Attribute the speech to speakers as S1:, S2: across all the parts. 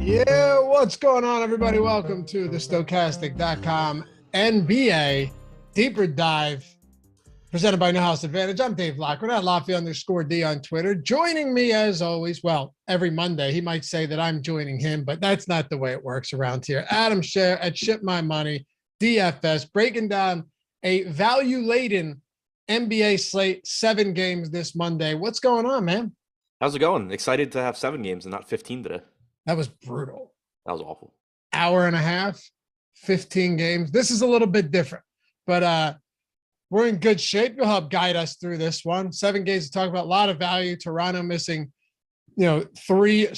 S1: Yeah, what's going on, everybody? Welcome to the Stokastic.com NBA Deeper Dive, presented by New House Advantage. I'm Dave Loughran at Lafayette_D on Twitter. Joining me, as always, well, every Monday, he might say that I'm joining him, but that's not the way it works around here. Adam Scherer at Ship My Money, DFS, breaking down a value-laden NBA slate, 7 games this Monday. What's going on, man?
S2: How's it going? Excited to have 7 games and not 15 today.
S1: That was brutal.
S2: That was awful.
S1: Hour and a half, 15 games. This is a little bit different, but we're in good shape. You'll help guide us through this one. 7 games to talk about, a lot of value. Toronto missing, 3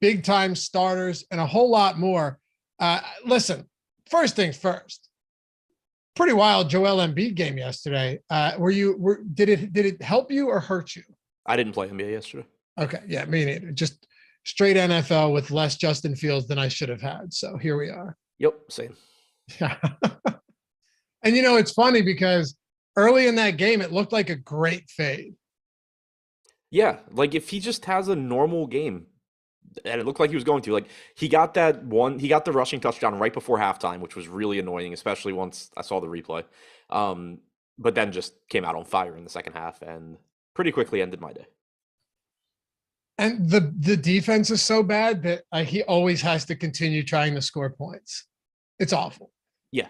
S1: big time starters and a whole lot more. Listen, first things first. Pretty wild Joel Embiid game yesterday. Did it help you or hurt you?
S2: I didn't play NBA yesterday.
S1: Okay, yeah, me neither. Just straight NFL with less Justin Fields than I should have had. So here we are.
S2: Yep, same.
S1: Yeah. And it's funny because early in that game, it looked like a great fade.
S2: Yeah, like if he just has a normal game, and it looked like he was going to, like he got the rushing touchdown right before halftime, which was really annoying, especially once I saw the replay. But then just came out on fire in the second half and pretty quickly ended my day.
S1: And the defense is so bad that he always has to continue trying to score points. It's awful.
S2: Yeah.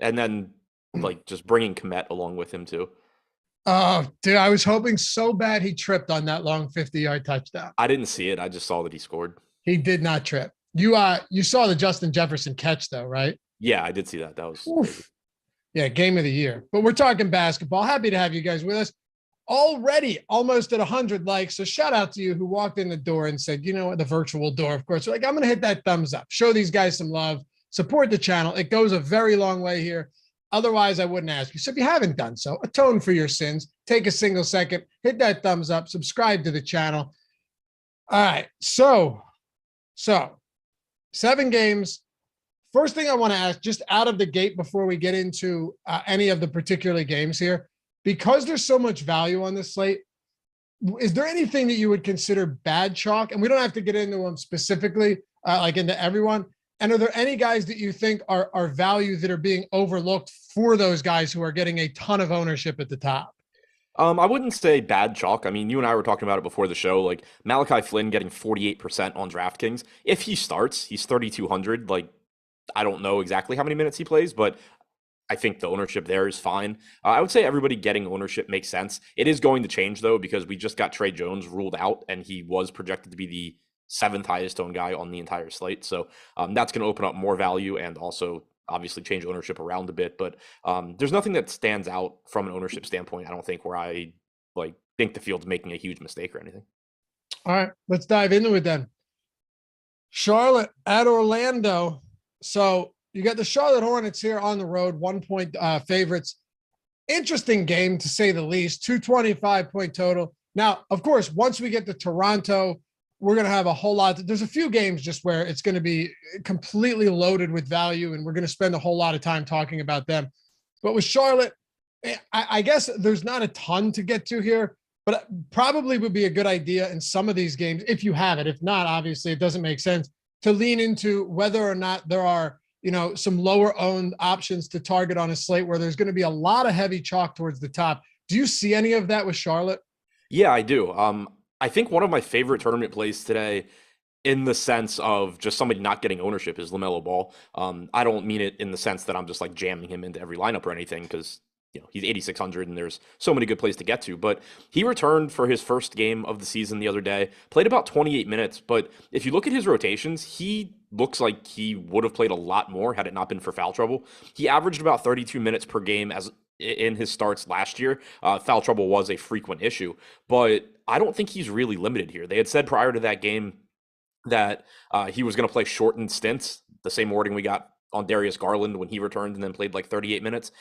S2: And then like just bringing Komet along with him too.
S1: Oh, dude, I was hoping so bad he tripped on that long 50-yard touchdown.
S2: I didn't see it. I just saw that he scored.
S1: He did not trip. You saw the Justin Jefferson catch though, right?
S2: Yeah, I did see that. That was crazy.
S1: Yeah, game of the year. But we're talking basketball. Happy to have you guys with us. Already almost at 100 likes. So shout out to you who walked in the door and said, the virtual door, of course. You're like, I'm going to hit that thumbs up. Show these guys some love. Support the channel. It goes a very long way here. Otherwise, I wouldn't ask you. So if you haven't done so, atone for your sins. Take a single second. Hit that thumbs up. Subscribe to the channel. All right. So 7 games. First thing I want to ask, just out of the gate before we get into any of the particular games here, because there's so much value on this slate, is there anything that you would consider bad chalk? And we don't have to get into them specifically, like into everyone. And are there any guys that you think are value that are being overlooked for those guys who are getting a ton of ownership at the top?
S2: I wouldn't say bad chalk. I mean, you and I were talking about it before the show, like Malachi Flynn getting 48% on DraftKings. If he starts, he's 3,200. Like, I don't know exactly how many minutes he plays, but I think the ownership there is fine. I would say everybody getting ownership makes sense. It is going to change, though, because we just got Trey Jones ruled out, and he was projected to be the 7th highest owned guy on the entire slate. So that's going to open up more value and also obviously change ownership around a bit. But there's nothing that stands out from an ownership standpoint, I don't think, where I think the field's making a huge mistake or anything.
S1: All right, let's dive into it then. Charlotte at Orlando. So you got the Charlotte Hornets here on the road, 1-point favorites. Interesting game, to say the least. 225-point total. Now, of course, once we get to Toronto, we're going to have a whole lot. There's a few games just where it's going to be completely loaded with value, and we're going to spend a whole lot of time talking about them. But with Charlotte, I guess there's not a ton to get to here, but probably would be a good idea in some of these games, if you have it. If not, obviously, it doesn't make sense to lean into whether or not there are some lower owned options to target on a slate where there's going to be a lot of heavy chalk towards the top. Do you see any of that with Charlotte?
S2: Yeah, I do. I think one of my favorite tournament plays today, in the sense of just somebody not getting ownership, is LaMelo Ball. I don't mean it in the sense that I'm just like jamming him into every lineup or anything, because he's 8,600 and there's so many good plays to get to. But he returned for his first game of the season the other day, played about 28 minutes. But if you look at his rotations, he looks like he would have played a lot more had it not been for foul trouble. He averaged about 32 minutes per game as in his starts last year. Foul trouble was a frequent issue, but I don't think he's really limited here. They had said prior to that game that he was going to play shortened stints, the same wording we got on Darius Garland when he returned and then played like 38 minutes.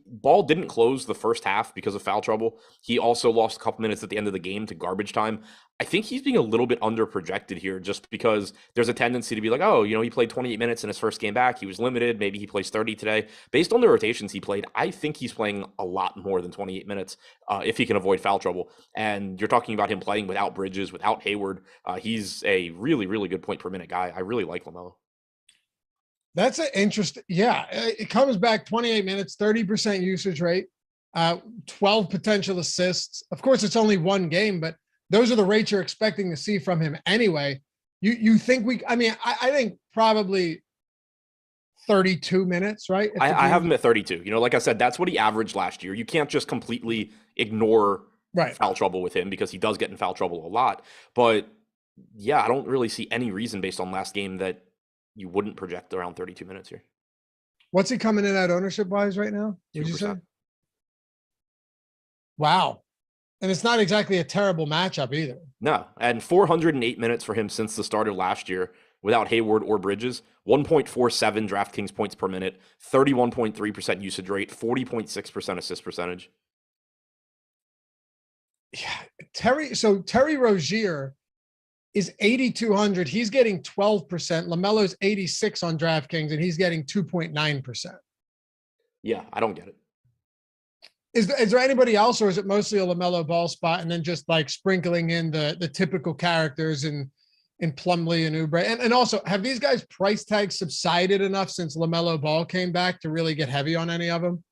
S2: Ball didn't close the first half because of foul trouble. He also lost a couple minutes at the end of the game to garbage time. I think he's being a little bit under projected here just because there's a tendency to be like, oh, he played 28 minutes in his first game back. He was limited. Maybe he plays 30 today. Based on the rotations he played, I think he's playing a lot more than 28 minutes if he can avoid foul trouble. And you're talking about him playing without Bridges, without Hayward. He's a really, really good point per minute guy. I really like LaMelo.
S1: That's an interesting. Yeah, it comes back 28 minutes, 30% usage rate, 12 potential assists. Of course, it's only one game, but those are the rates you're expecting to see from him anyway. You think I think probably 32 minutes, right?
S2: I have him at 32. Like I said, that's what he averaged last year. You can't just completely ignore foul trouble with him because he does get in foul trouble a lot. But yeah, I don't really see any reason based on last game that you wouldn't project around 32 minutes here.
S1: What's he coming in at ownership wise right now? Would you say? Wow. And it's not exactly a terrible matchup either.
S2: No. And 408 minutes for him since the start of last year without Hayward or Bridges. 1.47 DraftKings points per minute, 31.3% usage rate, 40.6% assist percentage.
S1: Yeah. Terry Rozier is 8,200. He's getting 12%. LaMelo's 86 on DraftKings, and he's getting 2.9%.
S2: Yeah, I don't get it.
S1: Is there anybody else, or is it mostly a LaMelo Ball spot and then just like sprinkling in the typical characters in Plumlee and Oubre? And also, have these guys' price tags subsided enough since LaMelo Ball came back to really get heavy on any of them?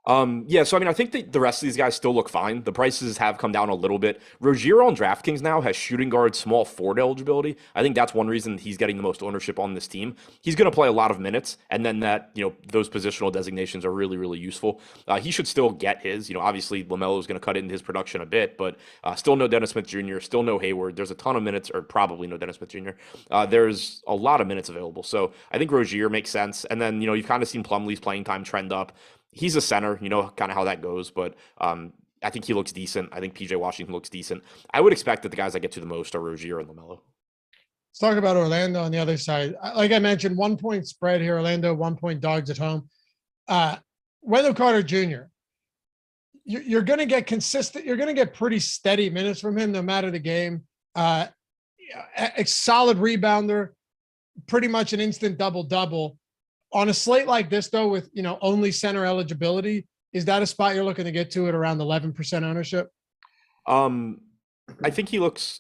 S2: Yeah, so I think the rest of these guys still look fine. The prices have come down a little bit. Rozier on DraftKings now has shooting guard small forward eligibility. I think that's one reason he's getting the most ownership on this team. He's going to play a lot of minutes, and then those positional designations are really, really useful. He should still get his. Obviously LaMelo is going to cut into his production a bit, but still no Dennis Smith Jr., still no Hayward. There's a ton of minutes, or probably no Dennis Smith Jr. There's a lot of minutes available. So I think Rozier makes sense. And then, you've kind of seen Plumlee's playing time trend up. He's a center, kind of how that goes, but I think he looks decent. I think PJ Washington looks decent. I would expect that the guys I get to the most are Rozier and LaMelo.
S1: Let's talk about Orlando on the other side. Like I mentioned, 1 point spread here, Orlando, 1 point dogs at home. Wendell Carter Jr., you're going to get consistent. You're going to get pretty steady minutes from him no matter the game. A solid rebounder, pretty much an instant double-double. On a slate like this, though, with only center eligibility, is that a spot you're looking to get to at around 11% ownership?
S2: I think he looks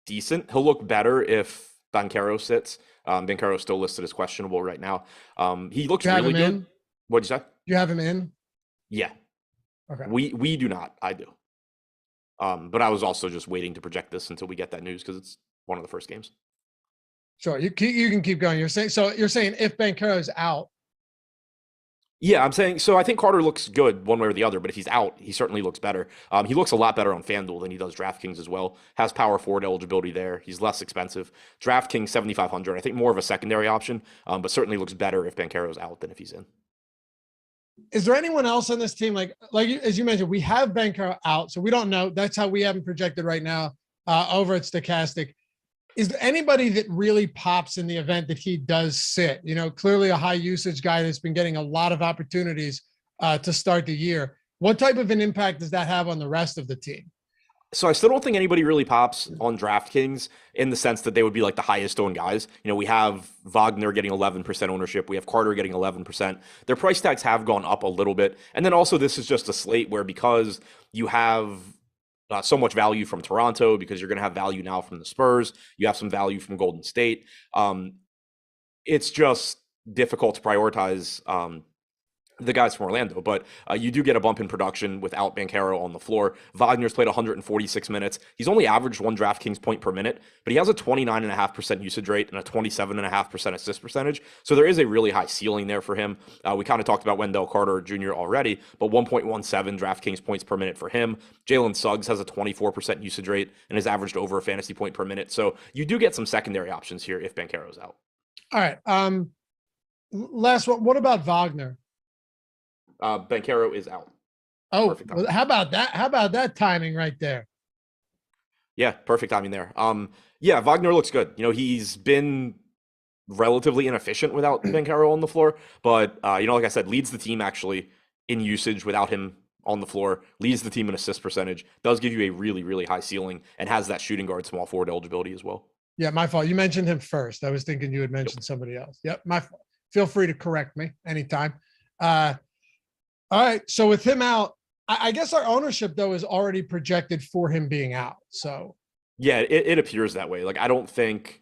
S2: decent. He'll look better if Banchero sits. Banchero's still listed as questionable right now. He looks really good. In? What'd you say?
S1: You have him in?
S2: Yeah.
S1: Okay.
S2: We do not. I do. But I was also just waiting to project this until we get that news because it's one of the first games.
S1: Sure, you can keep going. You're saying if Banchero's out.
S2: Yeah, I'm saying so. I think Carter looks good one way or the other, but if he's out, he certainly looks better. He looks a lot better on FanDuel than he does DraftKings as well. Has power forward eligibility there. He's less expensive. DraftKings 7,500. I think more of a secondary option, but certainly looks better if Banchero's out than if he's in.
S1: Is there anyone else on this team like as you mentioned, we have Banchero out, so we don't know. That's how we haven't projected right now over at Stokastic. Is there anybody that really pops in the event that he does sit? Clearly a high usage guy that's been getting a lot of opportunities to start the year. What type of an impact does that have on the rest of the team?
S2: So I still don't think anybody really pops on DraftKings in the sense that they would be like the highest owned guys. We have Wagner getting 11% ownership. We have Carter getting 11%. Their price tags have gone up a little bit. And then also this is just a slate where because you have so much value from Toronto, because you're going to have value now from the Spurs. You have some value from Golden State. It's just difficult to prioritize the guys from Orlando, but you do get a bump in production without Banchero on the floor. Wagner's played 146 minutes. He's only averaged one DraftKings point per minute, but he has a 29.5% usage rate and a 27.5% assist percentage. So there is a really high ceiling there for him. We kind of talked about Wendell Carter Jr. already, but 1.17 DraftKings points per minute for him. Jalen Suggs has a 24% usage rate and has averaged over a fantasy point per minute. So you do get some secondary options here if Banchero's out.
S1: All right. Last one. What about Wagner?
S2: Banchero is out.
S1: Oh, well, how about that? How about that timing right there?
S2: Yeah, perfect timing there. Yeah, Wagner looks good. He's been relatively inefficient without Banchero on the floor. But, like I said, leads the team actually in usage without him on the floor, leads the team in assist percentage, does give you a really, really high ceiling, and has that shooting guard small forward eligibility as well.
S1: Yeah, my fault. You mentioned him first. I was thinking you had mentioned somebody else. Yep, my fault. Feel free to correct me anytime. All right, so with him out, I guess our ownership, though, is already projected for him being out. So
S2: yeah, it appears that way. Like, I don't think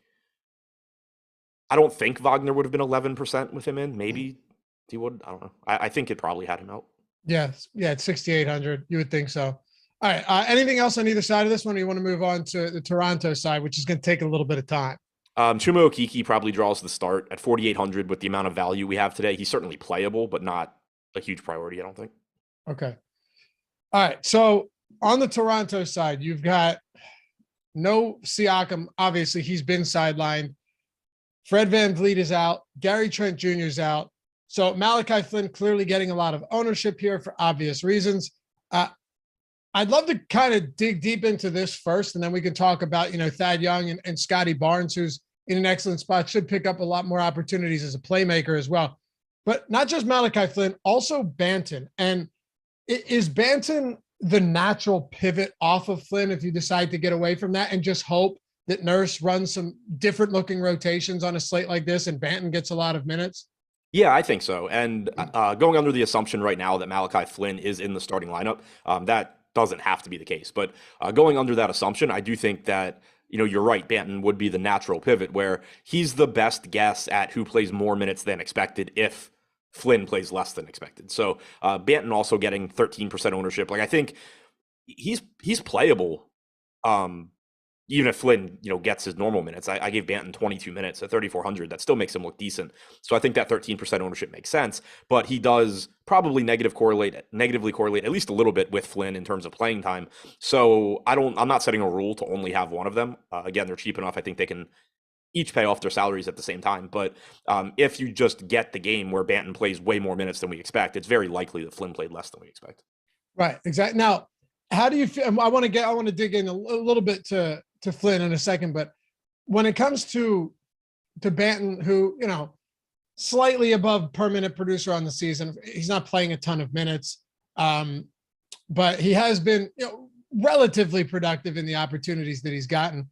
S2: Wagner would have been 11% with him in. Maybe he would. I don't know. I think it probably had him out.
S1: Yeah, it's 6,800. You would think so. All right. Anything else on either side of this one? Or you want to move on to the Toronto side, which is going to take a little bit of time?
S2: Chuma Okeke probably draws the start at 4,800 with the amount of value we have today. He's certainly playable, but not a huge priority, I don't think.
S1: Okay. All right. So on the Toronto side, you've got no Siakam. Obviously, he's been sidelined. Fred VanVleet is out. Gary Trent Jr. is out. So Malachi Flynn clearly getting a lot of ownership here for obvious reasons. I'd love to kind of dig deep into this first, and then we can talk about, Thad Young and Scotty Barnes, who's in an excellent spot, should pick up a lot more opportunities as a playmaker as well. But not just Malachi Flynn, also Banton. And is Banton the natural pivot off of Flynn if you decide to get away from that and just hope that Nurse runs some different looking rotations on a slate like this and Banton gets a lot of minutes?
S2: Yeah, I think so. And going under the assumption right now that Malachi Flynn is in the starting lineup, that doesn't have to be the case. But going under that assumption, I do think that, you're right, Banton would be the natural pivot where he's the best guess at who plays more minutes than expected if Flynn plays less than expected. So Banton also getting 13% ownership. Like, I think he's playable. Even if Flynn, gets his normal minutes. I gave Banton 22 minutes at 3,400. That still makes him look decent. So I think that 13% ownership makes sense, but he does probably negatively correlate at least a little bit with Flynn in terms of playing time. So I'm not setting a rule to only have one of them. Again, they're cheap enough. I think they can each pay off their salaries at the same time. But if you just get the game where Banton plays way more minutes than we expect, it's very likely that Flynn played less than we expect.
S1: Right. Exactly. Now, how do you feel? I want to dig in a little bit to Flynn in a second, but when it comes to Banton, who, slightly above per minute producer on the season, he's not playing a ton of minutes, but he has been, relatively productive in the opportunities that he's gotten.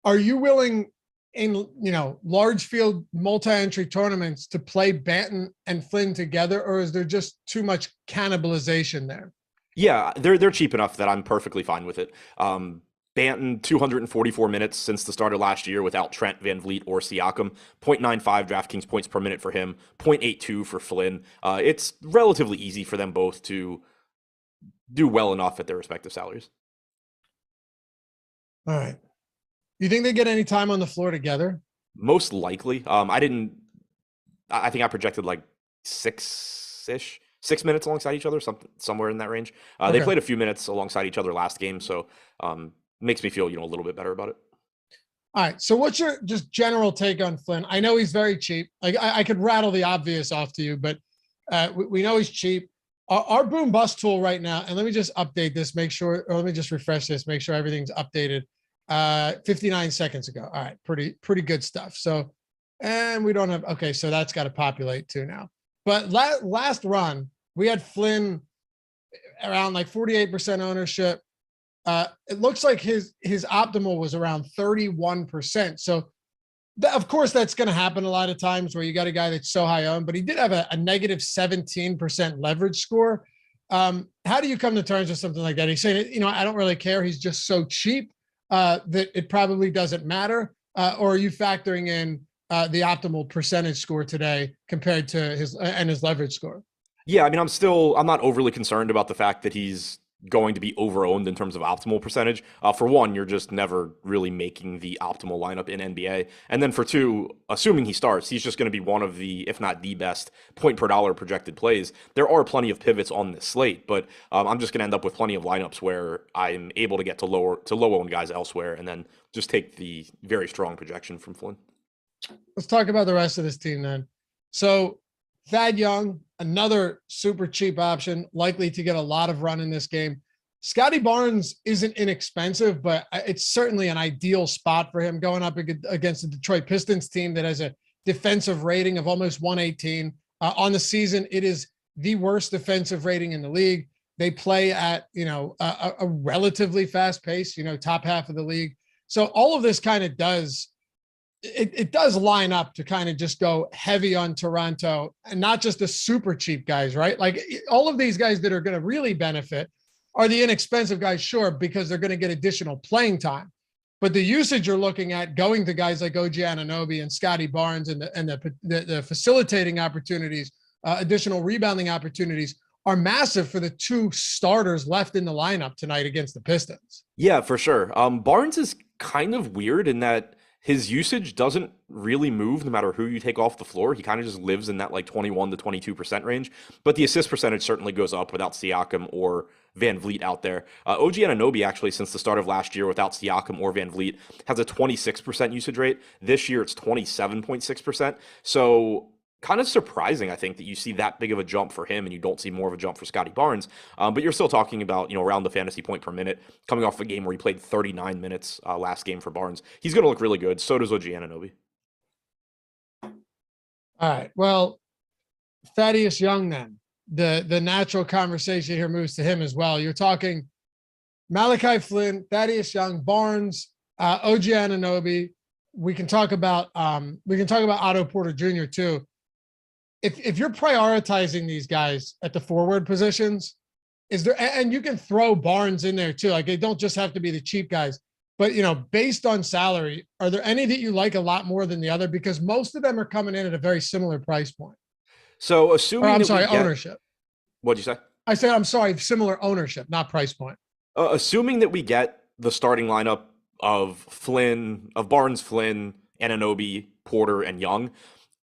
S1: Are you willing in, large field multi-entry tournaments to play Banton and Flynn together, or is there just too much cannibalization there?
S2: Yeah, they're cheap enough that I'm perfectly fine with it. Banton, 244 minutes since the start of last year without Trent, VanVleet, or Siakam. 0.95 DraftKings points per minute for him. 0.82 for Flynn. It's relatively easy for them both to do well enough at their respective salaries.
S1: All right. You think they get any time on the floor together?
S2: Most likely. I think I projected like 6 minutes alongside each other, somewhere in that range.
S1: Okay.
S2: They played a few minutes alongside each other last game, so makes me feel, a little bit better about it.
S1: All right. So what's your just general take on Flynn? I know he's very cheap. Like I could rattle the obvious off to you, but we know he's cheap. Our boom bust tool right now, and let me just update this, let me just refresh this, make sure everything's updated. 59 seconds ago. All right. Pretty good stuff. So, and we don't have, okay. So that's got to populate too now. But last run, we had Flynn around like 48% ownership. It looks like his optimal was around 31%. So of course that's going to happen a lot of times where you got a guy that's so high owned, but he did have a negative 17% leverage score. How do you come to terms with something like that? He's saying, I don't really care. He's just so cheap that it probably doesn't matter. Or are you factoring in the optimal percentage score today compared to his leverage score?
S2: Yeah, I mean, I'm not overly concerned about the fact that he's going to be over-owned in terms of optimal percentage. For one, you're just never really making the optimal lineup in NBA. And then for two, assuming he starts, he's just going to be one of the, if not the best, point per dollar projected plays. There are plenty of pivots on this slate, but I'm just going to end up with plenty of lineups where I'm able to get to low-owned guys elsewhere and then just take the very strong projection from Flynn.
S1: Let's talk about the rest of this team then. So Thad Young, another super cheap option, likely to get a lot of run in this game. Scotty Barnes isn't inexpensive, but it's certainly an ideal spot for him going up against the Detroit Pistons team that has a defensive rating of almost 118. On the season, it is the worst defensive rating in the league. They play at, a relatively fast pace, top half of the league. So all of this kind of it does line up to kind of just go heavy on Toronto, and not just the super cheap guys, right? Like all of these guys that are going to really benefit are the inexpensive guys, sure, because they're going to get additional playing time. But the usage you're looking at going to guys like OG Anunoby and Scotty Barnes and the facilitating opportunities, additional rebounding opportunities are massive for the two starters left in the lineup tonight against the Pistons.
S2: Yeah, for sure. Barnes is kind of weird in that his usage doesn't really move no matter who you take off the floor. He kind of just lives in that like 21 to 22% range. But the assist percentage certainly goes up without Siakam or Van Vliet out there. OG Anunoby, actually, since the start of last year without Siakam or Van Vliet, has a 26% usage rate. This year, it's 27.6%. So kind of surprising, I think, that you see that big of a jump for him and you don't see more of a jump for Scotty Barnes. But you're still talking about, around the fantasy point per minute, coming off a game where he played 39 minutes last game for Barnes. He's going to look really good. So does OG Anunoby.
S1: All right. Well, Thaddeus Young then. The natural conversation here moves to him as well. You're talking Malachi Flynn, Thaddeus Young, Barnes, OG Anunoby. We can talk about Otto Porter Jr. too. If you're prioritizing these guys at the forward positions, and you can throw Barnes in there too. Like they don't just have to be the cheap guys, but based on salary, are there any that you like a lot more than the other? Because most of them are coming in at a very similar price point.
S2: So assuming
S1: ownership.
S2: What'd you say?
S1: I said, I'm sorry, similar ownership, not price point.
S2: Assuming that we get the starting lineup of Barnes, Flynn, Anunoby, Porter, and Young,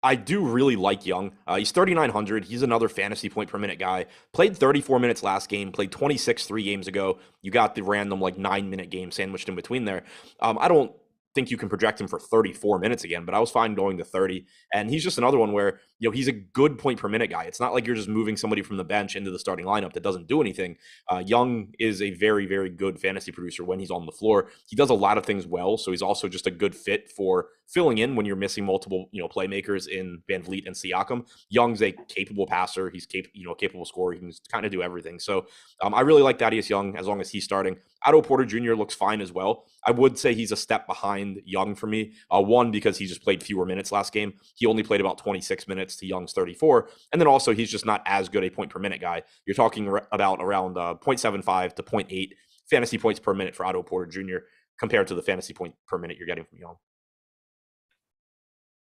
S2: I do really like Young. He's 3,900. He's another fantasy point per minute guy. Played 34 minutes last game, played 26 3 games ago. You got the random 9-minute game sandwiched in between there. I don't think you can project him for 34 minutes again, but I was fine going to 30. And he's just another one where, he's a good point per minute guy. It's not like you're just moving somebody from the bench into the starting lineup that doesn't do anything. Young is a very, very good fantasy producer when he's on the floor. He does a lot of things well, so he's also just a good fit for filling in when you're missing multiple, playmakers in Van Vliet and Siakam. Young's a capable passer. He's capable scorer. He can kind of do everything. So I really like Thaddeus Young as long as he's starting. Otto Porter Jr. looks fine as well. I would say he's a step behind Young for me. One, because he just played fewer minutes last game. He only played about 26 minutes to Young's 34. And then also he's just not as good a point per minute guy. You're talking about around 0.75 to 0.8 fantasy points per minute for Otto Porter Jr. compared to the fantasy point per minute you're getting from Young.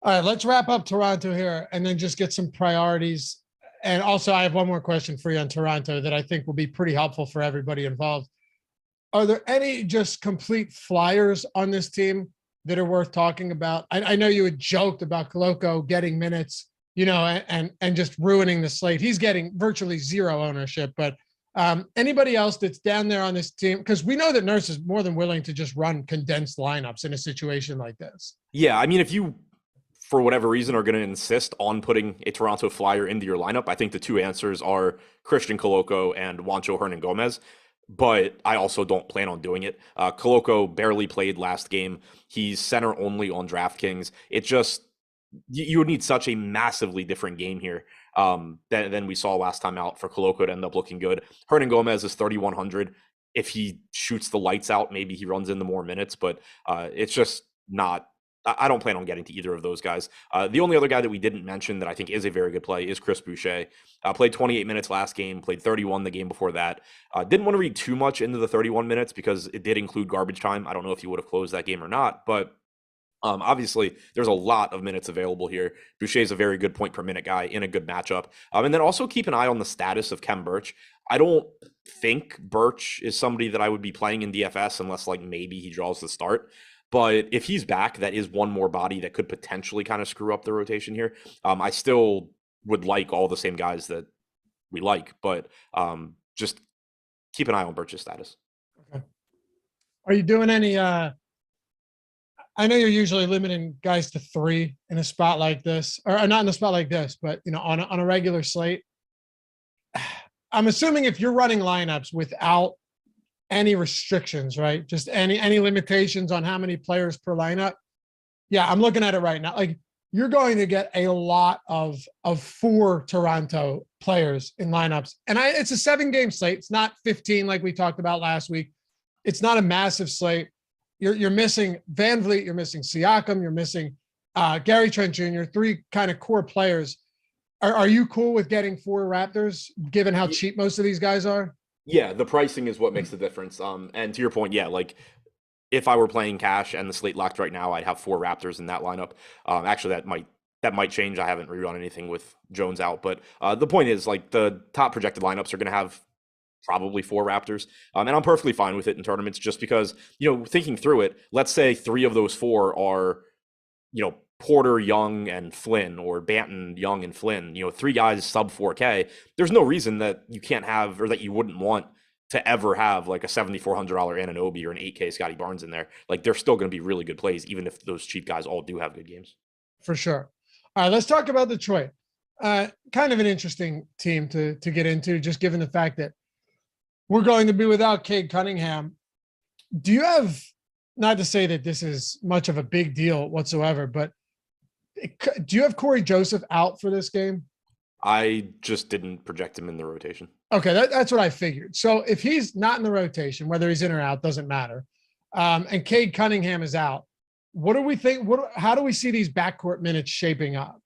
S1: All right, let's wrap up Toronto here and then just get some priorities. And also I have one more question for you on Toronto that I think will be pretty helpful for everybody involved. Are there any just complete flyers on this team that are worth talking about? I know you had joked about Koloko getting minutes, and just ruining the slate. He's getting virtually zero ownership, but anybody else that's down there on this team? Because we know that Nurse is more than willing to just run condensed lineups in a situation like this.
S2: Yeah, I mean, if you, for whatever reason, are going to insist on putting a Toronto Flyer into your lineup, I think the two answers are Christian Koloko and Juancho Hernan-Gomez. But I also don't plan on doing it. Koloko barely played last game. He's center only on DraftKings. It just, you would need such a massively different game here than we saw last time out for Koloko to end up looking good. Hernan-Gomez is 3,100. If he shoots the lights out, maybe he runs into more minutes, but it's just not. I don't plan on getting to either of those guys. The only other guy that we didn't mention that I think is a very good play is Chris Boucher. Played 28 minutes last game, played 31 the game before that. Didn't want to read too much into the 31 minutes because it did include garbage time. I don't know if he would have closed that game or not, but obviously there's a lot of minutes available here. Boucher is a very good point per minute guy in a good matchup. And then also keep an eye on the status of Khem Birch. I don't think Birch is somebody that I would be playing in DFS unless maybe he draws the start. But if he's back, that is one more body that could potentially kind of screw up the rotation here. I still would like all the same guys that we like, but just keep an eye on Birch's status. Okay.
S1: Are you doing any I know you're usually limiting guys to 3 in a spot like this, or not in a spot like this, but on a regular slate. I'm assuming if you're running lineups without any restrictions, right? Just any limitations on how many players per lineup. Yeah, I'm looking at it right now. you're going to get a lot of 4 Toronto players in lineups. And it's a 7-game slate. It's not 15 like we talked about last week. It's not a massive slate. You're missing Van Vliet, you're missing Siakam, you're missing Gary Trent Jr., 3 kind of core players. Are you cool with getting 4 Raptors, given how cheap most of these guys are?
S2: Yeah, the pricing is what makes the difference. And to your point, yeah, like if I were playing cash and the slate locked right now, I'd have 4 Raptors in that lineup. Actually, that might change. I haven't rerun anything with Jones out, but the point is, like, the top projected lineups are going to have probably 4 Raptors, and I'm perfectly fine with it in tournaments, just because, thinking through it, let's say 3 of those 4 are, Porter, Young, and Flynn, or Banton, Young, and Flynn, 3 guys sub 4K. There's no reason that you can't have, or that you wouldn't want to ever have, like a $7,400 Anunoby or an 8K Scotty Barnes in there. Like, they're still going to be really good plays, even if those cheap guys all do have good games.
S1: For sure. All right, let's talk about Detroit. Kind of an interesting team to get into, just given the fact that we're going to be without Cade Cunningham. Do you have, not to say that this is much of a big deal whatsoever, but do you have Corey Joseph out for this game?
S2: I just didn't project him in the rotation.
S1: Okay, that's what I figured. So if he's not in the rotation, whether he's in or out, doesn't matter. And Cade Cunningham is out. What do we think? How do we see these backcourt minutes shaping up?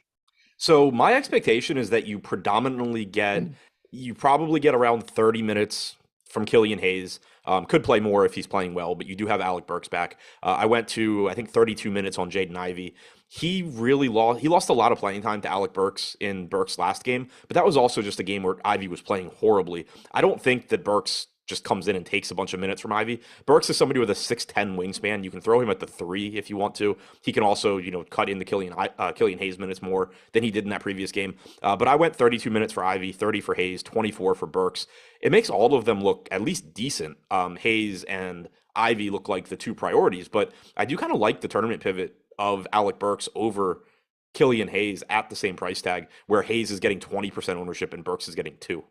S2: So my expectation is that you probably get around 30 minutes from Killian Hayes. Could play more if he's playing well, but you do have Alec Burks back. I went to, I think, 32 minutes on Jaden Ivey. He lost a lot of playing time to Alec Burks in Burks' last game, but that was also just a game where Ivey was playing horribly. I don't think that Burks just comes in and takes a bunch of minutes from Ivey. Burks is somebody with a 6'10" wingspan. You can throw him at the 3 if you want to. He can also, cut into Killian Hayes minutes more than he did in that previous game. But I went 32 minutes for Ivey, 30 for Hayes, 24 for Burks. It makes all of them look at least decent. Hayes and Ivey look like the 2 priorities, but I do kind of like the tournament pivot of Alec Burks over Killian Hayes at the same price tag, where Hayes is getting 20% ownership and Burks is getting 2.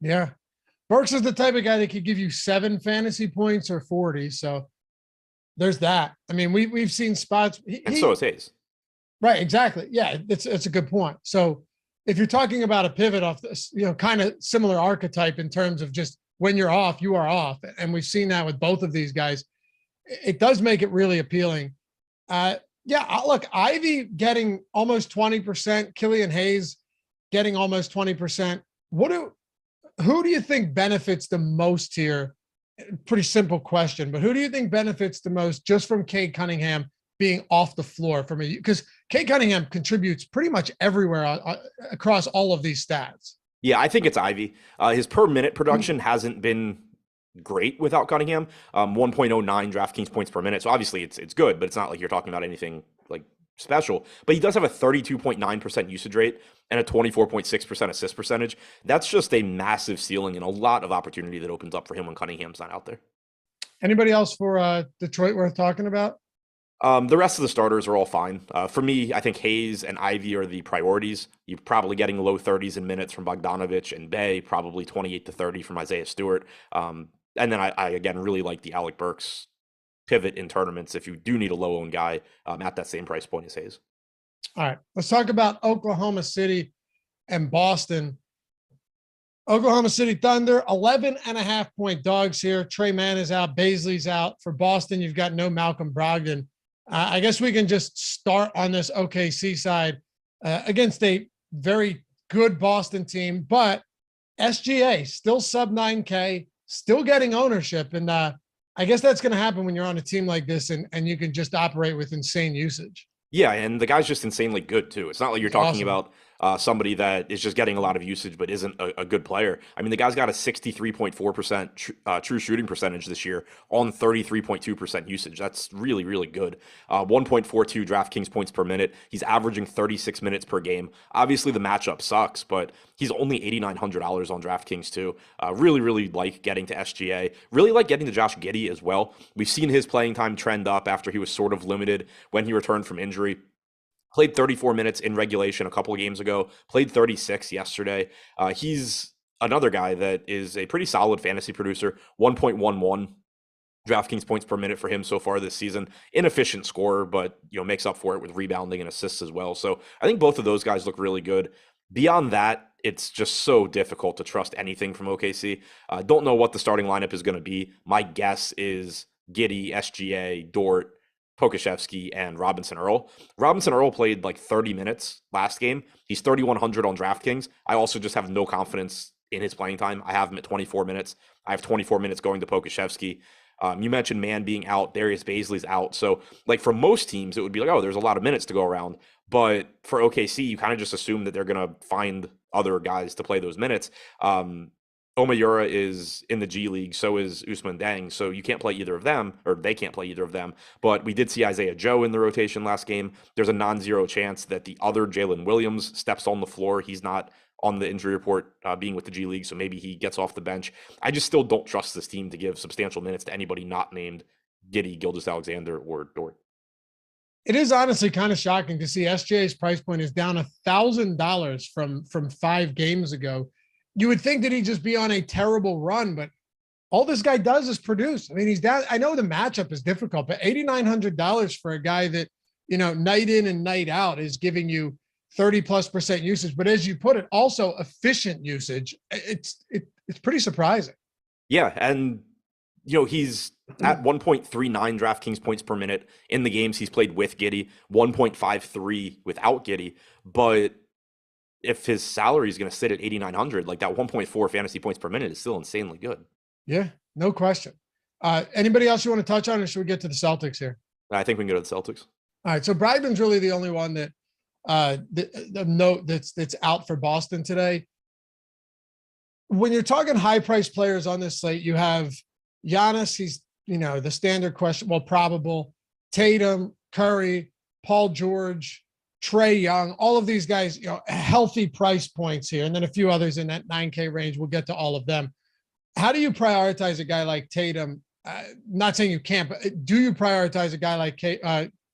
S1: Yeah. Burks is the type of guy that could give you 7 fantasy points or 40. So there's that. I mean, we've seen spots.
S2: And so is Hayes.
S1: Right. Exactly. Yeah. It's a good point. So if you're talking about a pivot off this, kind of similar archetype in terms of just when you're off, you are off. And we've seen that with both of these guys. It does make it really appealing. Look, Ivy getting almost 20%, Killian Hayes getting almost 20%. Who do you think benefits the most here? Pretty simple question, but who do you think benefits the most just from Cade Cunningham being off the floor from because Cade Cunningham contributes pretty much everywhere across all of these stats.
S2: Yeah, I think it's Ivy. His per minute production hasn't been great without Cunningham. 1.09 DraftKings points per minute. So obviously it's good, but it's not like you're talking about anything like special. But he does have a 32.9% usage rate and a 24.6% assist percentage. That's just a massive ceiling and a lot of opportunity that opens up for him when Cunningham's not out there.
S1: Anybody else for Detroit worth talking about?
S2: The rest of the starters are all fine. For me, I think Hayes and Ivy are the priorities. You're probably getting low 30s in minutes from Bogdanovich and Bay, probably 28 to 30 from Isaiah Stewart. And then I again, really like the Alec Burks pivot in tournaments if you do need a low-owned guy at that same price point as Hayes.
S1: All right, let's talk about Oklahoma City and Boston. Oklahoma City Thunder, 11.5-point dogs here. Trey Mann is out. Baisley's out. For Boston, you've got no Malcolm Brogdon. I guess we can just start on this OKC side against a very good Boston team, but SGA still sub 9K, still getting ownership. And I guess that's going to happen when you're on a team like this and you can just operate with insane usage.
S2: Yeah, and the guy's just insanely good, too. It's not like you're talking about somebody that is just getting a lot of usage but isn't a good player. I mean, the guy's got a 63.4% true shooting percentage this year on 33.2% usage. That's really, really good. 1.42 DraftKings points per minute. He's averaging 36 minutes per game. Obviously, the matchup sucks, but he's only $8,900 on DraftKings, too. Really, really like getting to SGA. Really like getting to Josh Giddey as well. We've seen his playing time trend up after he was sort of limited when he returned from injury. Played 34 minutes in regulation a couple of games ago, played 36 yesterday. He's another guy that is a pretty solid fantasy producer, 1.11 DraftKings points per minute for him so far this season. Inefficient scorer, but makes up for it with rebounding and assists as well. So I think both of those guys look really good. Beyond that, it's just so difficult to trust anything from OKC. Don't know what the starting lineup is going to be. My guess is Giddey, SGA, Dort, Pokusevski, and Robinson Earl. Robinson Earl played like 30 minutes last game. He's 3,100 on DraftKings. I also just have no confidence in his playing time. I have him at 24 minutes. I have 24 minutes going to Pokusevski. You mentioned Man being out, Darius Baisley's out. So, like, for most teams, it would be like, oh, there's a lot of minutes to go around. But for OKC, you kind of just assume that they're going to find other guys to play those minutes. Omayura is in the G League, so is Ousmane Deng. So you can't play either of them, or they can't play either of them. But we did see Isaiah Joe in the rotation last game. There's a non-zero chance that the other Jalen Williams steps on the floor. He's not on the injury report being with the G League, so maybe he gets off the bench. I just still don't trust this team to give substantial minutes to anybody not named Giddey, Gilgeous-Alexander, or Dort.
S1: It is honestly kind of shocking to see SJ's price point is down $1,000 from 5 games ago. You would think that he'd just be on a terrible run, but all this guy does is produce. I mean, he's down. I know the matchup is difficult, but $8,900 for a guy that, night in and night out is giving you 30+% usage, but as you put it, also efficient usage. It's pretty surprising.
S2: Yeah, and he's at 1.39 DraftKings points per minute in the games he's played with Giddey, 1.53 without Giddey. But if his salary is going to sit at 8,900, like that 1.4 fantasy points per minute is still insanely good.
S1: Yeah, no question. Anybody else you want to touch on, or should we get to the Celtics here?
S2: I think we can go to the Celtics.
S1: All right, so Brogdon's really the only one that the note that's out for Boston today. When you're talking high price players on this slate, you have Giannis. He's, the standard question, probable. Tatum, Curry, Paul George, Trae Young, all of these guys, healthy price points here. And then a few others in that 9K range. We'll get to all of them. How do you prioritize a guy like Tatum? Not saying you can't, but do you prioritize a guy like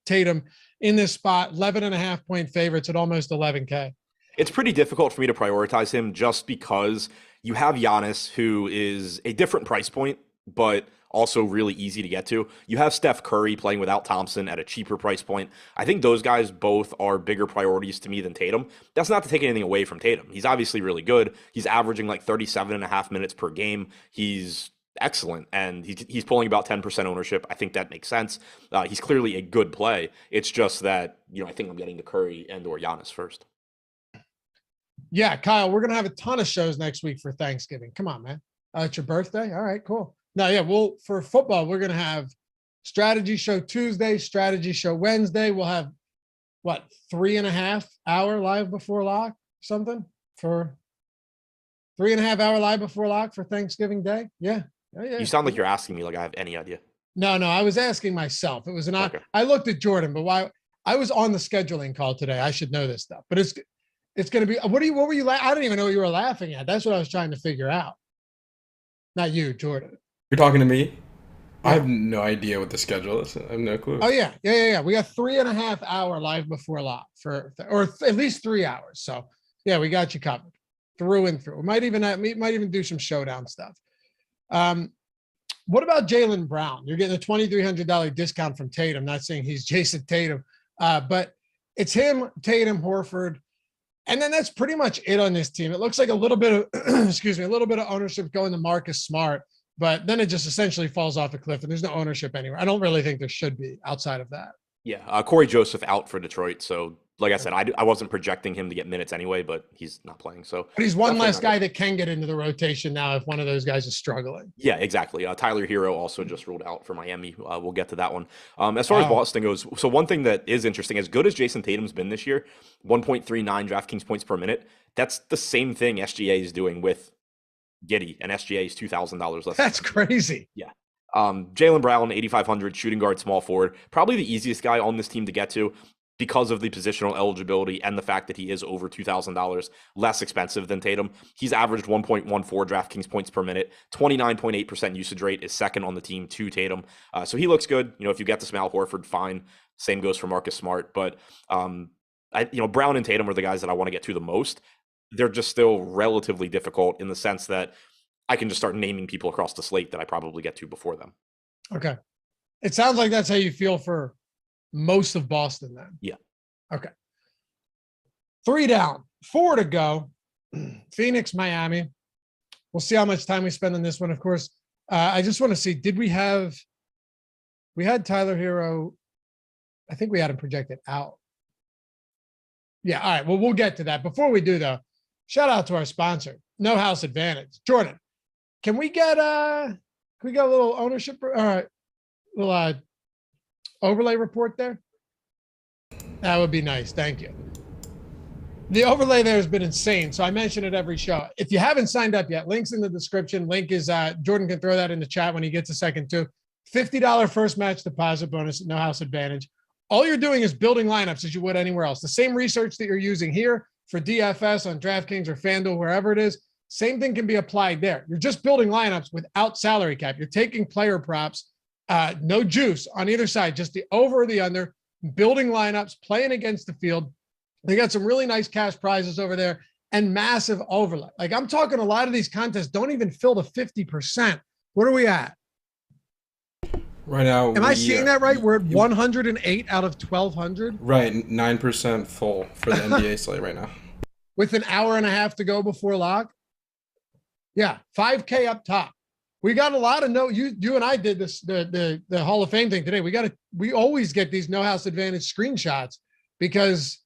S1: Tatum in this spot? 11.5 point favorites at almost 11K.
S2: It's pretty difficult for me to prioritize him just because you have Giannis, who is a different price point, but also really easy to get to. You have Steph Curry playing without Thompson at a cheaper price point. I think those guys both are bigger priorities to me than Tatum. That's not to take anything away from Tatum. He's obviously really good. He's averaging like 37.5 minutes per game. He's excellent, and he's pulling about 10% ownership. I think that makes sense. He's clearly a good play. It's just that, I think I'm getting to Curry and or Giannis first.
S1: Yeah, Kyle, we're going to have a ton of shows next week for Thanksgiving. Come on, man. It's your birthday? All right, cool. No, yeah, for football, we're going to have strategy show Tuesday, strategy show Wednesday. We'll have, 3.5 hour live before lock, something for 3.5 hour live before lock for Thanksgiving Day. Yeah. Yeah.
S2: You sound like you're asking me like I have any idea.
S1: No, I was asking myself. It was okay. I looked at Jordan, but why I was on the scheduling call today. I should know this stuff, but it's going to be, what were you, I don't even know what you were laughing at. That's what I was trying to figure out. Not you, Jordan.
S3: You're talking to me? Yeah. I have no idea what the schedule is. I have no clue.
S1: Oh yeah. We got 3.5 hour live before lock or at least 3 hours. So yeah, we got you covered through and through. We might even do some showdown stuff. What about Jaylen Brown? You're getting a $2,300 discount from Tatum. Not saying he's Jason Tatum, but it's him, Tatum, Horford. And then that's pretty much it on this team. It looks like a little bit of, a little bit of ownership going to Marcus Smart, but then it just essentially falls off a cliff and there's no ownership anywhere. I don't really think there should be outside of that.
S2: Yeah. Corey Joseph out for Detroit. So like I said, I wasn't projecting him to get minutes anyway, but he's not playing. So
S1: but he's one less guy that can get into the rotation now if one of those guys is struggling.
S2: Yeah, exactly. Tyler Hero also just ruled out for Miami. We'll get to that one. As far as Boston goes, so one thing that is interesting, as good as Jason Tatum's been this year, 1.39 DraftKings points per minute, that's the same thing SGA is doing with Giddey, and SGA is $2,000 less.
S1: That's crazy.
S2: Yeah. Jaylen Brown, 8,500, shooting guard, small forward, probably the easiest guy on this team to get to, because of the positional eligibility and the fact that he is over $2,000 less expensive than Tatum. He's averaged 1.14 DraftKings points per minute, 29.8% usage rate, is second on the team to Tatum. So he looks good. If you get to Al Horford, fine. Same goes for Marcus Smart. But Brown and Tatum are the guys that I want to get to the most. They're just still relatively difficult in the sense that I can just start naming people across the slate that I probably get to before them.
S1: Okay. It sounds like that's how you feel for most of Boston then.
S2: Yeah.
S1: Okay. 3 down, 4 to go. Phoenix, Miami. We'll see how much time we spend on this one. Of course, I just want to see, we had Tyler Hero. I think we had him projected out. Yeah. All right. Well, we'll get to that. Before we do though, shout out to our sponsor, No House Advantage. Jordan, can we get a little ownership, little overlay report there? That would be nice. Thank you. The overlay there has been insane. So I mention it every show. If you haven't signed up yet, links in the description. Link is Jordan can throw that in the chat when he gets a second too. $50 first match deposit bonus, No House Advantage. All you're doing is building lineups as you would anywhere else. The same research that you're using here for DFS on DraftKings or FanDuel, wherever it is, same thing can be applied there. You're just building lineups without salary cap. You're taking player props, no juice on either side, just the over or the under, building lineups, playing against the field. They got some really nice cash prizes over there and massive overlay. Like I'm talking, a lot of these contests don't even fill the 50%. What are we at?
S3: Right now,
S1: am I seeing that right? We're at 108 out of 1,200.
S3: Right, 9% full for the NBA slate right now.
S1: With an hour and a half to go before lock. Yeah, 5K up top. We got a lot of you and I did this the Hall of Fame thing today. We always get these No House Advantage screenshots because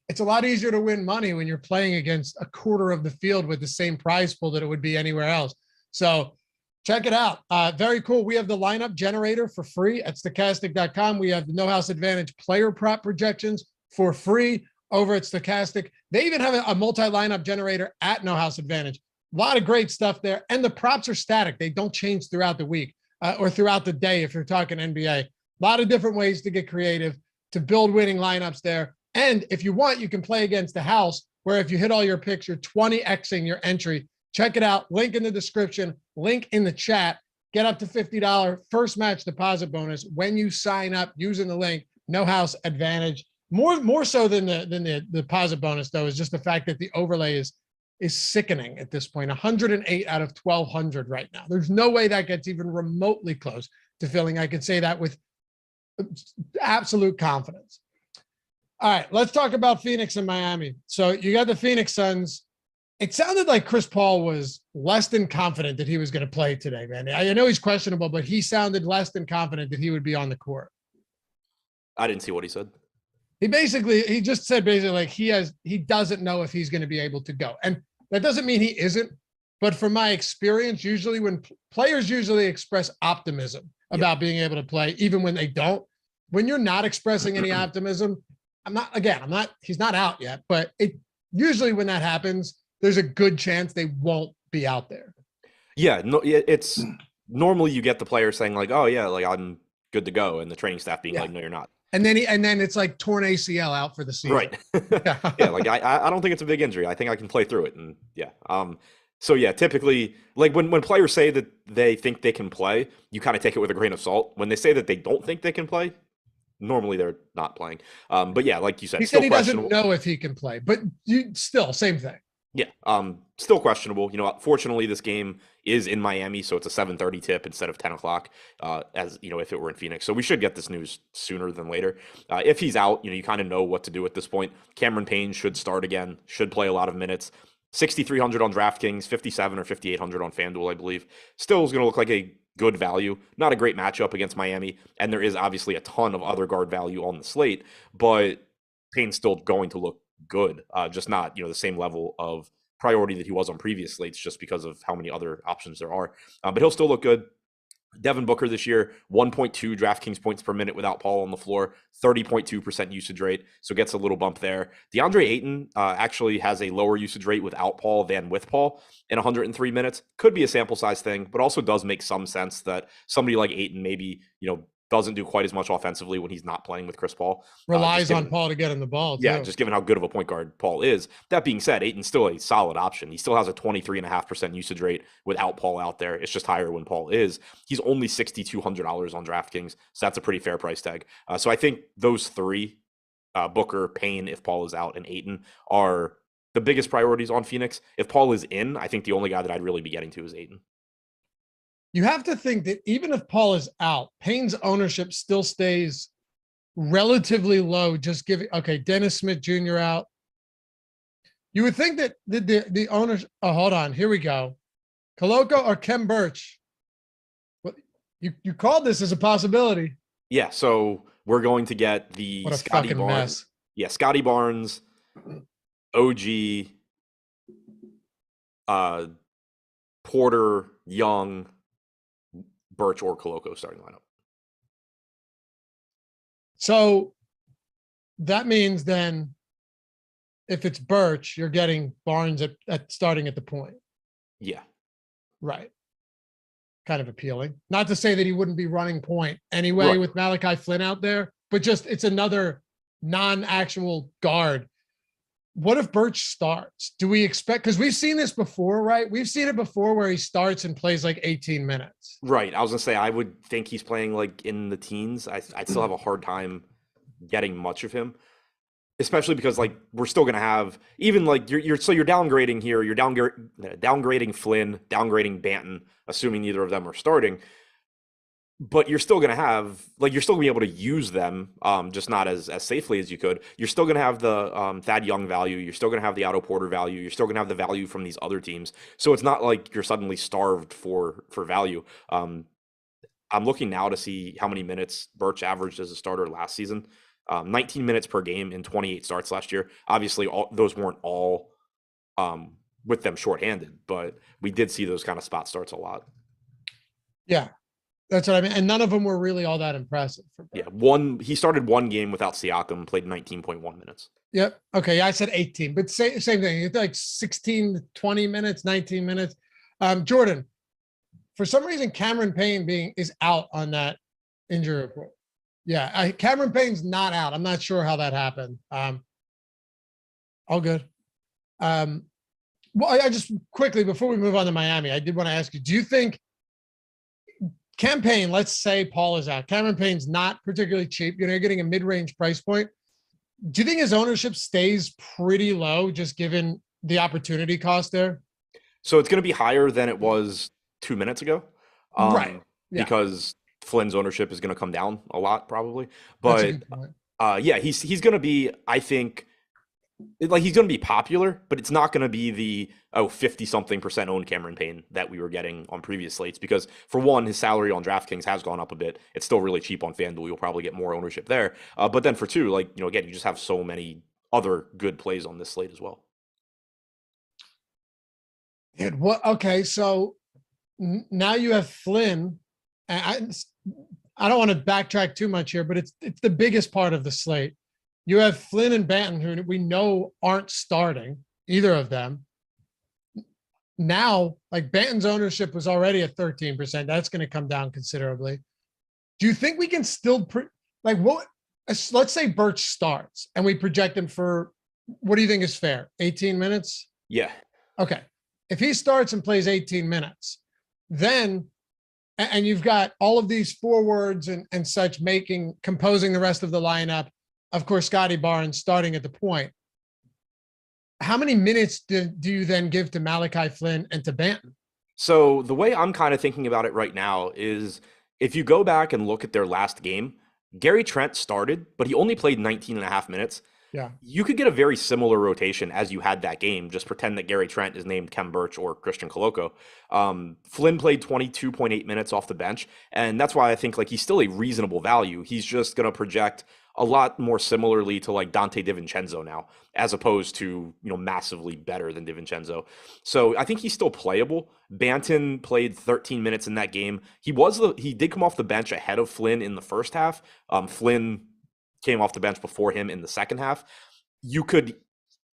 S1: it's a lot easier to win money when you're playing against a quarter of the field with the same prize pool that it would be anywhere else. So check it out. Very cool. We have the lineup generator for free at Stokastic.com. We have the No House Advantage player prop projections for free over at Stokastic. They even have a multi-lineup generator at No House Advantage. A lot of great stuff there. And the props are static. They don't change throughout the week or throughout the day if you're talking NBA. A lot of different ways to get creative, to build winning lineups there. And if you want, you can play against the house, where if you hit all your picks, you're 20xing your entry. Check it out. Link in the description, link in the chat. Get up to $50 first match deposit bonus when you sign up using the link. No House Advantage. More so than the deposit bonus, though, is just the fact that the overlay is sickening at this point. 108 out of 1,200 right now. There's no way that gets even remotely close to filling. I can say that with absolute confidence. All right, let's talk about Phoenix and Miami. So you got the Phoenix Suns. It sounded like Chris Paul was less than confident that he was going to play today, man. I know he's questionable, but he sounded less than confident that he would be on the court.
S2: I didn't see what he said.
S1: He just said like he doesn't know if he's going to be able to go. And that doesn't mean he isn't, but from my experience, usually when players express optimism about being able to play, even when they don't, when you're not expressing any optimism, he's not out yet, but usually when that happens, there's a good chance they won't be out there.
S2: Yeah, no, it's normally you get the player saying like, "Oh yeah, like I'm good to go," and the training staff being like, "No, you're not."
S1: And then it's like torn ACL out for the season.
S2: Right. Yeah, like I don't think it's a big injury. I think I can play through it. And yeah. So yeah, typically like when players say that they think they can play, you kind of take it with a grain of salt. When they say that they don't think they can play, normally they're not playing. But yeah, like you said,
S1: he said he doesn't know if he can play, but same thing.
S2: Yeah, still questionable. You know, fortunately, this game is in Miami, so it's a 7:30 tip instead of 10 o'clock, as you know, if it were in Phoenix. So we should get this news sooner than later. If he's out, you kind of know what to do at this point. Cameron Payne should start again, should play a lot of minutes. 6,300 on DraftKings, 57 or 5,800 on FanDuel, I believe. Still is going to look like a good value. Not a great matchup against Miami, and there is obviously a ton of other guard value on the slate, but Payne's still going to look good, just not the same level of priority that he was on previous slates, just because of how many other options there are. But he'll still look good. Devin Booker this year, 1.2 DraftKings points per minute without Paul on the floor, 30.2% usage rate, so gets a little bump there. DeAndre Ayton actually has a lower usage rate without Paul than with Paul in 103 minutes. Could be a sample size thing, but also does make some sense that somebody like Ayton maybe doesn't do quite as much offensively when he's not playing with Chris Paul.
S1: Relies on Paul to get him the ball.
S2: Yeah, just given how good of a point guard Paul is. That being said, Ayton's still a solid option. He still has a 23.5% usage rate without Paul out there. It's just higher when Paul is. He's only $6,200 on DraftKings, so that's a pretty fair price tag. So I think those three, Booker, Payne, if Paul is out, and Ayton, are the biggest priorities on Phoenix. If Paul is in, I think the only guy that I'd really be getting to is Ayton.
S1: you have to think that even if Paul is out, Payne's ownership still stays relatively low. Just giving, okay, Dennis Smith Jr. out. You would think that the owners, oh, hold on, here we go. Koloko or Kem Birch? What you called this as a possibility.
S2: Yeah, so we're going to get the
S1: What a
S2: Scotty
S1: fucking
S2: Barnes.
S1: mess.
S2: Yeah, Scotty Barnes, OG, Porter, Young, Birch, or Koloko starting lineup.
S1: So that means then if it's Birch, you're getting Barnes at starting at the point.
S2: Yeah.
S1: Right. Kind of appealing. Not to say that he wouldn't be running point anyway
S2: Right.
S1: with Malachi Flynn out there, but just it's another non-actual guard. What if Birch starts? Do we expect, because we've seen this before, right? We've seen it before where he starts and plays like 18 minutes.
S2: Right. I was going to say, I would think he's playing like in the teens. I'd still have a hard time getting much of him, especially because like we're still going to have, even like you're downgrading here. You're downgrading Flynn, downgrading Banton, assuming neither of them are starting. But you're still going to have, like, you're still going to be able to use them, just not as safely as you could. You're still going to have the Thad Young value. You're still going to have the Otto Porter value. You're still going to have the value from these other teams. So it's not like you're suddenly starved for value. I'm looking now to see how many minutes Birch averaged as a starter last season. 19 minutes per game in 28 starts last year. Obviously, those weren't all with them shorthanded, but we did see those kind of spot starts a lot.
S1: Yeah. That's what I mean. And none of them were really all that impressive.
S2: He started one game without Siakam, played 19.1 minutes.
S1: Yep. Okay. I said 18, but same thing. It's like 16, 20 minutes, 19 minutes. Jordan, for some reason, Cameron Payne is out on that injury report. Yeah. Cameron Payne's not out. I'm not sure how that happened. All good. Well, I just quickly, before we move on to Miami, I did want to ask you, do you think Campaign, let's say Paul is out. Cameron Payne's not particularly cheap. You're getting a mid-range price point. Do you think his ownership stays pretty low, just given the opportunity cost there?
S2: So it's going to be higher than it was 2 minutes ago,
S1: right? Yeah.
S2: Because Flynn's ownership is going to come down a lot, probably. But yeah, he's going to be, I think, like he's going to be popular, but it's not going to be the 50-something% owned Cameron Payne that we were getting on previous slates, because for one, his salary on DraftKings has gone up a bit. It's still really cheap on FanDuel. You'll probably get more ownership there. But then for two, like, again, you just have so many other good plays on this slate as well.
S1: Dude, what? Okay, so now you have Flynn. And I don't want to backtrack too much here, but it's the biggest part of the slate. You have Flynn and Banton, who we know aren't starting, either of them. Now, like Banton's ownership was already at 13%. That's going to come down considerably. Do you think we can still let's say Birch starts and we project him for, what do you think is fair? 18 minutes?
S2: Yeah.
S1: Okay. If he starts and plays 18 minutes, then, and you've got all of these forwards and such composing the rest of the lineup, of course, Scotty Barnes starting at the point. How many minutes do you then give to Malachi Flynn and to Banton?
S2: So the way I'm kind of thinking about it right now is if you go back and look at their last game, Gary Trent started, but he only played 19 and a half minutes.
S1: Yeah.
S2: You could get a very similar rotation as you had that game. Just pretend that Gary Trent is named Kem Birch or Christian Koloko. Flynn played 22.8 minutes off the bench. And that's why I think like he's still a reasonable value. He's just going to project a lot more similarly to like Dante DiVincenzo now, as opposed to, massively better than DiVincenzo. So I think he's still playable. Banton played 13 minutes in that game. He did come off the bench ahead of Flynn in the first half. Flynn came off the bench before him in the second half. You could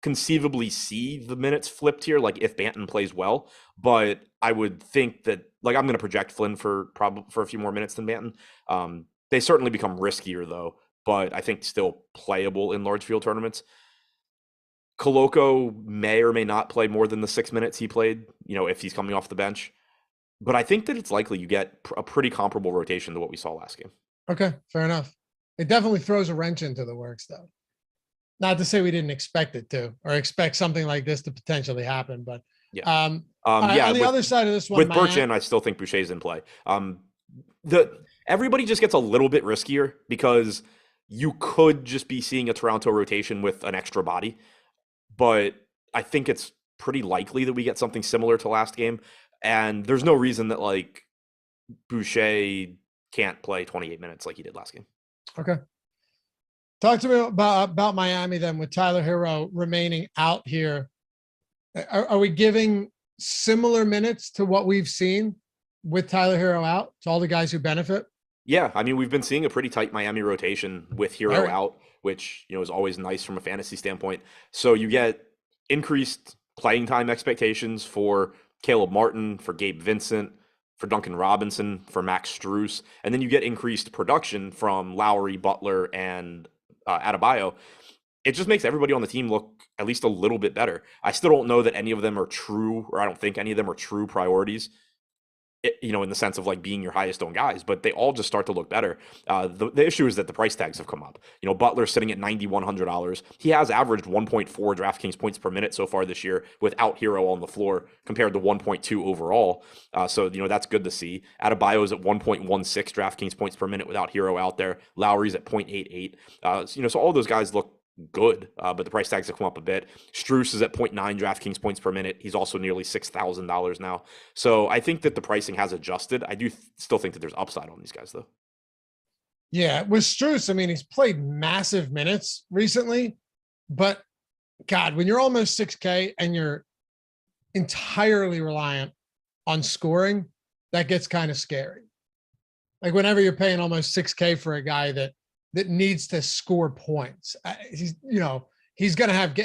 S2: conceivably see the minutes flipped here, like if Banton plays well, but I would think that, like, I'm going to project Flynn for a few more minutes than Banton. They certainly become riskier though, but I think still playable in large field tournaments. Koloko may or may not play more than the 6 minutes he played, if he's coming off the bench. But I think that it's likely you get a pretty comparable rotation to what we saw last game.
S1: Okay, fair enough. It definitely throws a wrench into the works, though. Not to say we didn't expect it to, or expect something like this to potentially happen, but
S2: yeah. Yeah,
S1: on the other side of this one,
S2: with Burchin, I still think Boucher's in play. Everybody just gets a little bit riskier because you could just be seeing a Toronto rotation with an extra body, but I think it's pretty likely that we get something similar to last game, and there's no reason that like Boucher can't play 28 minutes like he did last game.
S1: Okay. Talk to me about Miami then, with Tyler Hero remaining out here. Are we giving similar minutes to what we've seen with Tyler Hero out to all the guys who benefit?
S2: Yeah, I mean, we've been seeing a pretty tight Miami rotation with Hero out, which, is always nice from a fantasy standpoint. So you get increased playing time expectations for Caleb Martin, for Gabe Vincent, for Duncan Robinson, for Max Strus, and then you get increased production from Lowry, Butler, and Adebayo. It just makes everybody on the team look at least a little bit better. I still don't know that any of them are true, or I don't think any of them are true priorities, in the sense of like being your highest owned guys, but they all just start to look better. The issue is that the price tags have come up. Butler's sitting at $9,100. He has averaged 1.4 DraftKings points per minute so far this year without Hero on the floor, compared to 1.2 overall. So that's good to see. Adebayo's at 1.16 DraftKings points per minute without Hero out there. Lowry's at 0.88. So all those guys look good, but the price tags have come up a bit. Strus is at 0.9 DraftKings points per minute. He's also nearly $6,000 now. So I think that the pricing has adjusted. I do still think that there's upside on these guys, though.
S1: Yeah, with Strus, I mean, he's played massive minutes recently, but God, when you're almost 6K and you're entirely reliant on scoring, that gets kind of scary. Like whenever you're paying almost 6K for a guy that needs to score points. He's going to have,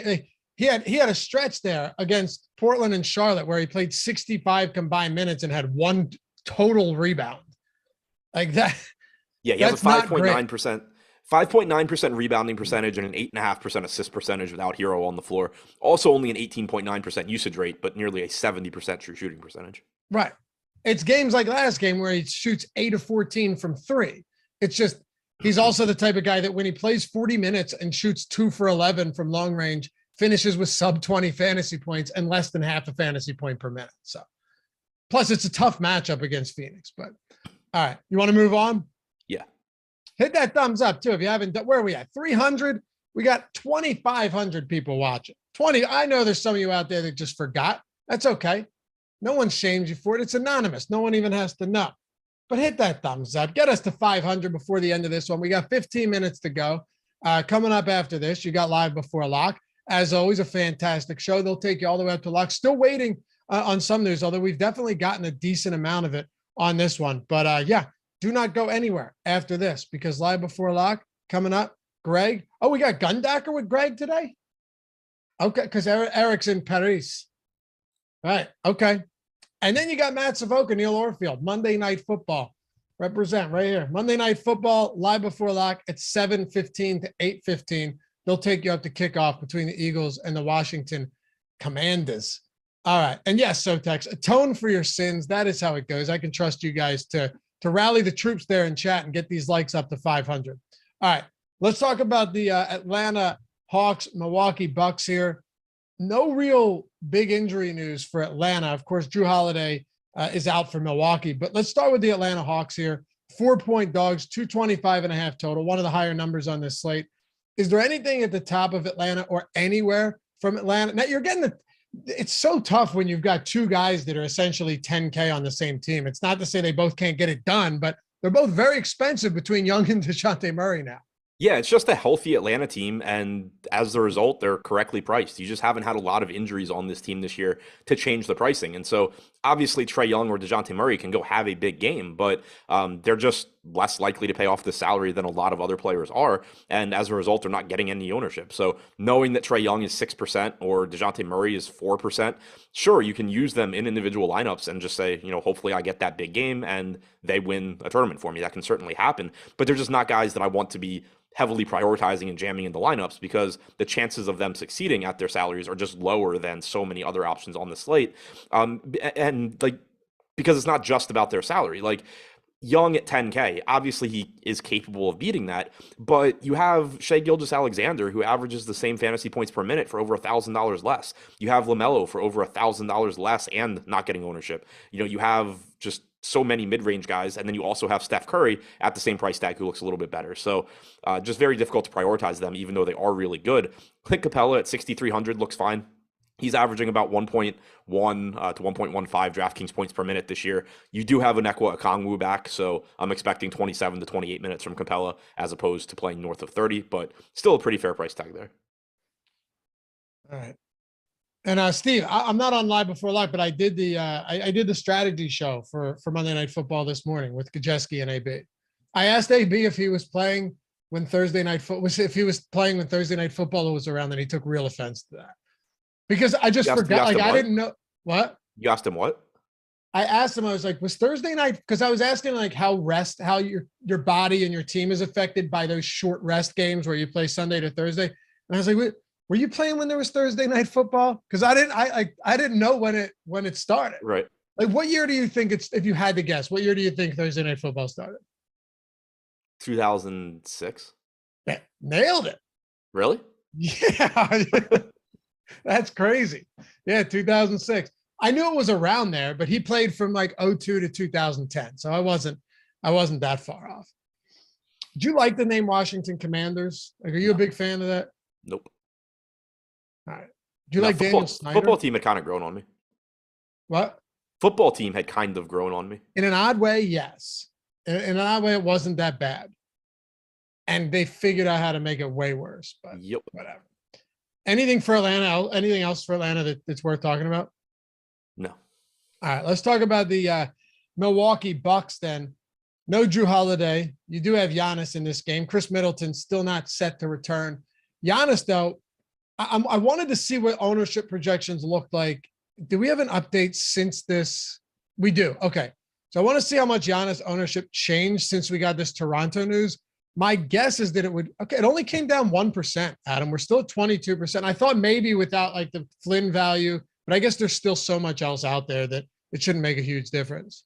S1: he had a stretch there against Portland and Charlotte where he played 65 combined minutes and had one total rebound like that.
S2: Yeah. He has a 5.9% rebounding percentage and an 8.5% assist percentage without Hero on the floor. Also only an 18.9% usage rate, but nearly a 70% true shooting percentage.
S1: Right. It's games like last game where he shoots 8 of 14 from 3. It's just, he's also the type of guy that when he plays 40 minutes and shoots 2 for 11 from long range, finishes with sub 20 fantasy points and less than half a fantasy point per minute. So plus it's a tough matchup against Phoenix, but all right. You want to move on?
S2: Yeah.
S1: Hit that thumbs up too. If you haven't done, where are we at? 300. We got 2,500 people watching. 20. I know there's some of you out there that just forgot. That's okay. No one shames you for it. It's anonymous. No one even has to know. But hit that thumbs up. Get us to 500 before the end of this one. We got 15 minutes to go. Coming up after this, you got Live Before Lock. As always, a fantastic show. They'll take you all the way up to lock. Still waiting on some news, although we've definitely gotten a decent amount of it on this one. But yeah, do not go anywhere after this because Live Before Lock coming up. Greg. Oh, we got Gundacker with Greg today? Okay, because Eric's in Paris. All right, okay. And then you got Matt Savoca, Neil Orfield, Monday Night Football. Represent right here. Monday Night Football, Live Before Lock at 7:15 to 8:15. They'll take you up to kickoff between the Eagles and the Washington Commanders. All right. And yes, Sotex, atone for your sins. That is how it goes. I can trust you guys to rally the troops there in chat and get these likes up to 500. All right. Let's talk about the Atlanta Hawks, Milwaukee Bucks here. No real big injury news for Atlanta. Of course, Drew Holiday is out for Milwaukee, but let's start with the Atlanta Hawks here. 4-point dogs, 225.5 total, one of the higher numbers on this slate. Is there anything at the top of Atlanta or anywhere from Atlanta? Now you're getting it's so tough when you've got two guys that are essentially 10K on the same team. It's not to say they both can't get it done, but they're both very expensive between Young and DeJounte Murray now.
S2: Yeah, it's just a healthy Atlanta team, and as a result, they're correctly priced. You just haven't had a lot of injuries on this team this year to change the pricing. And so obviously Trae Young or DeJounte Murray can go have a big game, but they're just less likely to pay off the salary than a lot of other players are. And as a result, they're not getting any ownership. So knowing that Trae Young is 6% or DeJounte Murray is 4%, sure, you can use them in individual lineups and just say, hopefully I get that big game and they win a tournament for me. That can certainly happen, but they're just not guys that I want to be heavily prioritizing and jamming into lineups because the chances of them succeeding at their salaries are just lower than so many other options on the slate. And because it's not just about their salary. Like Young at 10K. Obviously, he is capable of beating that, but you have Shai Gilgeous-Alexander, who averages the same fantasy points per minute for over $1,000 less. You have LaMelo for over $1,000 less and not getting ownership. You have just so many mid-range guys, and then you also have Steph Curry at the same price tag who looks a little bit better. So just very difficult to prioritize them, even though they are really good. Clint Capella at 6,300 looks fine. He's averaging about 1.1 to 1.15 DraftKings points per minute this year. You do have Onekwa Okongwu back, so I'm expecting 27 to 28 minutes from Capella as opposed to playing north of 30, but still a pretty fair price tag there.
S1: All right. And Steve, I'm not on Live Before Live, but I did the I did the strategy show for Monday Night Football this morning with Gajeski and AB. I asked AB if he was playing when Thursday Night Football was around, and he took real offense to that. Because I just forgot, like, I didn't know what.
S2: You asked him what?
S1: I asked him, I was like, was Thursday night? Because I was asking like how your body and your team is affected by those short rest games where you play Sunday to Thursday. And I was like, were you playing when there was Thursday Night Football? Because I didn't know when it started.
S2: Right.
S1: Like, what year do you think if you had to guess, what year do you think Thursday Night Football started?
S2: 2006.
S1: Yeah, nailed it.
S2: Really?
S1: Yeah. That's crazy. Yeah, 2006. I knew it was around there, but he played from like 2002 to 2010. So I wasn't that far off. Do you like the name Washington Commanders? Like, are you a big fan of that?
S2: Nope.
S1: All right. Do you like Daniel Snyder?
S2: Football team had kind of grown on me.
S1: What?
S2: Football team had kind of grown on me.
S1: In an odd way, yes. In an odd way, it wasn't that bad. And they figured out how to make it way worse, but
S2: yep.
S1: Whatever. Anything for Atlanta? Anything else for Atlanta that's worth talking about?
S2: No.
S1: All right, let's talk about the Milwaukee Bucks then. No Drew Holiday. You do have Giannis in this game. Chris Middleton still not set to return. Giannis, though, I wanted to see what ownership projections looked like. Do we have an update since this? We do. Okay. So I want to see how much Giannis ownership changed since we got this Toronto news. My guess is that it only came down 1%, Adam. We're still at 22%. I thought maybe without like the Flynn value, but I guess there's still so much else out there that it shouldn't make a huge difference.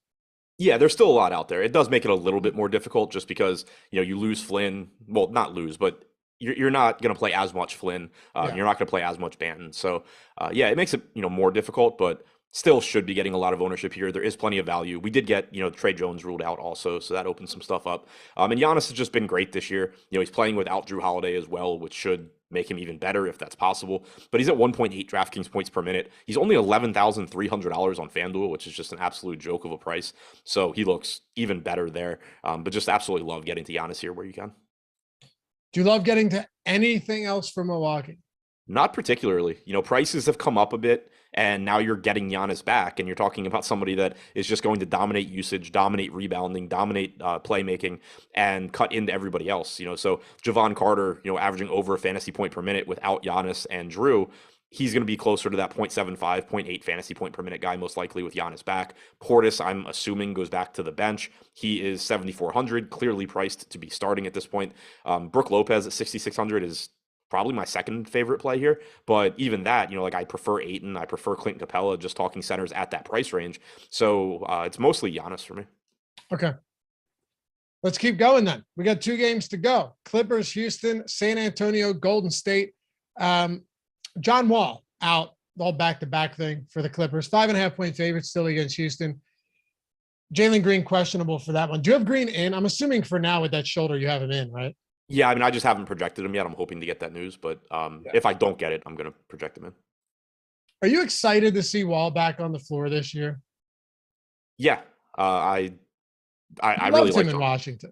S2: Yeah, there's still a lot out there. It does make it a little bit more difficult just because, you lose Flynn. Well, not lose, but you're not going to play as much Flynn. You're not going to play as much Banton. So, it makes it, more difficult, but still should be getting a lot of ownership here. There is plenty of value. We did get, Trey Jones ruled out also, so that opens some stuff up. And Giannis has just been great this year. He's playing without Drew Holiday as well, which should make him even better if that's possible. But he's at 1.8 DraftKings points per minute. He's only $11,300 on FanDuel, which is just an absolute joke of a price. So he looks even better there. But just absolutely love getting to Giannis here where you can.
S1: Do you love getting to anything else for Milwaukee?
S2: Not particularly. Prices have come up a bit, and now you're getting Giannis back, and you're talking about somebody that is just going to dominate usage, dominate rebounding, dominate playmaking, and cut into everybody else. So Javon Carter, averaging over a fantasy point per minute without Giannis and Drew, he's going to be closer to that 0.75, 0.8 fantasy point per minute guy, most likely with Giannis back. Portis, I'm assuming, goes back to the bench. He is 7,400, clearly priced to be starting at this point. Brook Lopez at 6,600 is probably my second favorite play here, but even that, I prefer Ayton, I prefer Clint Capella, just talking centers at that price range. So it's mostly Giannis for me.
S1: Okay. Let's keep going then. We got 2 games to go. Clippers, Houston, San Antonio, Golden State. John Wall out, all back-to-back thing for the Clippers. 5.5-point favorite still against Houston. Jalen Green questionable for that one. Do you have Green in? I'm assuming for now with that shoulder you have him in, right?
S2: Yeah, I just haven't projected him yet. I'm hoping to get that news, but if I don't get it, I'm going to project him in.
S1: Are you excited to see Wall back on the floor this year?
S2: Yeah, I
S1: really loved him in Washington.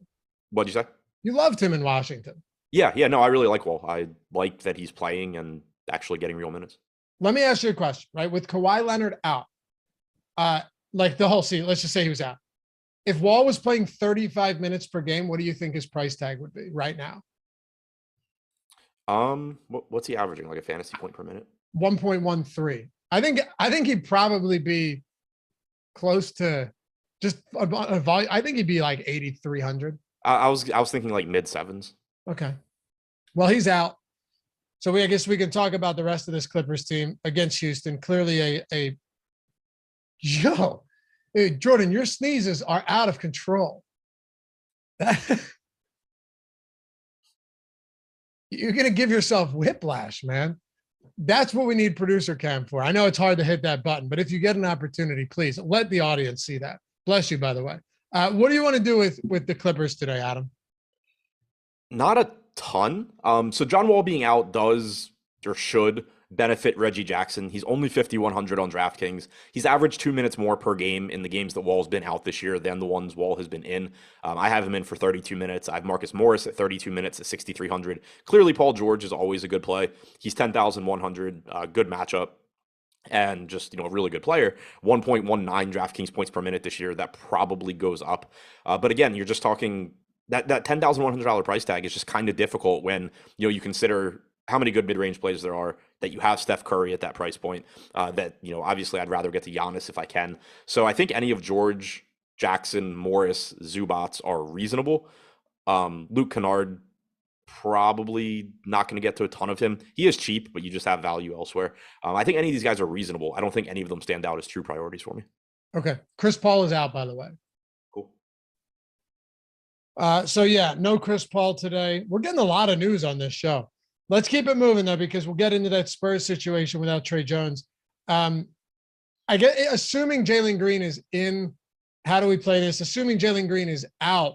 S2: What'd you say?
S1: You loved him in Washington.
S2: Yeah, no, I really like Wall. I like that he's playing and actually getting real minutes.
S1: Let me ask you a question, right? With Kawhi Leonard out, like the whole season, let's just say he was out. If Wall was playing 35 minutes per game, what do you think his price tag would be right now?
S2: What's he averaging? Like a fantasy point per minute?
S1: 1.13. I think he'd probably be close to just a volume. I think he'd be like 8,300.
S2: I was thinking like mid sevens.
S1: Okay. Well, he's out. So I guess we can talk about the rest of this Clippers team against Houston. Clearly Hey, Jordan, your sneezes are out of control. You're going to give yourself whiplash, man. That's what we need producer cam for. I know it's hard to hit that button, but if you get an opportunity, please let the audience see that. Bless you, by the way. What do you want to do with the Clippers today, Adam?
S2: Not a ton. So John Wall being out does or should benefit Reggie Jackson. He's only 5,100 on DraftKings. He's averaged 2 minutes more per game in the games that Wall's been out this year than the ones Wall has been in. I have him in for 32 minutes. I have Marcus Morris at 32 minutes at 6,300. Clearly, Paul George is always a good play. He's 10,100. Good matchup. And just, a really good player. 1.19 DraftKings points per minute this year. That probably goes up. But again, you're just talking that $10,100 price tag is just kind of difficult when, you consider how many good mid-range plays there are, that you have Steph Curry at that price point, that, obviously I'd rather get to Giannis if I can. So I think any of George, Jackson, Morris, Zubats are reasonable. Luke Kennard, probably not going to get to a ton of him. He is cheap, but you just have value elsewhere. I think any of these guys are reasonable. I don't think any of them stand out as true priorities for me.
S1: Okay. Chris Paul is out, by the way.
S2: Cool.
S1: So yeah, no Chris Paul today. We're getting a lot of news on this show. Let's keep it moving though, because we'll get into that Spurs situation without Trey Jones. Assuming Jalen Green is in, how do we play this? Assuming Jalen Green is out,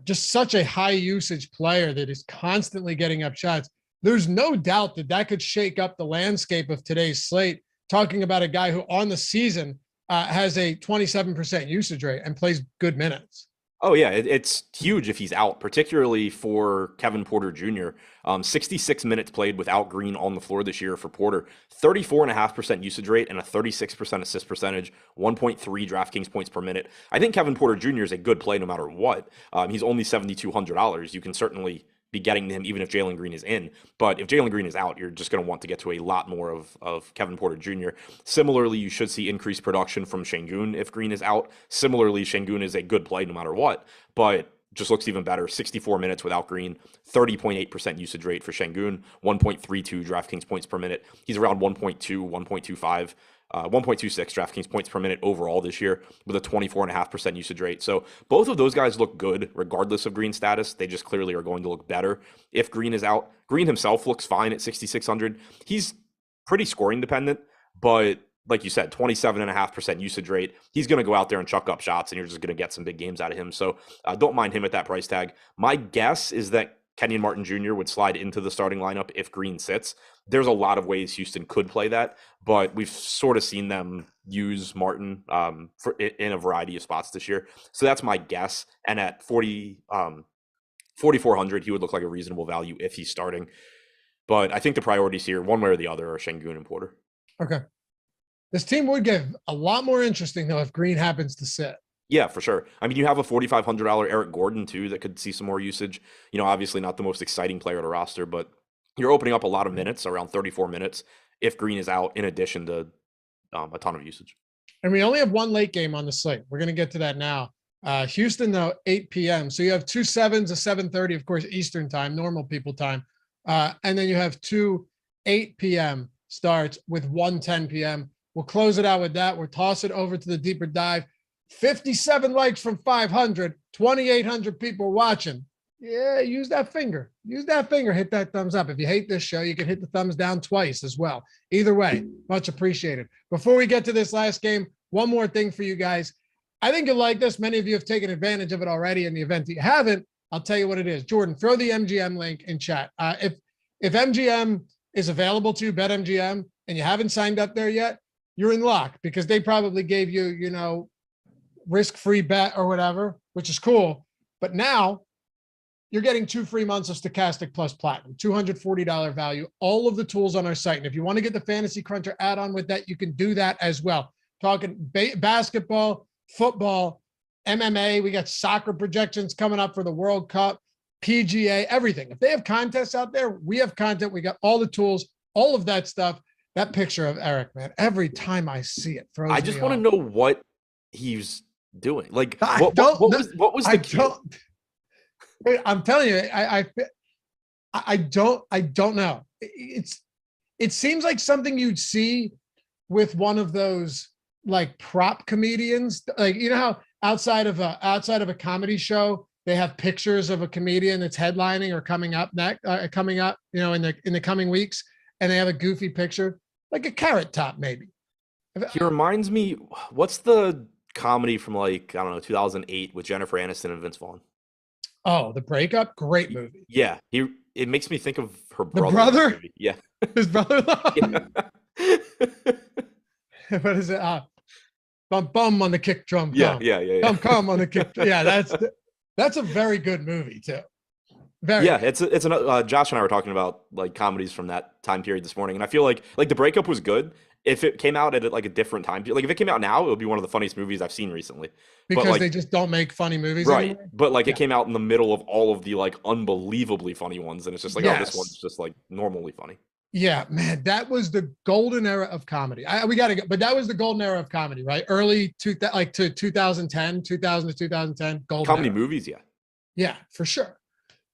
S1: just such a high usage player that is constantly getting up shots. There's no doubt that could shake up the landscape of today's slate. Talking about a guy who on the season has a 27% usage rate and plays good minutes.
S2: Oh, yeah, it's huge if he's out, particularly for Kevin Porter Jr. 66 minutes played without Green on the floor this year for Porter, 34.5% usage rate and a 36% assist percentage, 1.3 DraftKings points per minute. I think Kevin Porter Jr. is a good play no matter what. He's only $7,200. You can certainly be getting him even if Jalen Green is in. But if Jalen Green is out, you're just going to want to get to a lot more of Kevin Porter Jr. Similarly, you should see increased production from Şengün if Green is out. Similarly, Şengün is a good play no matter what, but just looks even better. 64 minutes without Green, 30.8% usage rate for Şengün, 1.32 DraftKings points per minute. He's around 1.2, 1.25. 1.26 DraftKings points per minute overall this year with a 24.5% usage rate. So both of those guys look good regardless of Green status. They just clearly are going to look better if Green is out. Green himself looks fine at 6,600. He's pretty scoring dependent, but like you said, 27.5% usage rate. He's going to go out there and chuck up shots, and you're just going to get some big games out of him. So don't mind him at that price tag. My guess is that Kenyon Martin Jr. would slide into the starting lineup if Green sits. There's a lot of ways Houston could play that, but we've sort of seen them use Martin in a variety of spots this year. So that's my guess. And at 4,400, he would look like a reasonable value if he's starting. But I think the priorities here, one way or the other, are Şengün and Porter. Okay.
S1: This team would get a lot more interesting, though, if Green happens to sit.
S2: Yeah, for sure. I mean, you have a $4,500 Eric Gordon, too, that could see some more usage. Obviously not the most exciting player to roster, but you're opening up a lot of minutes, around 34 minutes, if Green is out, in addition to a ton of usage.
S1: And we only have one late game on the slate. We're going to get to that now. Houston, though, 8 p.m. So you have 2 7s, a 7:30, of course, Eastern time, normal people time. And then you have 2 8 p.m. starts with 1 10 p.m. We'll close it out with that. We'll toss it over to the deeper dive. 57 likes from 500, 2,800 people watching. Yeah, use that finger. Use that finger. Hit that thumbs up. If you hate this show, you can hit the thumbs down twice as well. Either way, much appreciated. Before we get to this last game, one more thing for you guys. I think you'll like this. Many of you have taken advantage of it already. In the event that you haven't, I'll tell you what it is. Jordan, throw the MGM link in chat. If MGM is available to you, BetMGM, and you haven't signed up there yet, you're in luck because they probably gave you, risk-free bet or whatever, which is cool. But now you're getting 2 free months of Stokastic Plus Platinum, $240 value, all of the tools on our site. And if you want to get the Fantasy Cruncher add-on with that, you can do that as well. Talking basketball, football, MMA, we got soccer projections coming up for the World Cup, PGA, everything. If they have contests out there, we have content. We got all the tools, all of that stuff. That picture of Eric, man, every time I see it, throws me off.
S2: I just want to know what he's doing. Like, what was the cue?
S1: I'm telling you, I don't know. It seems like something you'd see with one of those like prop comedians, like how outside of a comedy show, they have pictures of a comedian that's headlining or coming up, in the coming weeks, and they have a goofy picture, like a Carrot Top, maybe.
S2: He reminds me, what's the comedy from like, I don't know, 2008 with Jennifer Aniston and Vince Vaughn?
S1: Oh, The Breakup, great movie.
S2: Yeah, it makes me think of her
S1: The
S2: brother.
S1: brother?
S2: Yeah.
S1: His brother-in-law?
S2: Yeah.
S1: What is it? Bum bum on the kick drum.
S2: Yeah,
S1: Come.
S2: yeah.
S1: Come on the kick. Yeah, that's a very good movie too. Very.
S2: Yeah, it's another. Josh and I were talking about like comedies from that time period this morning, and I feel like The Breakup was good. If it came out at like a different time, like if it came out now, it would be one of the funniest movies I've seen recently.
S1: Because
S2: like,
S1: they just don't make funny movies
S2: right?
S1: anymore.
S2: But like it came out in the middle of all of the like unbelievably funny ones, and it's just like, oh, this one's just like normally funny.
S1: Yeah, man, that was the golden era of comedy. We got to go, but that was the golden era of comedy, right? Early to 2010, 2000 to 2010, golden
S2: comedy
S1: era.
S2: Movies, yeah.
S1: Yeah, for sure.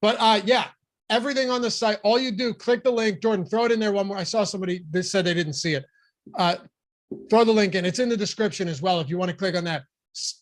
S1: But yeah, everything on the site, all you do, click the link. Jordan, throw it in there one more. I saw somebody that said they didn't see it. Throw the link in. It's in the description as well if you want to click on that.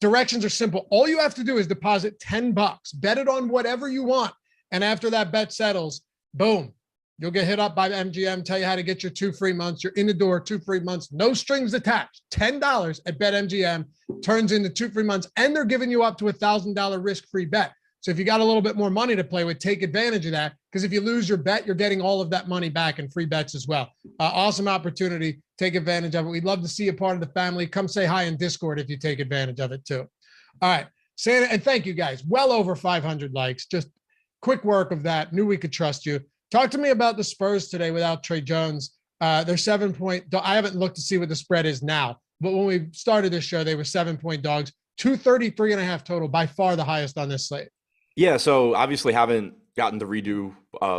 S1: Directions are simple. All you have to do is deposit $10. Bet it on whatever you want. And after that bet settles, boom, you'll get hit up by MGM, tell you how to get your 2 free months. You're in the door, 2 free months, no strings attached. $10 at BetMGM turns into 2 free months, and they're giving you up to $1,000 risk-free bet. So if you got a little bit more money to play with, take advantage of that, because if you lose your bet, you're getting all of that money back in free bets as well. Awesome opportunity. Take advantage of it. We'd love to see you part of the family. Come say hi in Discord if you take advantage of it too. All right, Santa, and thank you guys. Well over 500 likes. Just quick work of that. Knew we could trust you. Talk to me about the Spurs today without Trey Jones. They're 7-point. I haven't looked to see what the spread is now, but when we started this show, they were 7-point dogs. 233.5 total, by far the highest on this slate.
S2: Yeah, so obviously haven't gotten to redo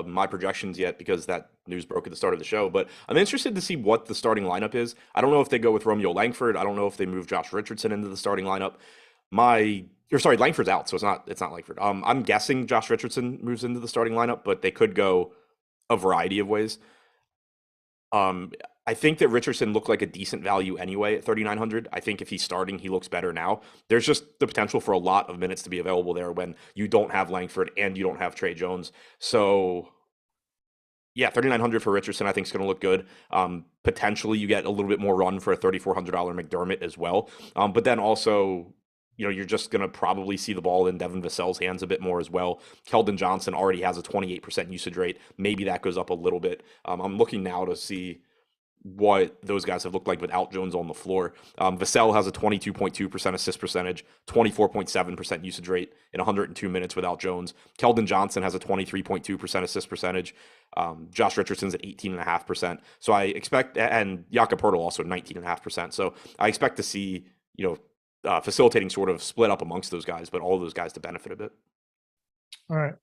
S2: my projections yet because that news broke at the start of the show, but I'm interested to see what the starting lineup is. I don't know if they go with Romeo Langford. I don't know if they move Josh Richardson into the starting lineup. Langford's out, so it's not Langford. I'm guessing Josh Richardson moves into the starting lineup, but they could go a variety of ways. I think that Richardson looked like a decent value anyway at 3,900. I think if he's starting, he looks better now. There's just the potential for a lot of minutes to be available there when you don't have Langford and you don't have Trey Jones. So yeah, 3,900 for Richardson I think is going to look good. Potentially you get a little bit more run for a $3,400 McDermott as well. But then also, you're just going to probably see the ball in Devin Vassell's hands a bit more as well. Keldon Johnson already has a 28% usage rate. Maybe that goes up a little bit. I'm looking now to see what those guys have looked like without Jones on the floor. Vassell has a 22.2% assist percentage, 24.7% usage rate in 102 minutes without Jones. Keldon Johnson has a 23.2% assist percentage. Josh Richardson's at 18.5%. So I expect, and Jakob Poeltl also 19.5%. So I expect to see, facilitating sort of split up amongst those guys, but all of those guys to benefit a bit.
S1: All right.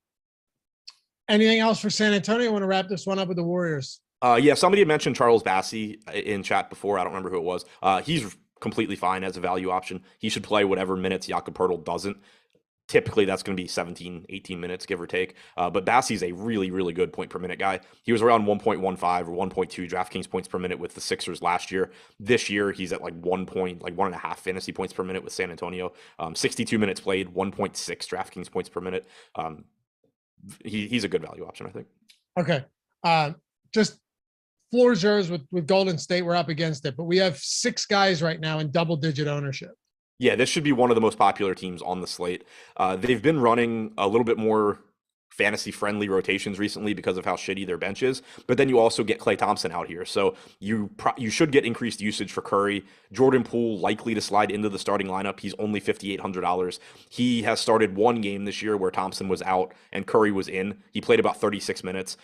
S1: Anything else for San Antonio? I want to wrap this one up with the Warriors.
S2: Yeah, somebody had mentioned Charles Bassey in chat before. I don't remember who it was. He's completely fine as a value option. He should play whatever minutes Jakob Poeltl doesn't. Typically, that's going to be 17, 18 minutes, give or take. But Bassey's a really, really good point per minute guy. He was around 1.15 or 1.2 DraftKings points per minute with the Sixers last year. This year, he's at like 1.5 fantasy points per minute with San Antonio. 62 minutes played, 1.6 DraftKings points per minute. He's a good value option, I think.
S1: Okay. Just floor's yours with Golden State. We're up against it, but we have 6 guys right now in double-digit ownership.
S2: Yeah, this should be one of the most popular teams on the slate. They've been running a little bit more fantasy-friendly rotations recently because of how shitty their bench is, but then you also get Klay Thompson out here, so you should get increased usage for Curry. Jordan Poole likely to slide into the starting lineup. He's only $5,800. He has started one game this year where Thompson was out and Curry was in. He played about 36 minutes.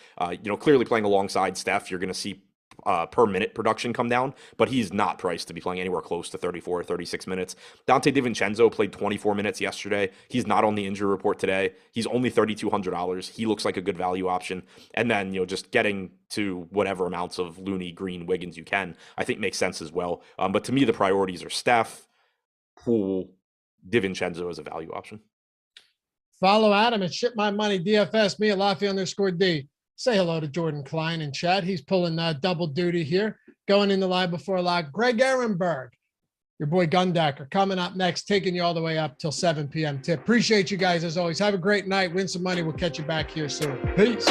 S2: Clearly playing alongside Steph, you're going to see per minute production come down, but he's not priced to be playing anywhere close to 34 or 36 minutes. Dante DiVincenzo played 24 minutes yesterday. He's not on the injury report today. He's only $3,200. He looks like a good value option. And then, just getting to whatever amounts of Looney, Green, Wiggins you can, I think makes sense as well. But to me, the priorities are Steph, Poole, DiVincenzo as a value option.
S1: Follow Adam at Ship My Money DFS, me at Laffy_D. Say hello to Jordan Klein in chat. He's pulling double duty here. Going in the live before lock. Greg Ehrenberg. your boy Gundacker coming up next, taking you all the way up till 7 p.m. tip. Appreciate you guys as always. Have a great night. Win some money. We'll catch you back here soon. Peace.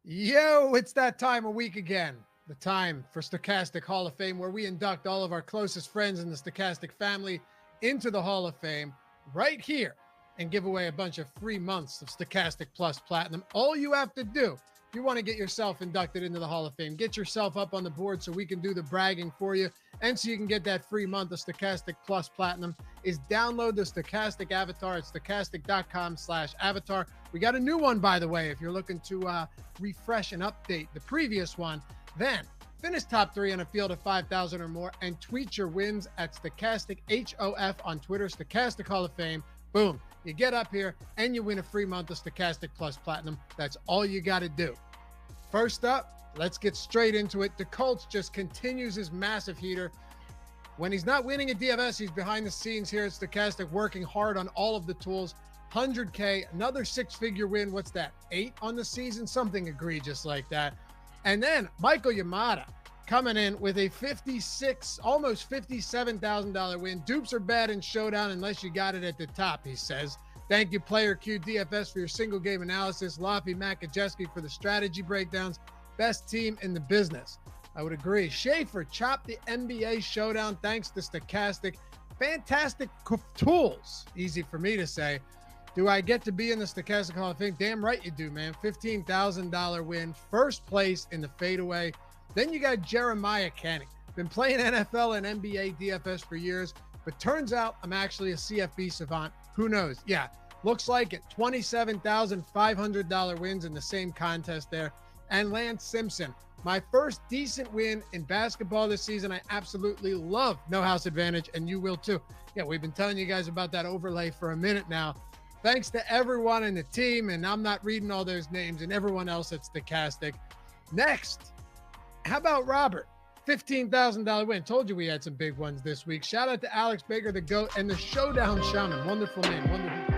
S1: Yo, it's that time of week again. The time for Stokastic Hall of Fame, where we induct all of our closest friends in the Stokastic family into the Hall of Fame right here and give away a bunch of free months of Stokastic Plus Platinum. All you have to do, if you want to get yourself inducted into the Hall of Fame, get yourself up on the board so we can do the bragging for you and so you can get that free month of Stokastic Plus Platinum, is download the Stokastic avatar at stokastic.com/avatar. We got a new one, by the way, if you're looking to refresh and update the previous one. Then finish top 3 on a field of 5,000 or more and tweet your wins at Stokastic HOF on Twitter, Stokastic Hall of Fame. Boom. You get up here and you win a free month of Stokastic Plus Platinum. That's all you got to do. First up, let's get straight into it. The Colts just continues his massive heater. When he's not winning at DFS, he's behind the scenes here at Stokastic, working hard on all of the tools. 100K, another 6-figure win. What's that? 8 on the season? Something egregious like that. And then Michael Yamada coming in with a almost $57,000 win. Dupes are bad in Showdown unless you got it at the top, he says. Thank you, Player Q DFS, for your single game analysis. Laffy Makajeski for the strategy breakdowns. Best team in the business. I would agree. Schaefer chopped the NBA Showdown thanks to Stokastic. Fantastic tools. Easy for me to say. Do I get to be in the Stokastic Hall of Fame? Damn right you do, man. $15,000 win. First place in the fadeaway. Then you got Jeremiah Kenny. Been playing NFL and NBA DFS for years, but turns out I'm actually a CFB savant. Who knows? Yeah, looks like it. $27,500 wins in the same contest there. And Lance Simpson, my first decent win in basketball this season. I absolutely love No House Advantage, and you will too. Yeah, we've been telling you guys about that overlay for a minute now. Thanks to everyone in the team, and I'm not reading all those names, and everyone else at Stokastic. Next, how about Robert? $15,000 win. Told you we had some big ones this week. Shout out to Alex Baker, the GOAT, and the Showdown Shaman. Wonderful name. Wonderful.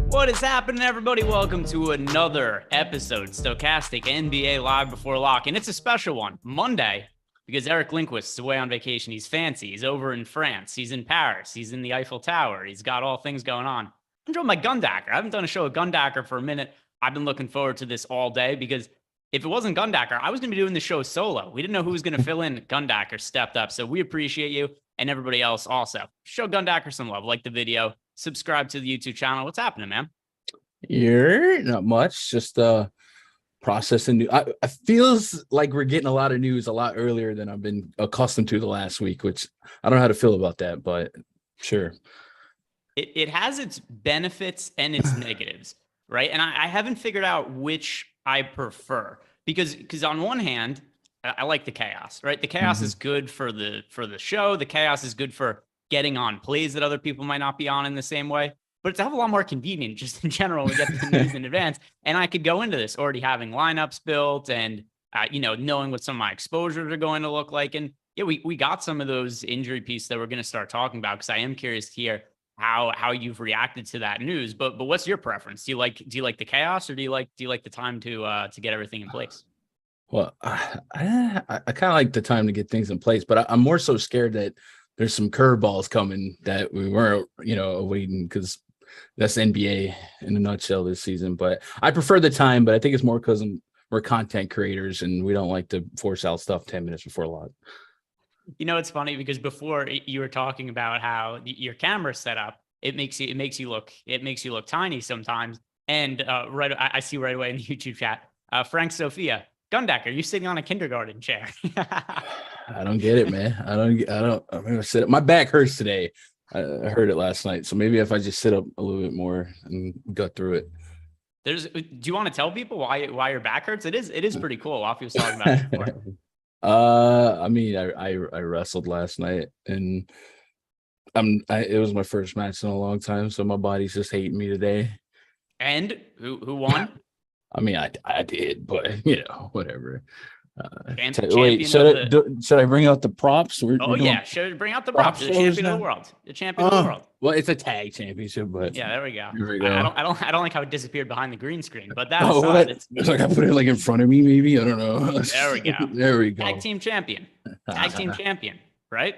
S4: What is happening, everybody? Welcome to another episode, Stokastic NBA Live Before Lock. And it's a special one, Monday, because Eric Lindquist is away on vacation. He's fancy. He's over in France. He's in Paris. He's in the Eiffel Tower. He's got all things going on. I'm joined by Gundacker. I haven't done a show with Gundacker for a minute. I've been looking forward to this all day because if it wasn't Gundacker, I was going to be doing the show solo. We didn't know who was going to fill in. Gundacker stepped up. So we appreciate you and everybody else also. Show Gundacker some love. Like the video. Subscribe to the YouTube channel. What's happening, man?
S5: You're not much, just processing new. It feels like we're getting a lot of news a lot earlier than I've been accustomed to the last week, which I don't know how to feel about that, but sure.
S4: It has its benefits and its negatives, right? And I haven't figured out which I prefer because on one hand, I like the chaos, right? The chaos is good for the show. The chaos is good for getting on plays that other people might not be on in the same way. But it's a hell of a lot more convenient just in general to get the news in advance. And I could go into this already having lineups built and, knowing what some of my exposures are going to look like. And yeah, we got some of those injury pieces that we're going to start talking about because I am curious to hear how you've reacted to that news. But what's your preference? Do you like the chaos or do you like the time to get everything in place?
S5: Well, I kind of like the time to get things in place, but I'm more so scared that there's some curveballs coming that we weren't, awaiting because that's NBA in a nutshell this season. But I prefer the time, but I think it's more because we're content creators and we don't like to force out stuff 10 minutes before lock.
S4: It's funny because before you were talking about how your camera's set up it makes you look tiny sometimes. And I see right away in the YouTube chat, Frank Sophia, Gundacker, you're sitting on a kindergarten chair.
S5: I don't get it, man. I'm gonna sit up. My back hurts today. I heard it last night. So maybe if I just sit up a little bit more and gut through it.
S4: Do you want to tell people why your back hurts? It is pretty cool. Wafi was talking about it before.
S5: I mean, I wrestled last night, and it was my first match in a long time, so my body's just hating me today.
S4: And who won?
S5: I mean, I did, but whatever.
S4: Wait,
S5: should I bring out the props?
S4: Should I bring out the props? The champion of the world. The champion of the world.
S5: Well, it's a tag championship, but
S4: yeah, there we go.
S5: Here we go.
S4: I don't like how it disappeared behind the green screen, but that
S5: aside, it's like I put it like in front of me, maybe. I don't know.
S4: There we go.
S5: There we go.
S4: Tag team champion, right?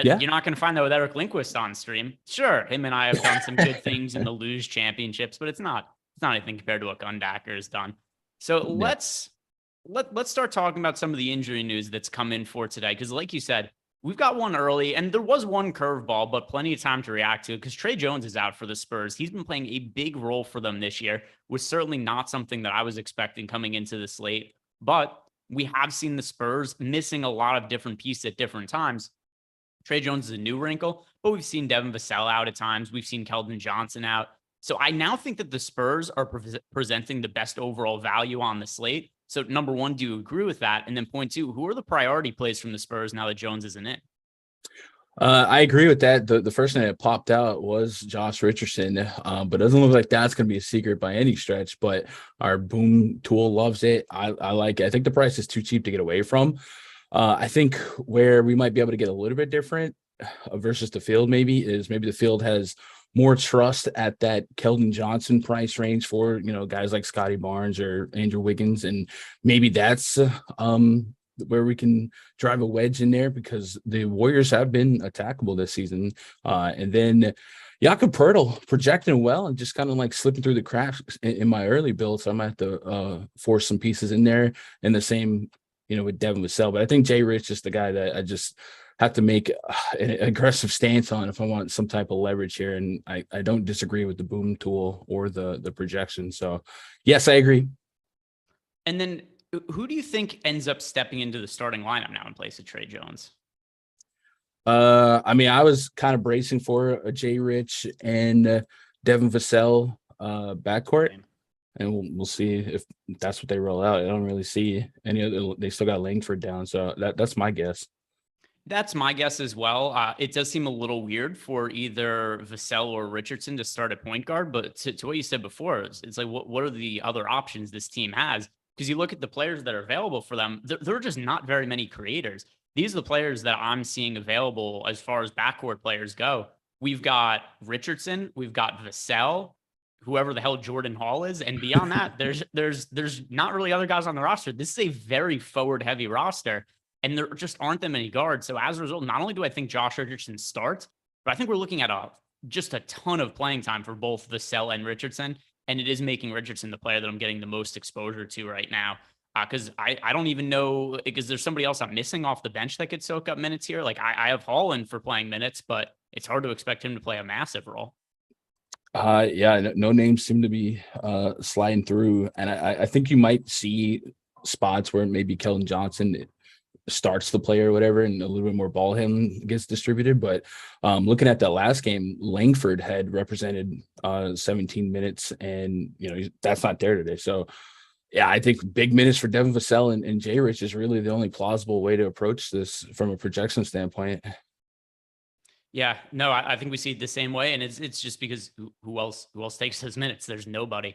S5: Yeah.
S4: You're not going to find that with Eric Lindquist on stream. Sure, him and I have done some good things in the Luge championships, but it's not anything compared to what Gundacker has done. So let's start talking about some of the injury news that's come in for today. Because like you said, we've got one early, and there was one curveball, but plenty of time to react to it because Trey Jones is out for the Spurs. He's been playing a big role for them this year. Was certainly not something that I was expecting coming into the slate, but we have seen the Spurs missing a lot of different pieces at different times. Trey Jones is a new wrinkle, but we've seen Devin Vassell out at times. We've seen Keldon Johnson out. So I now think that the Spurs are presenting the best overall value on the slate. So number one, do you agree with that? And then point two, who are the priority plays from the Spurs now that Jones isn't in?
S5: I agree with that. The first name that popped out was Josh Richardson, but it doesn't look like that's going to be a secret by any stretch. But our boom tool loves it. I like it. I think the price is too cheap to get away from. I think where we might be able to get a little bit different versus the field maybe the field has more trust at that Keldon Johnson price range for, guys like Scotty Barnes or Andrew Wiggins. And maybe that's where we can drive a wedge in there because the Warriors have been attackable this season. And then Jakob Poeltl projecting well and just kind of like slipping through the cracks in my early build. So I might have to force some pieces in there and the same, with Devin Vassell. But I think Jay Rich is the guy that I just have to make an aggressive stance on if I want some type of leverage here. And I don't disagree with the boom tool or the projection. So yes, I agree.
S4: And then who do you think ends up stepping into the starting lineup now in place of Trey Jones?
S5: I mean, I was kind of bracing for a Jay Rich and Devin Vassell backcourt. And we'll see if that's what they roll out. I don't really see any other. They still got Langford down. So that's my guess.
S4: That's my guess as well. It does seem a little weird for either Vassell or Richardson to start at point guard. But to what you said before, it's like, what are the other options this team has? Because you look at the players that are available for them, there are just not very many creators. These are the players that I'm seeing available as far as backcourt players go. We've got Richardson, we've got Vassell, whoever the hell Jordan Hall is. And beyond that, there's not really other guys on the roster. This is a very forward heavy roster and there just aren't that many guards. So as a result, not only do I think Josh Richardson starts, but I think we're looking at just a ton of playing time for both Vassell and Richardson. And it is making Richardson the player that I'm getting the most exposure to right now. Because I don't even know, because there's somebody else I'm missing off the bench that could soak up minutes here. Like I have Holland for playing minutes, but it's hard to expect him to play a massive role.
S5: No names seem to be sliding through, and I think you might see spots where maybe Keldon Johnson starts the play or whatever, and a little bit more ball handling gets distributed. But looking at that last game, Langford had represented 17 minutes, and that's not there today. So yeah, I think big minutes for Devin Vassell and Jay Rich is really the only plausible way to approach this from a projection standpoint.
S4: Yeah, no, I think we see it the same way, and it's just because who else takes those minutes? There's nobody.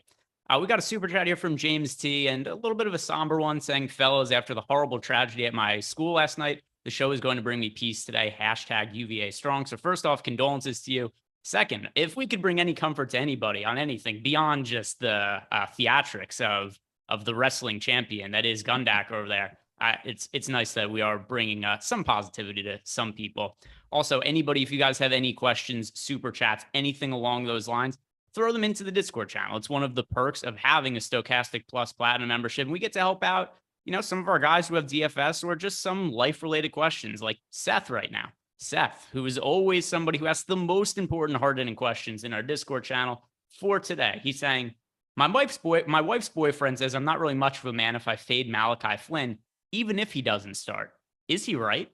S4: We got a super chat here from James T, and a little bit of a somber one saying, fellas, after the horrible tragedy at my school last night, the show is going to bring me peace today. # UVA strong. So first off, condolences to you. Second, if we could bring any comfort to anybody on anything beyond just the theatrics of the wrestling champion that is Gundacker over there, it's nice that we are bringing some positivity to some people. Also, anybody, if you guys have any questions, super chats, anything along those lines, throw them into the Discord channel. It's one of the perks of having a Stokastic Plus Platinum membership. And we get to help out, some of our guys who have DFS or just some life-related questions like Seth right now. Seth, who is always somebody who asks the most important hard-hitting questions in our Discord channel for today. He's saying, my wife's boyfriend says I'm not really much of a man if I fade Malachi Flynn, even if he doesn't start. Is he right?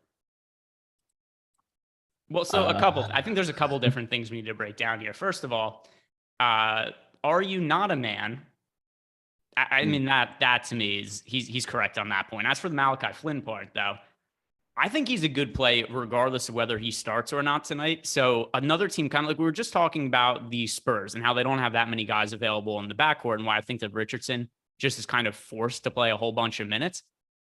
S4: Well, so I think there's a couple different things we need to break down here. First of all, are you not a man? I mean, that to me is he's correct on that point. As for the Malachi Flynn part, though, I think he's a good play regardless of whether he starts or not tonight. So another team, kind of like we were just talking about the Spurs and how they don't have that many guys available in the backcourt, and why I think that Richardson just is kind of forced to play a whole bunch of minutes.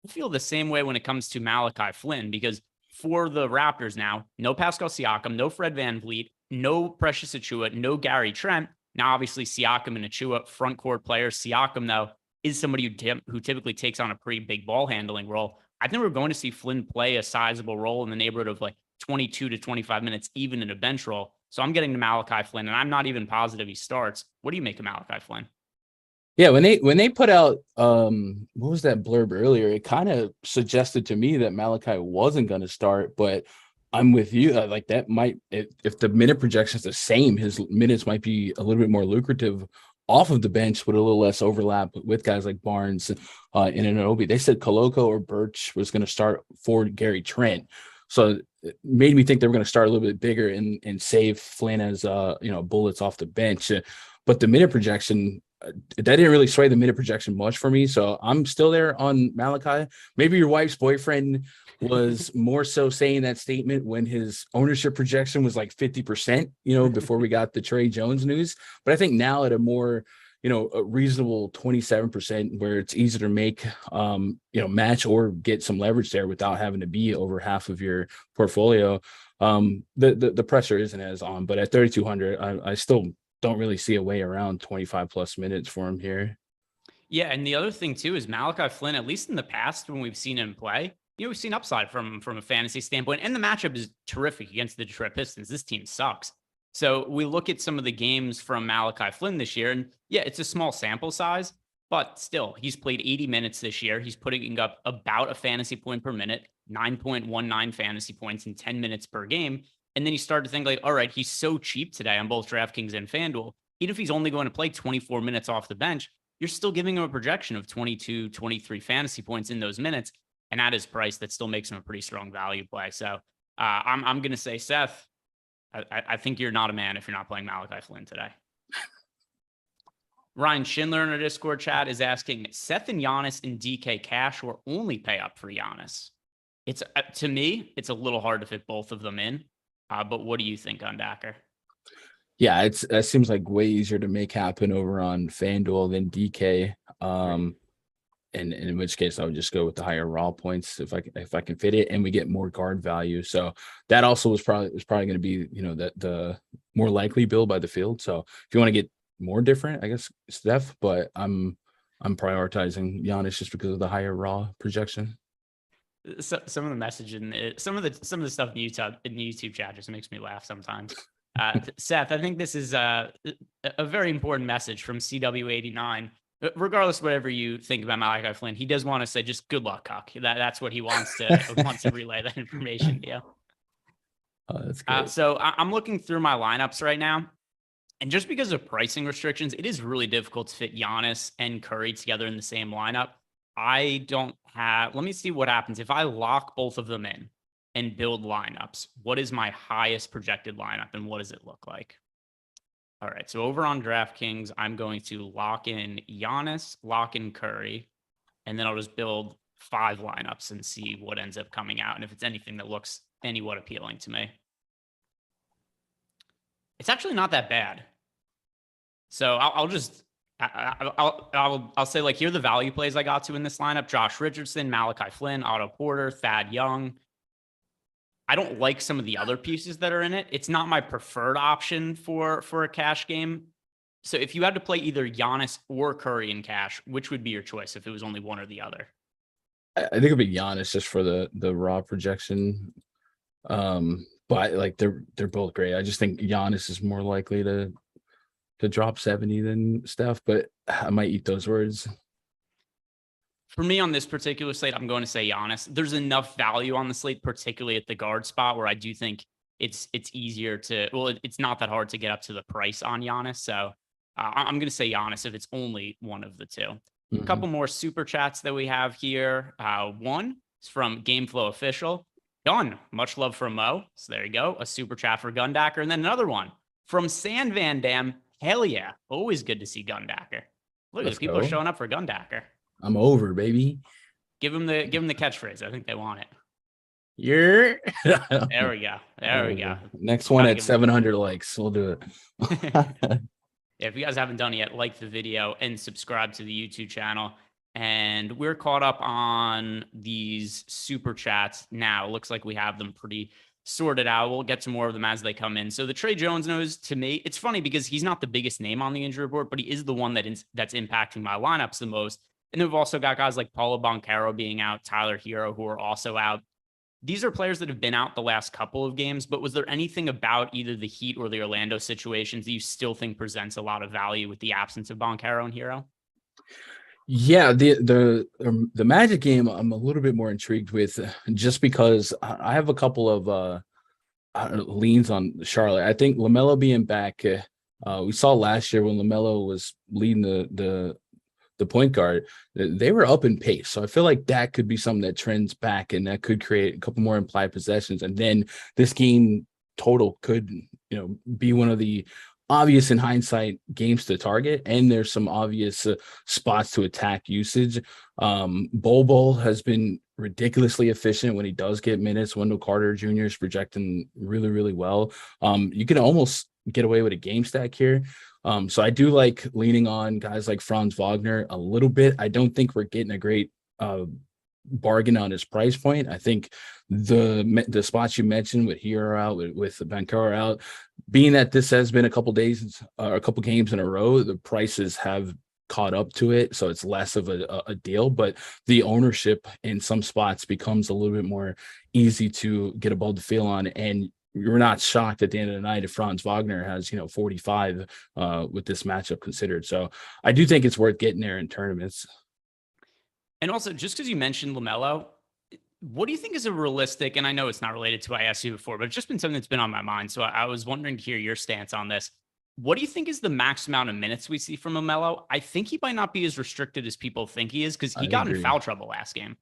S4: I feel the same way when it comes to Malachi Flynn, because for the Raptors now, no Pascal Siakam, no Fred VanVleet, no Precious Achiuwa, no Gary Trent. Now, obviously, Siakam and Achiuwa, front court players. Siakam, though, is somebody who typically takes on a pretty big ball handling role. I think we're going to see Flynn play a sizable role in the neighborhood of like 22 to 25 minutes, even in a bench role. So I'm getting to Malachi Flynn, and I'm not even positive he starts. What do you make of Malachi Flynn?
S5: Yeah, when they put out what was that blurb earlier, it kind of suggested to me that Malachi wasn't going to start, but I'm with you. Like that might, if the minute projection is the same, his minutes might be a little bit more lucrative off of the bench with a little less overlap with guys like Barnes and Anunoby. They said Koloko or Birch was going to start for Gary Trent. So it made me think they were going to start a little bit bigger and save Flynn as bullets off the bench. But the minute projection, that didn't really sway the minute projection much for me. So I'm still there on Malachi. Maybe your wife's boyfriend was more so saying that statement when his ownership projection was like 50%, before we got the Trey Jones news. But I think now at a more, a reasonable 27% where it's easier to make, match or get some leverage there without having to be over half of your portfolio. The pressure isn't as on, but at 3,200, I still don't really see a way around 25 plus minutes for him here.
S4: Yeah. And the other thing too is Malachi Flynn, at least in the past when we've seen him play, we've seen upside from a fantasy standpoint, and the matchup is terrific against the Detroit Pistons. This team sucks. So we look at some of the games from Malachi Flynn this year, and yeah, it's a small sample size, but still, he's played 80 minutes this year. He's putting up about a fantasy point per minute, 9.19 fantasy points in 10 minutes per game. And then you start to think like, all right, he's so cheap today on both DraftKings and FanDuel. Even if he's only going to play 24 minutes off the bench, you're still giving him a projection of 22, 23 fantasy points in those minutes. And at his price, that still makes him a pretty strong value play. So I'm going to say, Seth, I think you're not a man if you're not playing Malachi Flynn today. Ryan Schindler in our Discord chat is asking, Seth and Giannis in DK cash or only pay up for Giannis? It's to me, it's a little hard to fit both of them in. But what do you think, Gundacker?
S5: Yeah, that seems like way easier to make happen over on FanDuel than DK. And in which case I would just go with the higher raw points if I can fit it, and we get more guard value. So that also was probably going to be, the more likely build by the field. So if you want to get more different, I guess Steph, but I'm prioritizing Giannis just because of the higher raw projection.
S4: So, some of the messaging, some of the stuff in YouTube chat just makes me laugh sometimes. Seth, I think this is a very important message from CW89. Regardless of whatever you think about Malachi Flynn, he does want to say just good luck, Cock. That's what he wants to relay that information to you.
S5: Oh, that's great.
S4: So I'm looking through my lineups right now, and just because of pricing restrictions, it is really difficult to fit Giannis and Curry together in the same lineup. Let me see what happens if I lock both of them in and build lineups. What is my highest projected lineup, and what does it look like? All right, so over on DraftKings, I'm going to lock in Giannis, lock in Curry, and then I'll just build 5 lineups and see what ends up coming out, and if it's anything that looks anywhat appealing to me. It's actually not that bad. So I'll say, like, here are the value plays I got to in this lineup: Josh Richardson, Malachi Flynn, Otto Porter, Thad Young. I don't like some of the other pieces that are in it. It's not my preferred option for a cash game. So if you had to play either Giannis or Curry in cash, which would be your choice if it was only one or the other?
S5: I think it'd be Giannis just for the raw projection. But like they're both great. I just think Giannis is more likely to drop 70 than Steph, but I might eat those words.
S4: For me on this particular slate, I'm going to say Giannis. There's enough value on the slate, particularly at the guard spot, where I do think it's easier to, well, it's not that hard to get up to the price on Giannis. So I'm going to say Giannis if it's only one of the two. A couple more super chats that we have here. One is from Gameflow Official. Done. Much love for Mo. So there you go. A super chat for Gundacker. And then another one from San Van Dam. Hell yeah. Always good to see Gundacker. Look at the people are showing up for Gundacker.
S5: I'm over, baby.
S4: Give them the catchphrase. I think they want it.
S5: You're
S4: There we go. There we go.
S5: Next one at 700 likes. We'll do it.
S4: If you guys haven't done it yet, like the video and subscribe to the YouTube channel. And we're caught up on these super chats now. It looks like we have them pretty sorted out. We'll get to more of them as they come in. So the Trey Jones news, to me, it's funny because he's not the biggest name on the injury report, but he is the one that's impacting my lineups the most. And then we've also got guys like Paulo Banchero being out, Tyler Hero, who are also out. These are players that have been out the last couple of games, but was there anything about either the Heat or the Orlando situations that you still think presents a lot of value with the absence of Banchero and Hero?
S5: Yeah, the Magic game I'm a little bit more intrigued with, just because I have a couple of leans on Charlotte. I think LaMelo being back, we saw last year when LaMelo was leading the point guard, they were up in pace. So I feel like that could be something that trends back, and that could create a couple more implied possessions. And then this game total could, be one of the obvious in hindsight games to target. And there's some obvious spots to attack usage. Bol has been ridiculously efficient when he does get minutes. Wendell Carter Jr. is projecting really, really well. You can almost get away with a game stack here. So I do like leaning on guys like Franz Wagner a little bit. I don't think we're getting a great bargain on his price point. I think the spots you mentioned with Hero out, with Banchero out, being that this has been a couple days, a couple games in a row, the prices have caught up to it, so it's less of a deal. But the ownership in some spots becomes a little bit more easy to get above the feel on, and you're not shocked at the end of the night if Franz Wagner has 45 with this matchup considered. So I do think it's worth getting there in tournaments.
S4: And also, just because you mentioned LaMelo, what do you think is a realistic, and I know it's not related to what I asked you before, but it's just been something that's been on my mind. So I was wondering to hear your stance on this. What do you think is the max amount of minutes we see from LaMelo? I think he might not be as restricted as people think he is, because he got in foul trouble last game.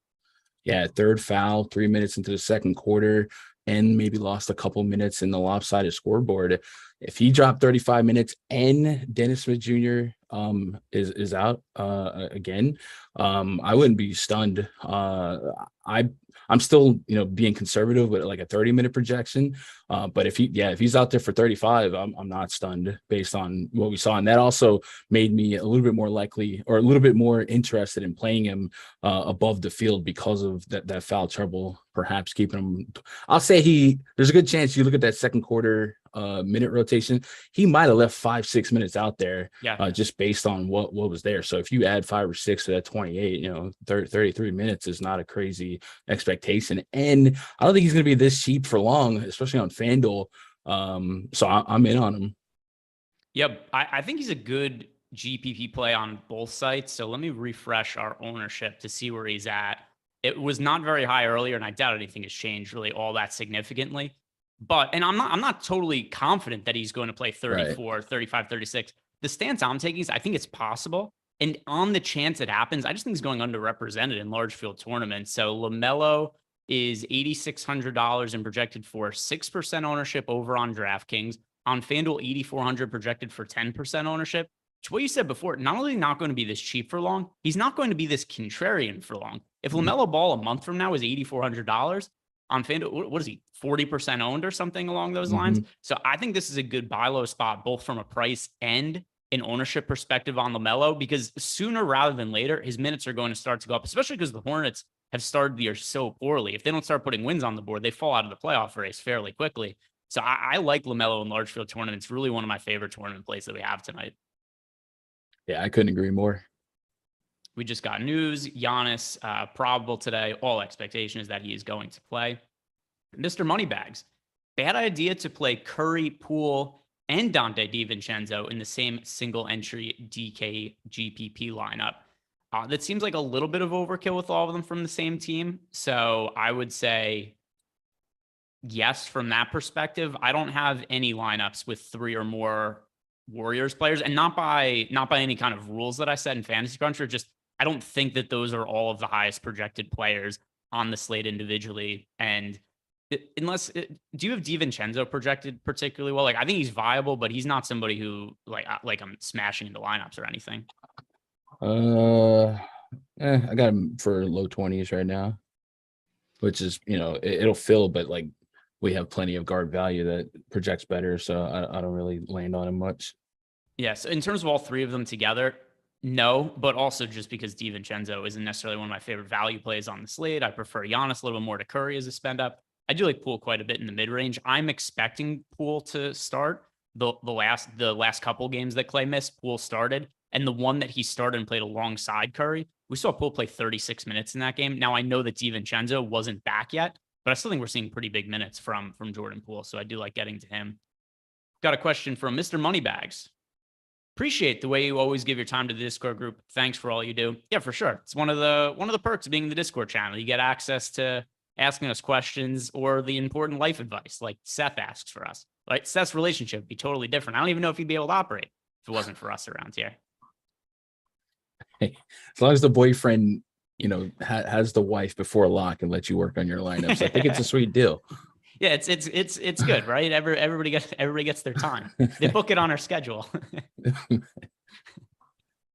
S5: Yeah, third foul, 3 minutes into the second quarter, and maybe lost a couple minutes in the lopsided scoreboard. If he dropped 35 minutes and Dennis Smith Jr. is out again, I wouldn't be stunned. I'm still, being conservative with like a 30-minute projection. But if he's out there for 35, I'm not stunned based on what we saw. And that also made me a little bit more likely, or a little bit more interested in playing him above the field because of that foul trouble, perhaps keeping him. I'll say there's a good chance you look at that second quarter minute rotation, he might have left 5-6 minutes out there, just based on what was there. So if you add 5 or 6 to that 28, 33 minutes is not a crazy expectation. And I don't think he's going to be this cheap for long, especially on FanDuel. So I'm in on him.
S4: Yep. I think he's a good GPP play on both sites. So let me refresh our ownership to see where he's at. It was not very high earlier, and I doubt anything has changed really all that significantly. But, and I'm not totally confident that he's going to play 34, 35, 36. The stance I'm taking is I think it's possible. And on the chance it happens, I just think he's going underrepresented in large field tournaments. So LaMelo is $8,600 and projected for 6% ownership over on DraftKings. On FanDuel, $8,400 projected for 10% ownership. To what you said before, not only not going to be this cheap for long, he's not going to be this contrarian for long. If LaMelo Ball a month from now is $8,400 on FanDuel, what is he, 40% owned or something along those lines? So I think this is a good buy low spot, both from a price and an ownership perspective on LaMelo, because sooner rather than later, his minutes are going to start to go up, especially because the Hornets have started the year so poorly. If they don't start putting wins on the board, they fall out of the playoff race fairly quickly. So I like LaMelo in large field tournaments. Really one of my favorite tournament plays that we have tonight.
S5: Yeah, I couldn't agree more.
S4: We just got news. Giannis probable today. All expectation is that he is going to play. Mr. Moneybags, bad idea to play Curry, Poole, and Dante DiVincenzo in the same single entry DK GPP lineup. That seems like a little bit of overkill with all of them from the same team. So I would say yes, from that perspective. I don't have any lineups with 3 or more Warriors players, and not by any kind of rules that I set in Fantasy Cruncher. Just I don't think that those are all of the highest projected players on the slate individually. And unless do you have DiVincenzo projected particularly well? Like I think he's viable, but he's not somebody who like I'm smashing into lineups or anything.
S5: I got him for low 20s right now, which is, it'll fill, but like we have plenty of guard value that projects better. So I don't really land on him much.
S4: Yeah. So in terms of all 3 of them together, no, but also just because DiVincenzo isn't necessarily one of my favorite value plays on the slate. I prefer Giannis a little bit more to Curry as a spend up. I do like Poole quite a bit in the mid range. I'm expecting Poole to start the last couple games that Clay missed. Poole started, and the one that he started and played alongside Curry, we saw Poole play 36 minutes in that game. Now I know that DiVincenzo wasn't back yet, but I still think we're seeing pretty big minutes from Jordan Poole. So I do like getting to him. Got a question from Mr. Moneybags. Appreciate the way you always give your time to the Discord group. Thanks for all you do. Yeah, for sure. It's one of the perks of being in the Discord channel. You get access to asking us questions or the important life advice like Seth asks for us. Like Seth's relationship would be totally different. I don't even know if he'd be able to operate if it wasn't for us around here.
S5: Hey, as long as the boyfriend, has the wife before lock and lets you work on your lineups, I think it's a sweet deal.
S4: Yeah, it's good, right? Everybody gets their time. They book it on our schedule.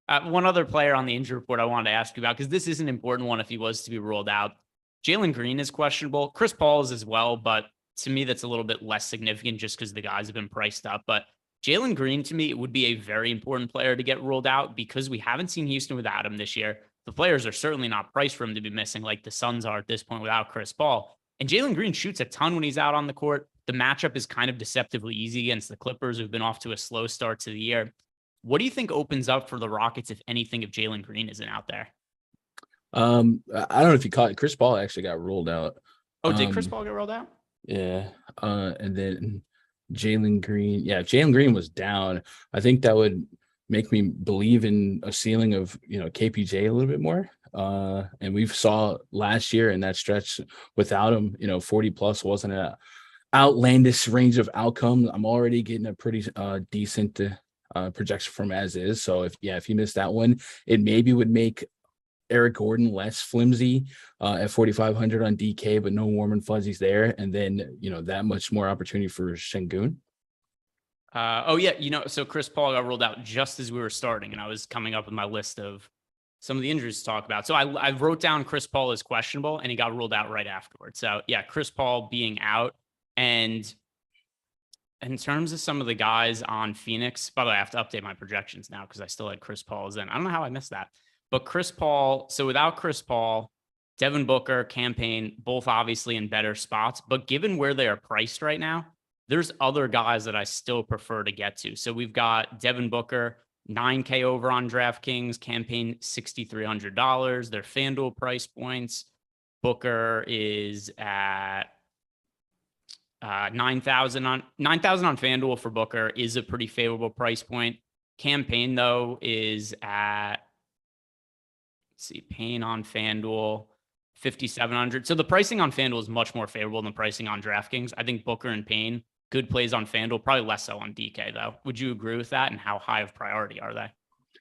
S4: One other player on the injury report I wanted to ask you about, because this is an important one if he was to be ruled out. Jalen Green is questionable. Chris Paul is as well, but to me, that's a little bit less significant just because the guys have been priced up. But Jalen Green, to me, would be a very important player to get ruled out because we haven't seen Houston without him this year. The players are certainly not priced for him to be missing like the Suns are at this point without Chris Paul. And Jalen Green shoots a ton when he's out on the court. The matchup is kind of deceptively easy against the Clippers, who've been off to a slow start to the year. What do you think opens up for the Rockets, if anything, if Jalen Green isn't out there?
S5: I don't know if you caught it. Chris Paul actually got ruled out.
S4: Oh, did Chris Paul get rolled out?
S5: Yeah. And then Jalen Green. Yeah, if Jalen Green was down, I think that would make me believe in a ceiling of, KPJ a little bit more. And we saw last year in that stretch without him, 40 plus wasn't an outlandish range of outcomes. I'm already getting a pretty decent projection from as is. So if you missed that one, it maybe would make Eric Gordon less flimsy at 4,500 on DK, but no warm and fuzzies there. And then, that much more opportunity for Şengün.
S4: So Chris Paul got ruled out just as we were starting, and I was coming up with my list of some of the injuries to talk about. So I wrote down Chris Paul as questionable, and he got ruled out right afterwards. So yeah, Chris Paul being out. And in terms of some of the guys on Phoenix, by the way, I have to update my projections now because I still had Chris Paul as in. I don't know how I missed that. But Chris Paul, so without Chris Paul, Devin Booker, Campaign, both obviously in better spots. But given where they are priced right now, there's other guys that I still prefer to get to. So we've got Devin Booker, $9K over on DraftKings, Campaign $6,300. Their FanDuel price points. Booker is at 9,000 on FanDuel for Booker is a pretty favorable price point. Campaign though is at, Payne on FanDuel, 5,700. So the pricing on FanDuel is much more favorable than pricing on DraftKings. I think Booker and Payne, good plays on FanDuel, probably less so on DK though. Would you agree with that? And how high of priority are they?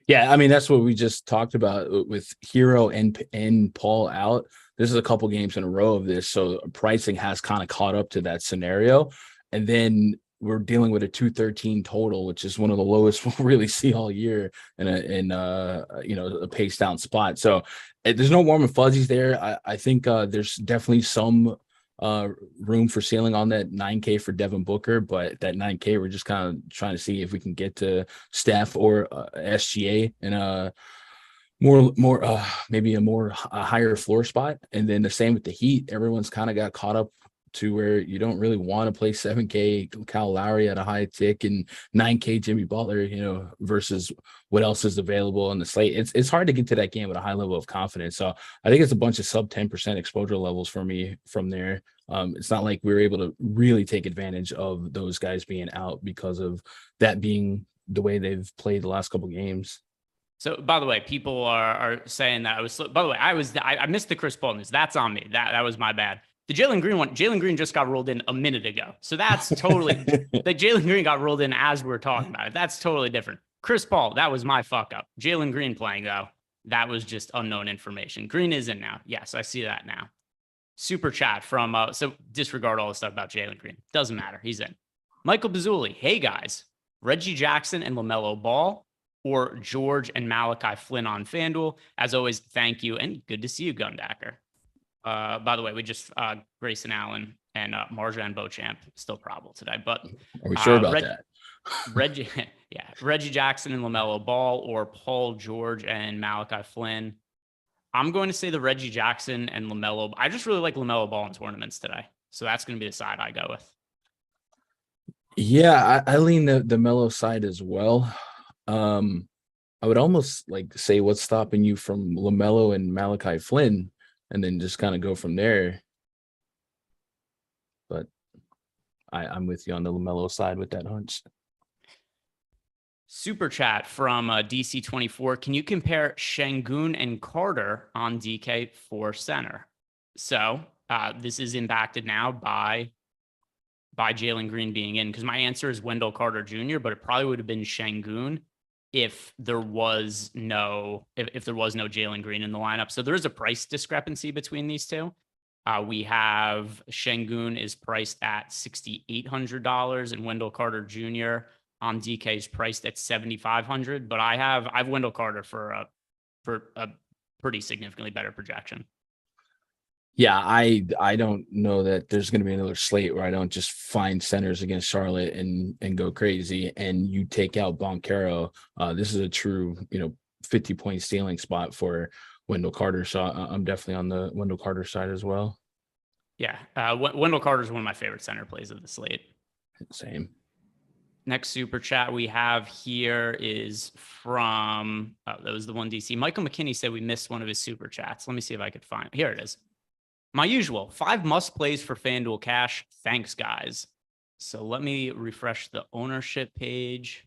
S5: Yeah, I mean, that's what we just talked about with Hero and Paul out. This is a couple games in a row of this. So pricing has kind of caught up to that scenario. And then we're dealing with a 213 total, which is one of the lowest we'll really see all year in a pace down spot. So there's no warm and fuzzies there. I think there's definitely some room for ceiling on that 9K for Devin Booker, but that 9K, we're just kind of trying to see if we can get to Steph or SGA in a maybe a higher floor spot. And then the same with the Heat. Everyone's kind of got caught up to where you don't really want to play 7K Kyle Lowry at a high tick and 9K Jimmy Butler, versus what else is available on the slate. It's hard to get to that game with a high level of confidence. So I think it's a bunch of sub 10% exposure levels for me from there. It's not like we were able to really take advantage of those guys being out because of that being the way they've played the last couple games.
S4: So, by the way, people are saying that I was. By the way, I missed the Chris Paul news. That's on me. That was my bad. The Jalen Green one. Jalen Green just got rolled in a minute ago. So that's totally. The Jalen Green got rolled in as we were talking about it. That's totally different. Chris Paul, that was my fuck up. Jalen Green playing though, that was just unknown information. Green is in now. Yes, I see that now. Super chat from so disregard all the stuff about Jalen Green. Doesn't matter. He's in. Michael Bazzuli. Hey guys, Reggie Jackson and LaMelo Ball, or George and Malachi Flynn on FanDuel. As always, thank you and good to see you, Gundacker. By the way, we just Grayson Allen and Marjan Beauchamp still probable today, but
S5: are we sure about that?
S4: Reggie Jackson and LaMelo Ball, or Paul George and Malachi Flynn. I'm going to say the Reggie Jackson and LaMelo. I just really like LaMelo Ball in tournaments today, so that's going to be the side I go with.
S5: Yeah, I lean the Melo side as well. I would almost like say what's stopping you from LaMelo and Malachi Flynn, and then just kind of go from there. But I'm with you on the LaMelo side with that hunch.
S4: Super chat from DC24. Can you compare Şengün and Carter on DK for center? So this is impacted now by Jalen Green being in, because my answer is Wendell Carter Jr., but it probably would have been Şengün if there was no Jalen Green in the lineup. So there is a price discrepancy between these two. We have Şengün is priced at $6,800 and Wendell Carter Jr. on DK is priced at $7,500. But I've Wendell Carter for a pretty significantly better projection.
S5: Yeah, I don't know that there's going to be another slate where I don't just find centers against Charlotte and go crazy, and you take out Boncaro. This is a true 50-point stealing spot for Wendell Carter, so I'm definitely on the Wendell Carter side as well.
S4: Yeah, Wendell Carter is one of my favorite center plays of the slate.
S5: Same.
S4: Next super chat we have here is from that was the one DC. Michael McKinney said we missed one of his super chats. Let me see if I could find it. Here it is. My usual 5 must plays for FanDuel cash. Thanks, guys. So let me refresh the ownership page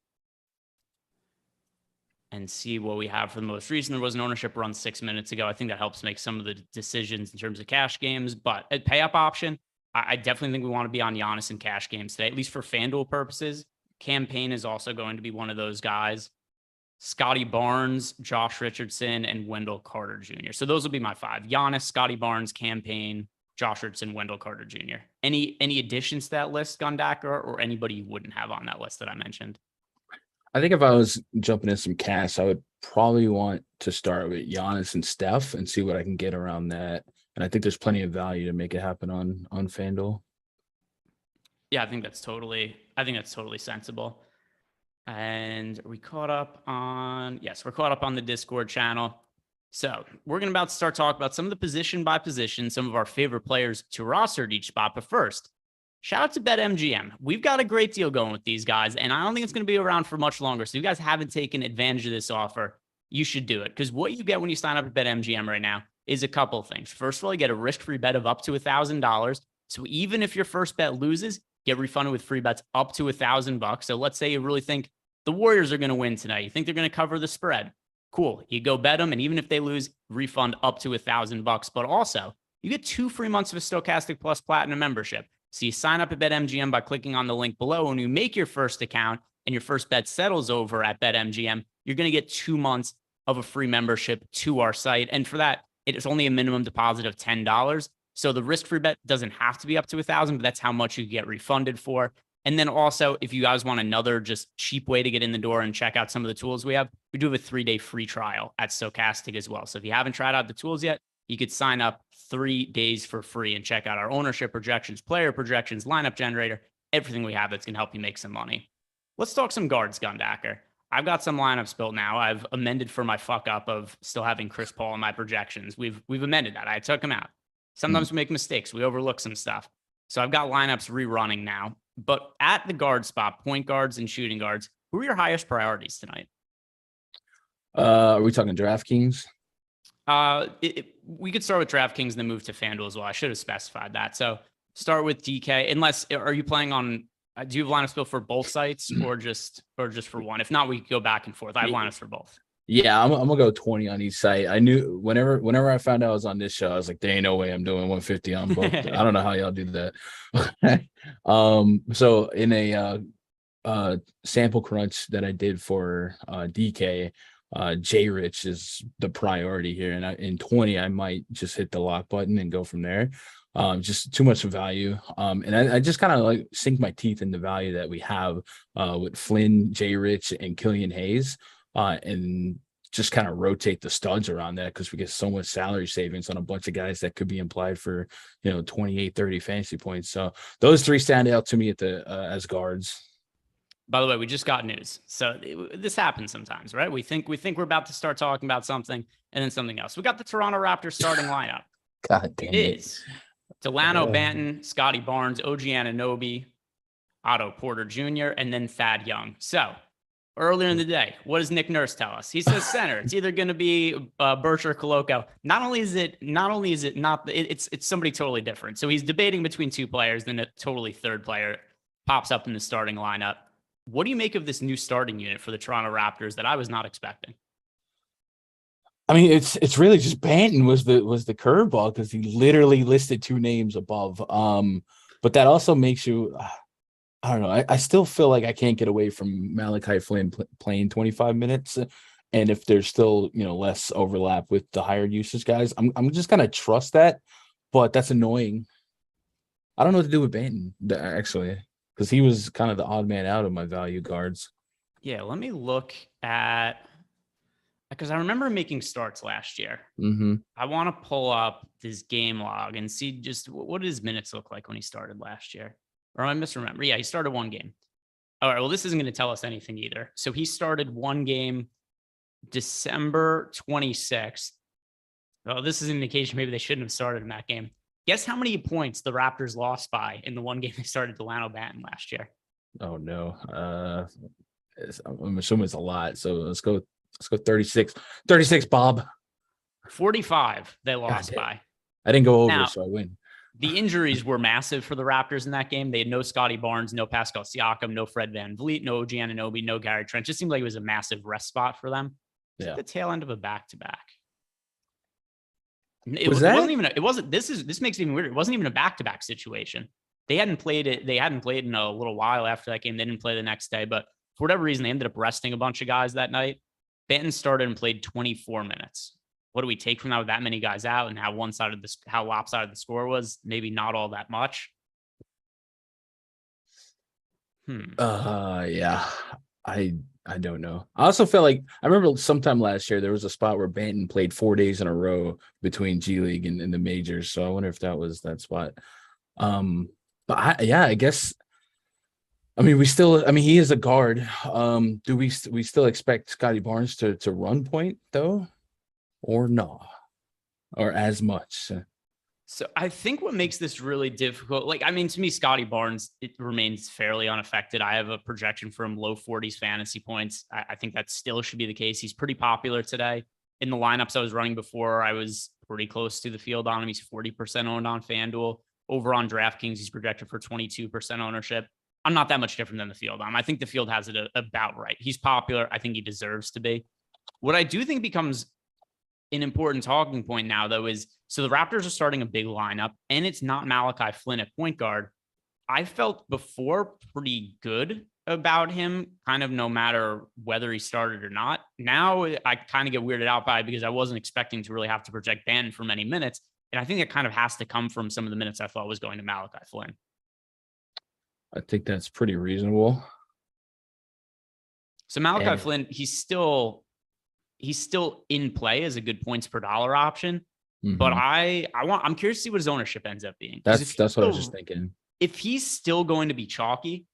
S4: and see what we have for the most recent. There was an ownership run 6 minutes ago. I think that helps make some of the decisions in terms of cash games. But at pay up option, I definitely think we want to be on Giannis in cash games today, at least for FanDuel purposes. Campaign is also going to be one of those guys. Scotty Barnes, Josh Richardson, and Wendell Carter Jr. So those will be my 5. Giannis, Scotty Barnes, Campaign, Josh Richardson, Wendell Carter Jr. Any additions to that list, Gundacker, or anybody you wouldn't have on that list that I mentioned?
S5: I think if I was jumping in some cash, I would probably want to start with Giannis and Steph and see what I can get around that. And I think there's plenty of value to make it happen on FanDuel.
S4: Yeah, I think that's totally sensible. And are we caught up on? Yes, we're caught up on the Discord channel. So we're going to about to start talking about some of the position by position, some of our favorite players to roster at each spot. But first, shout out to BetMGM. We've got a great deal going with these guys, and I don't think it's going to be around for much longer. So if you guys haven't taken advantage of this offer, you should do it, because what you get when you sign up at BetMGM right now is a couple of things. First of all, you get a risk-free bet of up to $1,000. So even if your first bet loses, get refunded with free bets up to $1,000. So let's say you really think the Warriors are going to win tonight. You think they're going to cover the spread. Cool. You go bet them, and even if they lose, refund up to $1,000. But also, you get 2 free months of a Stokastic Plus Platinum membership. So you sign up at BetMGM by clicking on the link below. When you make your first account and your first bet settles over at BetMGM, you're going to get 2 months of a free membership to our site. And for that, it is only a minimum deposit of $10. So the risk-free bet doesn't have to be up to $1,000, but that's how much you get refunded for. And then also, if you guys want another just cheap way to get in the door and check out some of the tools we have a 3-day free trial at Stokastic as well. So if you haven't tried out the tools yet, you could sign up 3 days for free and check out our ownership projections, player projections, lineup generator, everything we have that's going to help you make some money. Let's talk some guards, Gundacker. I've got some lineups built now. I've amended for my fuck up of still having Chris Paul in my projections. We've amended that. I took him out. Sometimes we make mistakes. We overlook some stuff. So I've got lineups rerunning now. But at the guard spot, point guards and shooting guards, who are your highest priorities tonight?
S5: Are we talking DraftKings?
S4: We could start with DraftKings and then move to FanDuel as well. I should have specified that. So start with DK. Unless, are you playing on? Do you have lineups built for both sites or just for one? If not, we could go back and forth. I have lineups for both.
S5: Yeah, I'm gonna go 20 on each site. I knew whenever I found out I was on this show, I was like, there ain't no way I'm doing 150 on both. I don't know how y'all do that. So in a sample crunch that I did for DK, J Rich is the priority here. And in 20, I might just hit the lock button and go from there. Just too much value. And I just kind of like sink my teeth in the value that we have with Flynn, J Rich, and Killian Hayes. And just kind of rotate the studs around that because we get so much salary savings on a bunch of guys that could be implied for 28, 30 fantasy points. So those three stand out to me at the as guards.
S4: By the way, we just got news. So this happens sometimes, right? We think we're about to start talking about something and then something else. We got the Toronto Raptors starting lineup.
S5: God damn
S4: It is Delano Banton, Scotty Barnes, OG Anunoby, Otto Porter Jr., and then Thad Young. So earlier in the day, what does Nick Nurse tell us? He says center. It's either going to be Birch or Koloko. Not only is it not, it's somebody totally different. So he's debating between two players, then a totally third player pops up in the starting lineup. What do you make of this new starting unit for the Toronto Raptors that I was not expecting?
S5: I mean, it's really just Banton was the curveball because he literally listed two names above. But that also makes you. I don't know. I still feel like I can't get away from Malachi Flynn playing 25 minutes. And if there's still, less overlap with the higher usage guys, I'm just going to trust that. But that's annoying. I don't know what to do with Banton, actually, because he was kind of the odd man out of my value guards.
S4: Yeah, let me look at, because I remember making starts last year.
S5: Mm-hmm.
S4: I want to pull up this game log and see just what did his minutes look like when he started last year. Or I misremember. Yeah, he started one game. All right, well, this isn't going to tell us anything either. So he started one game December 26th. Oh, this is an indication maybe they shouldn't have started in that game. Guess how many points the Raptors lost by in the one game they started Delano Banton last year?
S5: Oh, no. I'm assuming it's a lot. So let's go 36. 36, Bob.
S4: 45 they lost by.
S5: I didn't go over,
S4: now,
S5: so I win.
S4: The injuries were massive for the Raptors in that game. They had no Scotty Barnes, no Pascal Siakam, no Fred VanVleet, no OG Anunoby, no Gary Trent. Just seemed like it was a massive rest spot for them. Yeah. The tail end of a back-to-back. This makes it even weirder. It wasn't even a back-to-back situation. They hadn't played it in a little while after that game. They didn't play the next day, but for whatever reason, they ended up resting a bunch of guys that night. Banton started and played 24 minutes. What do we take from that with that many guys out and how lopsided the score was? Maybe not all that much.
S5: Yeah. I don't know. I also felt like I remember sometime last year there was a spot where Banton played 4 days in a row between G League and the majors. So I wonder if that was that spot. I guess. I mean, he is a guard. Do we still expect Scotty Barnes to run point though? Or no, or as much.
S4: So I think what makes this really difficult, to me, Scotty Barnes, it remains fairly unaffected. I have a projection for him low 40s fantasy points. I think that still should be the case. He's pretty popular today. In the lineups I was running before, I was pretty close to the field on him. He's 40% owned on FanDuel. Over on DraftKings, he's projected for 22% ownership. I'm not that much different than the field on him. I think the field has it about right. He's popular. I think he deserves to be. What I do think becomes an important talking point now, though, is so the Raptors are starting a big lineup, and it's not Malachi Flynn at point guard. I felt before pretty good about him, kind of no matter whether he started or not. Now I kind of get weirded out by it because I wasn't expecting to really have to project Banton for many minutes, and I think it kind of has to come from some of the minutes I thought was going to Malachi Flynn.
S5: I think that's pretty reasonable.
S4: So Malachi Flynn, he's still in play as a good points per dollar option, but I'm curious to see what his ownership ends up being.
S5: That's what I was just thinking.
S4: If he's still going to be chalky,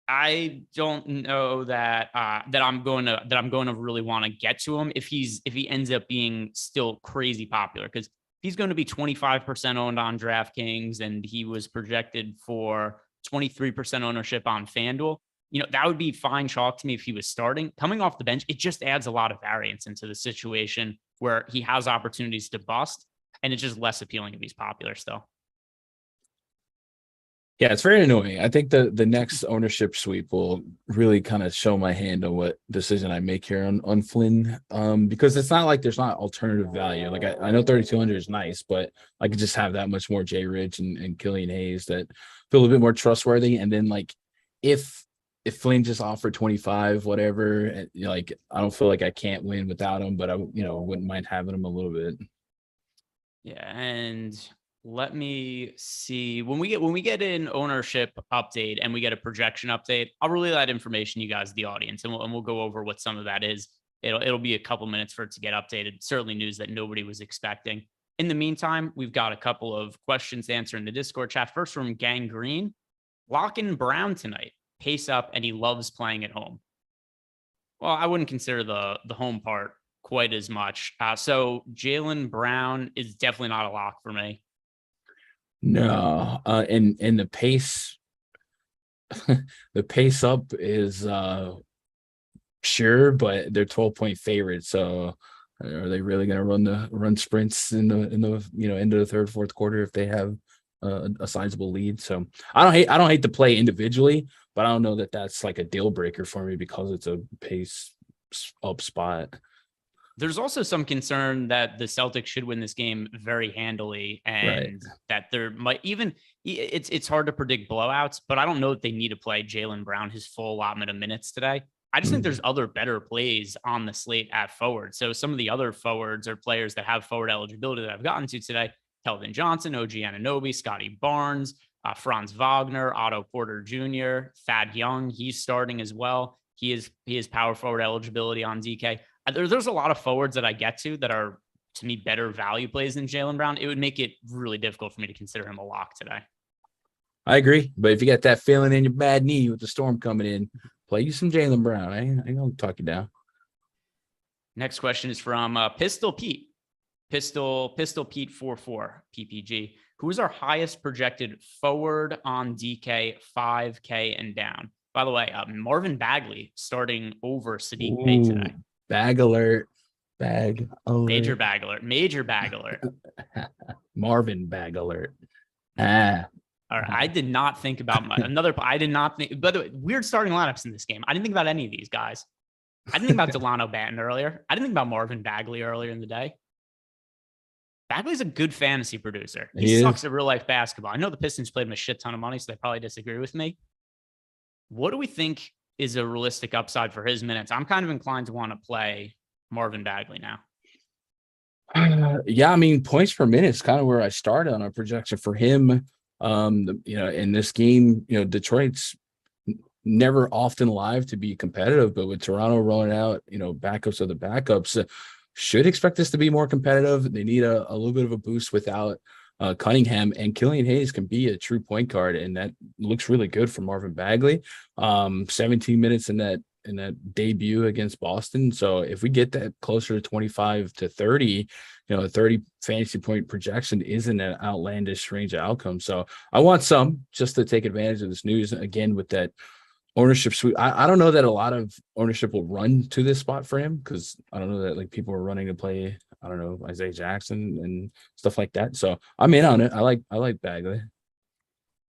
S4: I don't know that I'm going to really want to get to him if he ends up being still crazy popular, because he's going to be 25% owned on DraftKings and he was projected for 23% ownership on FanDuel. That would be fine chalk to me if he was starting. Coming off the bench, it just adds a lot of variance into the situation where he has opportunities to bust, and it's just less appealing if he's popular still.
S5: Yeah, it's very annoying. I think the next ownership sweep will really kind of show my hand on what decision I make here on Flynn. Because it's not like there's not alternative value. Like I know 3,200 is nice, but I could just have that much more Jay Rich and Killian Hayes that feel a little bit more trustworthy. And then like if Flynn just offered 25, whatever, like I don't feel like I can't win without him, but I wouldn't mind having him a little bit.
S4: Yeah, and let me see when we get an ownership update and we get a projection update. I'll relay that information to you guys, the audience, and we'll go over what some of that is. It'll be a couple minutes for it to get updated. Certainly news that nobody was expecting. In the meantime, we've got a couple of questions to answer in the Discord chat. First from Gang Green, Loughran Brown tonight, pace up, and he loves playing at home. Well, I wouldn't consider the home part quite as much. So Jaylen Brown is definitely not a lock for me.
S5: No, and the pace, the pace up is sure, but they're 12-point favorites. So are they really going to run sprints in the end of the third, fourth quarter if they have a sizable lead? So I don't hate the play individually, but I don't know that that's like a deal breaker for me because it's a pace up spot.
S4: There's also some concern that the Celtics should win this game very handily, and that there might even it's hard to predict blowouts, but I don't know that they need to play Jaylen Brown his full allotment of minutes today. I just think there's other better plays on the slate at forward. So some of the other forwards or players that have forward eligibility that I've gotten to today: Keldon Johnson, OG Anunoby, Scotty Barnes, Franz Wagner, Otto Porter Jr., Thad Young. He's starting as well. He is power forward eligibility on DK. There's a lot of forwards that I get to that are, to me, better value plays than Jaylen Brown. It would make it really difficult for me to consider him a lock today.
S5: I agree. But if you got that feeling in your bad knee with the storm coming in, play you some Jaylen Brown. I ain't going to talk you down.
S4: Next question is from Pistol Pete. Pistol Pete 44 PPG. Who is our highest projected forward on DK 5K and down? By the way, Marvin Bagley starting over Sadiq Bey today.
S5: Bag alert. Bag alert.
S4: Major bag alert. Major bag alert.
S5: Marvin bag alert.
S4: All right. I did not think about I did not think, by the way, weird starting lineups in this game. I didn't think about any of these guys. I didn't think about Delano Banton earlier. I didn't think about Marvin Bagley earlier in the day. Bagley's a good fantasy producer. He sucks at real life basketball. I know the Pistons played him a shit ton of money, so they probably disagree with me. What do we think is a realistic upside for his minutes? I'm kind of inclined to want to play Marvin Bagley now.
S5: Yeah, I mean, points per minute is kind of where I started on a projection for him. In this game, Detroit's never often live to be competitive, but with Toronto rolling out, backups of the backups, should expect this to be more competitive. They need a little bit of a boost without Cunningham, and Killian Hayes can be a true point guard, and that looks really good for Marvin Bagley. 17 minutes in that debut against Boston. So if we get that closer to 25 to 30, a 30 fantasy point projection isn't an outlandish range of outcomes. So I want some just to take advantage of this news again with that ownership sweep. I don't know that a lot of ownership will run to this spot for him, because I don't know that like people are running to play, I don't know, Isaiah Jackson and stuff like that. So I'm in on it. I like Bagley.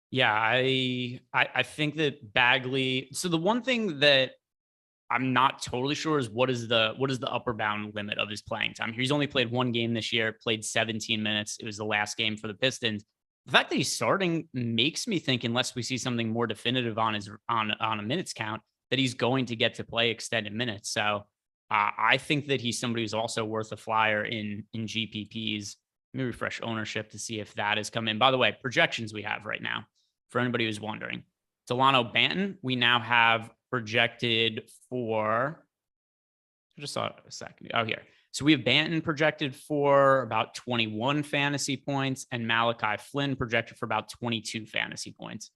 S4: Yeah, I think that Bagley. So the one thing that I'm not totally sure is what is the upper bound limit of his playing time. He's only played one game this year, played 17 minutes. It was the last game for the Pistons. The fact that he's starting makes me think, unless we see something more definitive on his on a minutes count, that he's going to get to play extended minutes. So I think that he's somebody who's also worth a flyer in GPPs. Let me refresh ownership to see if that has come in. By the way, projections we have right now, for anybody who's wondering, Delano Banton, we now have projected for, I just saw it a second. Oh, here. So we have Banton projected for about 21 fantasy points and Malachi Flynn projected for about 22 fantasy points.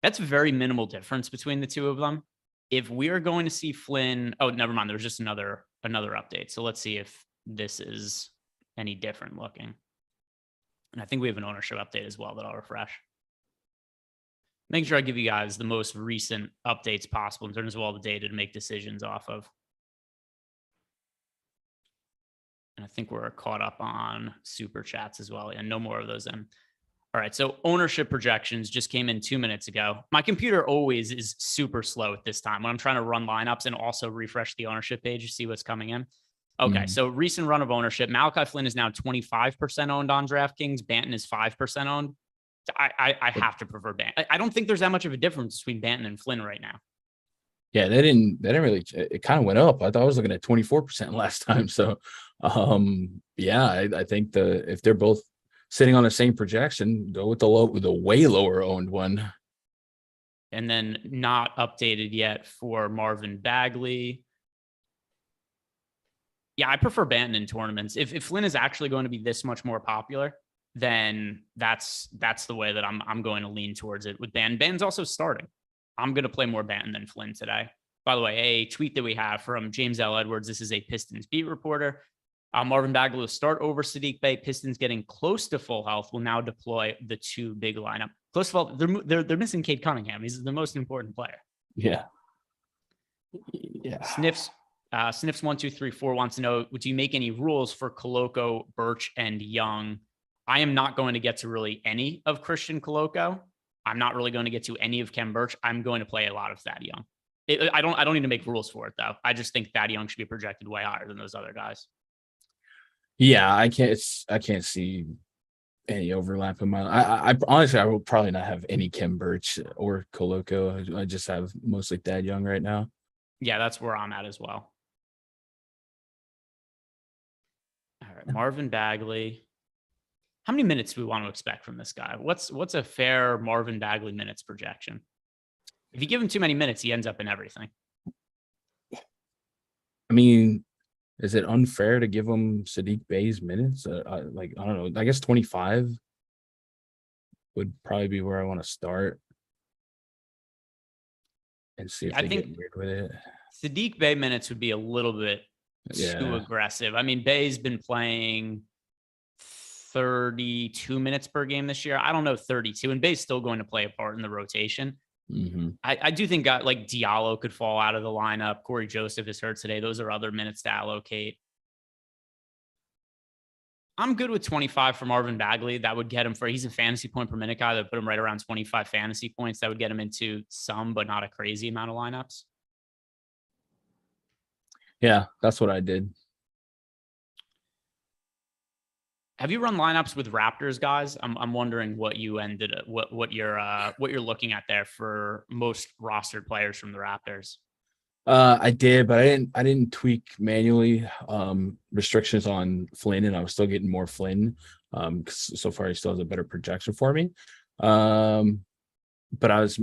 S4: That's a very minimal difference between the two of them. If we are going to see Flynn, oh, never mind. There's just another update. So let's see if this is any different looking. And I think we have an ownership update as well that I'll refresh. Make sure I give you guys the most recent updates possible in terms of all the data to make decisions off of. And I think we're caught up on super chats as well. And no more of those in. All All right, so ownership projections just came in 2 minutes ago. My computer always is super slow at this time when I'm trying to run lineups and also refresh the ownership page to see what's coming in. Okay, so recent run of ownership. Malachi Flynn is now 25% owned on DraftKings. Banton is 5% owned. I have to prefer Banton. I don't think there's that much of a difference between Banton and Flynn right now.
S5: Yeah, they didn't really, it kind of went up. I thought I was looking at 24% last time. So, yeah, I think if they're both sitting on the same projection, go with the way lower owned one.
S4: And then not updated yet for Marvin Bagley. Yeah, I prefer Banton in tournaments. If Flynn is actually going to be this much more popular, then that's the way that I'm going to lean towards it with Banton. Banton's also starting. I'm going to play more Banton than Flynn today. By the way, a tweet that we have from James L. Edwards. This is a Pistons beat reporter. Marvin Bagley will start over Saddiq Bey. Pistons getting close to full health will now deploy the two big lineup. Close to full, they're missing Cade Cunningham. He's the most important player.
S5: Yeah.
S4: Sniffs 1234 wants to know, do you make any rules for Koloko, Birch, and Young? I am not going to get to really any of Christian Koloko. I'm not really going to get to any of Kem Birch. I'm going to play a lot of Thad Young. I don't need to make rules for it though. I just think Thad Young should be projected way higher than those other guys.
S5: Yeah, I can't see any overlap in my. I honestly, I will probably not have any Kem Birch or Koloko. I just have mostly Thad Young right now.
S4: Yeah, that's where I'm at as well. All right, Marvin Bagley. How many minutes do we want to expect from this guy? What's a fair Marvin Bagley minutes projection? If you give him too many minutes, he ends up in everything.
S5: I mean, is it unfair to give him Saddiq Bey's minutes? I don't know. I guess 25 would probably be where I want to start and see if they get weird with it.
S4: Saddiq Bey minutes would be a little bit too aggressive. I mean, Bey's been playing 32 minutes per game this year. I don't know 32, and Bey's still going to play a part in the rotation.
S5: Mm-hmm.
S4: I do think guys like Diallo could fall out of the lineup. Corey Joseph is hurt today. Those are other minutes to allocate. I'm good with 25 for Marvin Bagley. That would get him he's a fantasy point per minute guy. That would put him right around 25 fantasy points. That would get him into some, but not a crazy amount of lineups.
S5: Yeah, that's what I did.
S4: Have you run lineups with Raptors guys? I'm wondering what you ended up, what you're looking at there for most rostered players from the Raptors.
S5: I did, but I didn't tweak manually restrictions on Flynn, and I was still getting more Flynn. So far he still has a better projection for me. But I was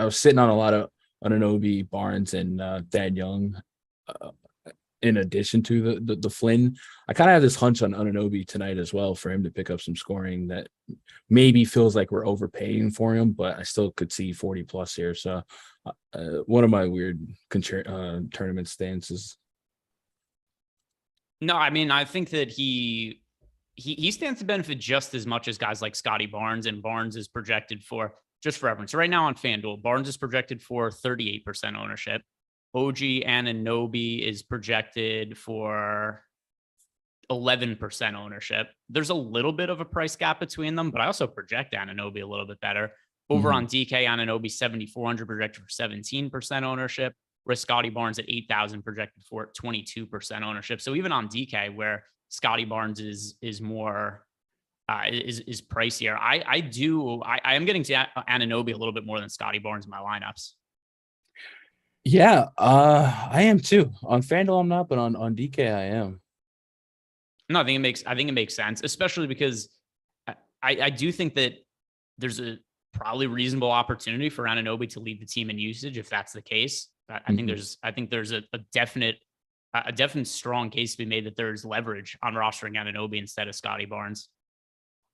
S5: sitting on a lot of Anunoby, Barnes, and Thad Young. In addition to the Flynn, I kind of have this hunch on Anunoby tonight as well for him to pick up some scoring that maybe feels like we're overpaying for him, but I still could see 40 plus here. So one of my weird tournament stances.
S4: No, I mean, I think that he stands to benefit just as much as guys like Scotty Barnes, and Barnes is projected for, just for reference, right now on FanDuel, Barnes is projected for 38% ownership. OG Anunoby is projected for 11% ownership. There's a little bit of a price gap between them, but I also project Anunoby a little bit better. Over on DK, Anunoby 7,400 projected for 17% ownership, whereas Scotty Barnes at 8,000 projected for 22% ownership. So even on DK, where Scotty Barnes is more is pricier, I am getting to Anunoby a little bit more than Scotty Barnes in my lineups.
S5: Yeah, I am too. On FanDuel, I'm not, but on DK, I am.
S4: No, I think it makes sense, especially because I do think that there's a probably reasonable opportunity for Anunoby to lead the team in usage if that's the case. I think there's a definite strong case to be made that there's leverage on rostering Anunoby instead of Scotty Barnes.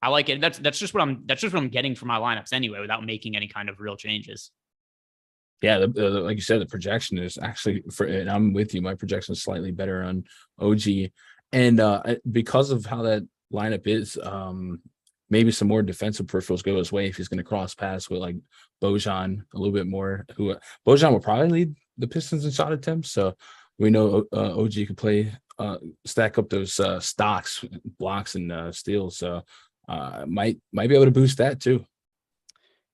S4: I like it. That's just what I'm getting from my lineups anyway, without making any kind of real changes.
S5: Yeah, like you said, the projection is actually and I'm with you. My projection is slightly better on OG, and because of how that lineup is, maybe some more defensive peripherals go his way if he's going to cross pass with like Bojan a little bit more. Who Bojan will probably lead the Pistons in shot attempts, so we know OG can play stack up those stocks, blocks, and steals. So might be able to boost that too.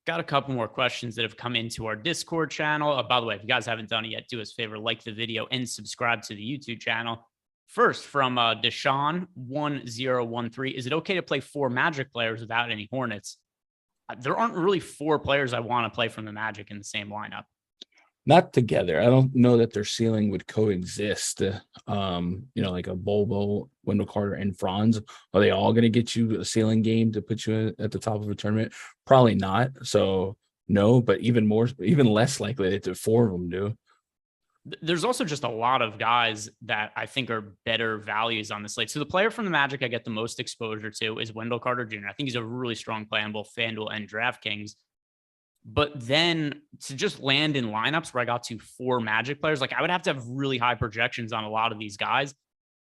S4: Got a couple more questions that have come into our Discord channel. By the way, if you guys haven't done it yet, do us a favor, like the video and subscribe to the YouTube channel. First, from Deshaun1013, is it okay to play 4 Magic players without any Hornets? There aren't really 4 players I want to play from the Magic in the same lineup.
S5: Not together. I don't know that their ceiling would coexist. Like a Bobo, Wendell Carter, and Franz. Are they all going to get you a ceiling game to put you at the top of a tournament? Probably not. So no, but even less likely that 4 of them do.
S4: There's also just a lot of guys that I think are better values on the slate. So the player from the Magic I get the most exposure to is Wendell Carter Jr. I think he's a really strong play on both FanDuel and DraftKings. But then to just land in lineups where I got to 4 Magic players, like I would have to have really high projections on a lot of these guys.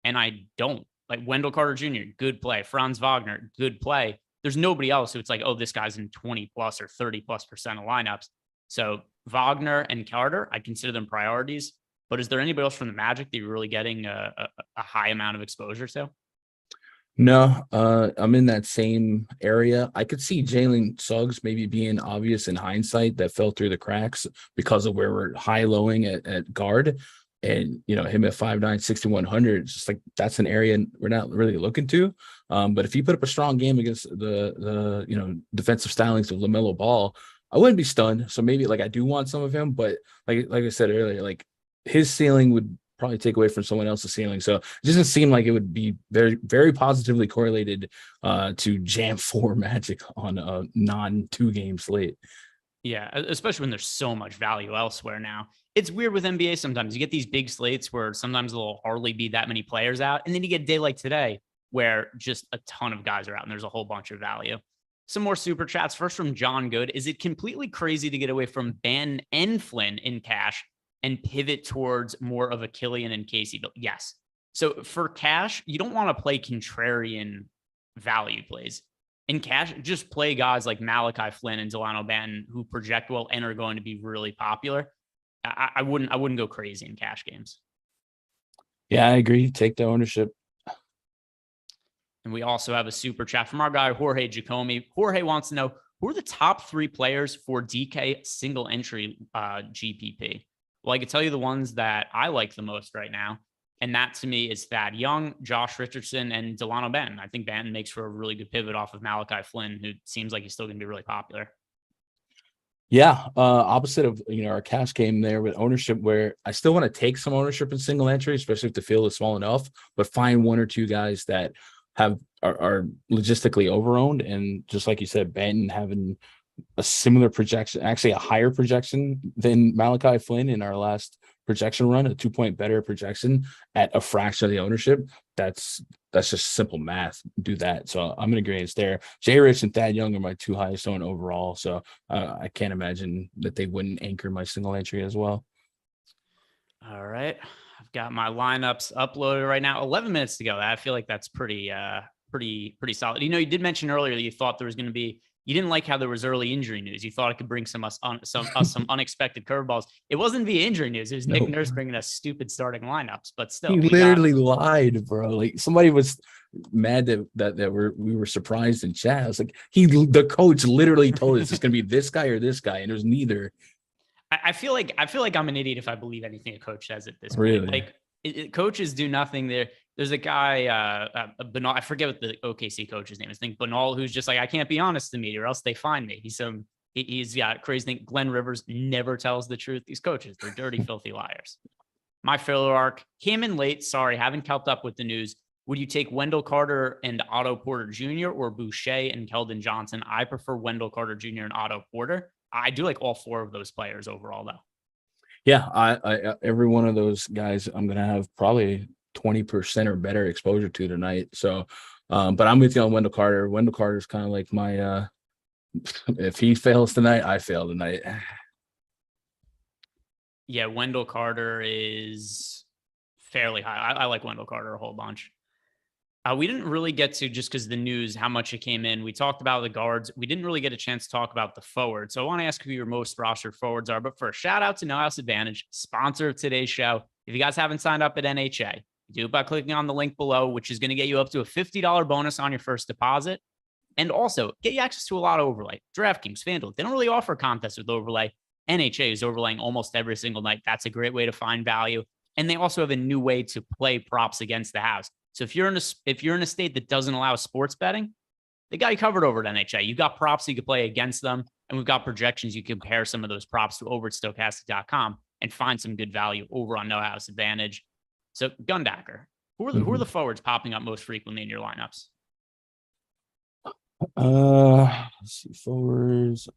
S4: And I don't. Like Wendell Carter Jr., good play. Franz Wagner, good play. There's nobody else who it's like, oh, this guy's in 20 plus or 30+% of lineups. So Wagner and Carter, I consider them priorities. But is there anybody else from the Magic that you're really getting a high amount of exposure to?
S5: No, I'm in that same area. I could see Jalen Suggs maybe being obvious in hindsight that fell through the cracks because of where we're high-lowing at guard. And, him at 5'9", 6,100, it's just like that's an area we're not really looking to. But if he put up a strong game against the defensive stylings of LaMelo Ball, I wouldn't be stunned. So maybe I do want some of him, but like I said earlier, his ceiling would probably take away from someone else's ceiling. So it doesn't seem like it would be very, very positively correlated to jam 4 Magic on a non-2 game slate.
S4: Yeah, especially when there's so much value elsewhere now. It's weird with NBA sometimes. You get these big slates where sometimes there'll hardly be that many players out. And then you get a day like today where just a ton of guys are out and there's a whole bunch of value. Some more super chats. First from John Good. Is it completely crazy to get away from Ben and Flynn in cash and pivot towards more of a Killian and Casey? Yes. So for cash, you don't want to play contrarian value plays. In cash, just play guys like Malachi Flynn and Delano Banton who project well and are going to be really popular. I wouldn't go crazy in cash games.
S5: Yeah, I agree. Take the ownership.
S4: And we also have a super chat from our guy, Jorge Giacomi. Jorge wants to know, who are the top 3 players for DK single entry GPP? Well, I can tell you the ones that I like the most right now. And that to me is Thad Young, Josh Richardson, and Delano Banton. I think Banton makes for a really good pivot off of Malachi Flynn, who seems like he's still going to be really popular.
S5: Yeah, opposite of our cash game there with ownership, where I still want to take some ownership in single entry, especially if the field is small enough, but find 1 or 2 guys that are logistically overowned. And just like you said, Banton having a similar projection, actually a higher projection than Malachi Flynn in our last projection run, a 2-point better projection at a fraction of the ownership. That's just simple math. Do that. So I'm going to agree it's there. Jay Rich and Thad Young are my 2 highest owned overall. So I can't imagine that they wouldn't anchor my single entry as well.
S4: All right. I've got my lineups uploaded right now. 11 minutes to go. I feel like that's pretty solid. You did mention earlier that you thought there was going to be, you didn't like how there was early injury news. You thought it could bring some unexpected curveballs. It wasn't via injury news. It was Nick Nurse bringing us stupid starting lineups. But still,
S5: he literally lied, bro. Like somebody was mad that we were surprised in chat. I was like, the coach literally told us it's going to be this guy or this guy, and it was neither.
S4: I feel like I'm an idiot if I believe anything a coach says at this point.
S5: Really?
S4: Coaches do nothing there. There's a guy, Banal, I forget what the OKC coach's name is. I think Banal, who's just like, I can't be honest to media or else they find me. He's got crazy thing. Glenn Rivers never tells the truth. These coaches, they're dirty, filthy liars. My filler arc came in late. Sorry, haven't kept up with the news. Would you take Wendell Carter and Otto Porter Jr. or Boucher and Keldon Johnson? I prefer Wendell Carter Jr. and Otto Porter. I do like all 4 of those players overall, though.
S5: Yeah, I every one of those guys I'm going to have probably 20% or better exposure to tonight. So, but I'm with you on Wendell Carter. Wendell Carter is kind of like my, if he fails tonight, I fail tonight.
S4: Yeah, Wendell Carter is fairly high. I like Wendell Carter a whole bunch. We didn't really get to, just because the news, how much it came in. We talked about the guards. We didn't really get a chance to talk about the forward. So I want to ask who your most rostered forwards are. But first, shout out to No House Advantage, sponsor of today's show. If you guys haven't signed up at NHA, do it by clicking on the link below, which is going to get you up to a $50 bonus on your first deposit. And also get you access to a lot of overlay. DraftKings, FanDuel, they don't really offer contests with overlay. NHA is overlaying almost every single night. That's a great way to find value. And they also have a new way to play props against the house. So if you're in a state that doesn't allow sports betting, they got you covered over at NHA. You've got props you can play against them, and we've got projections. You compare some of those props to over at Stokastic.com and find some good value over on No House Advantage. So Gundacker, who are the forwards popping up most frequently in your lineups?
S5: Let's see, forwards.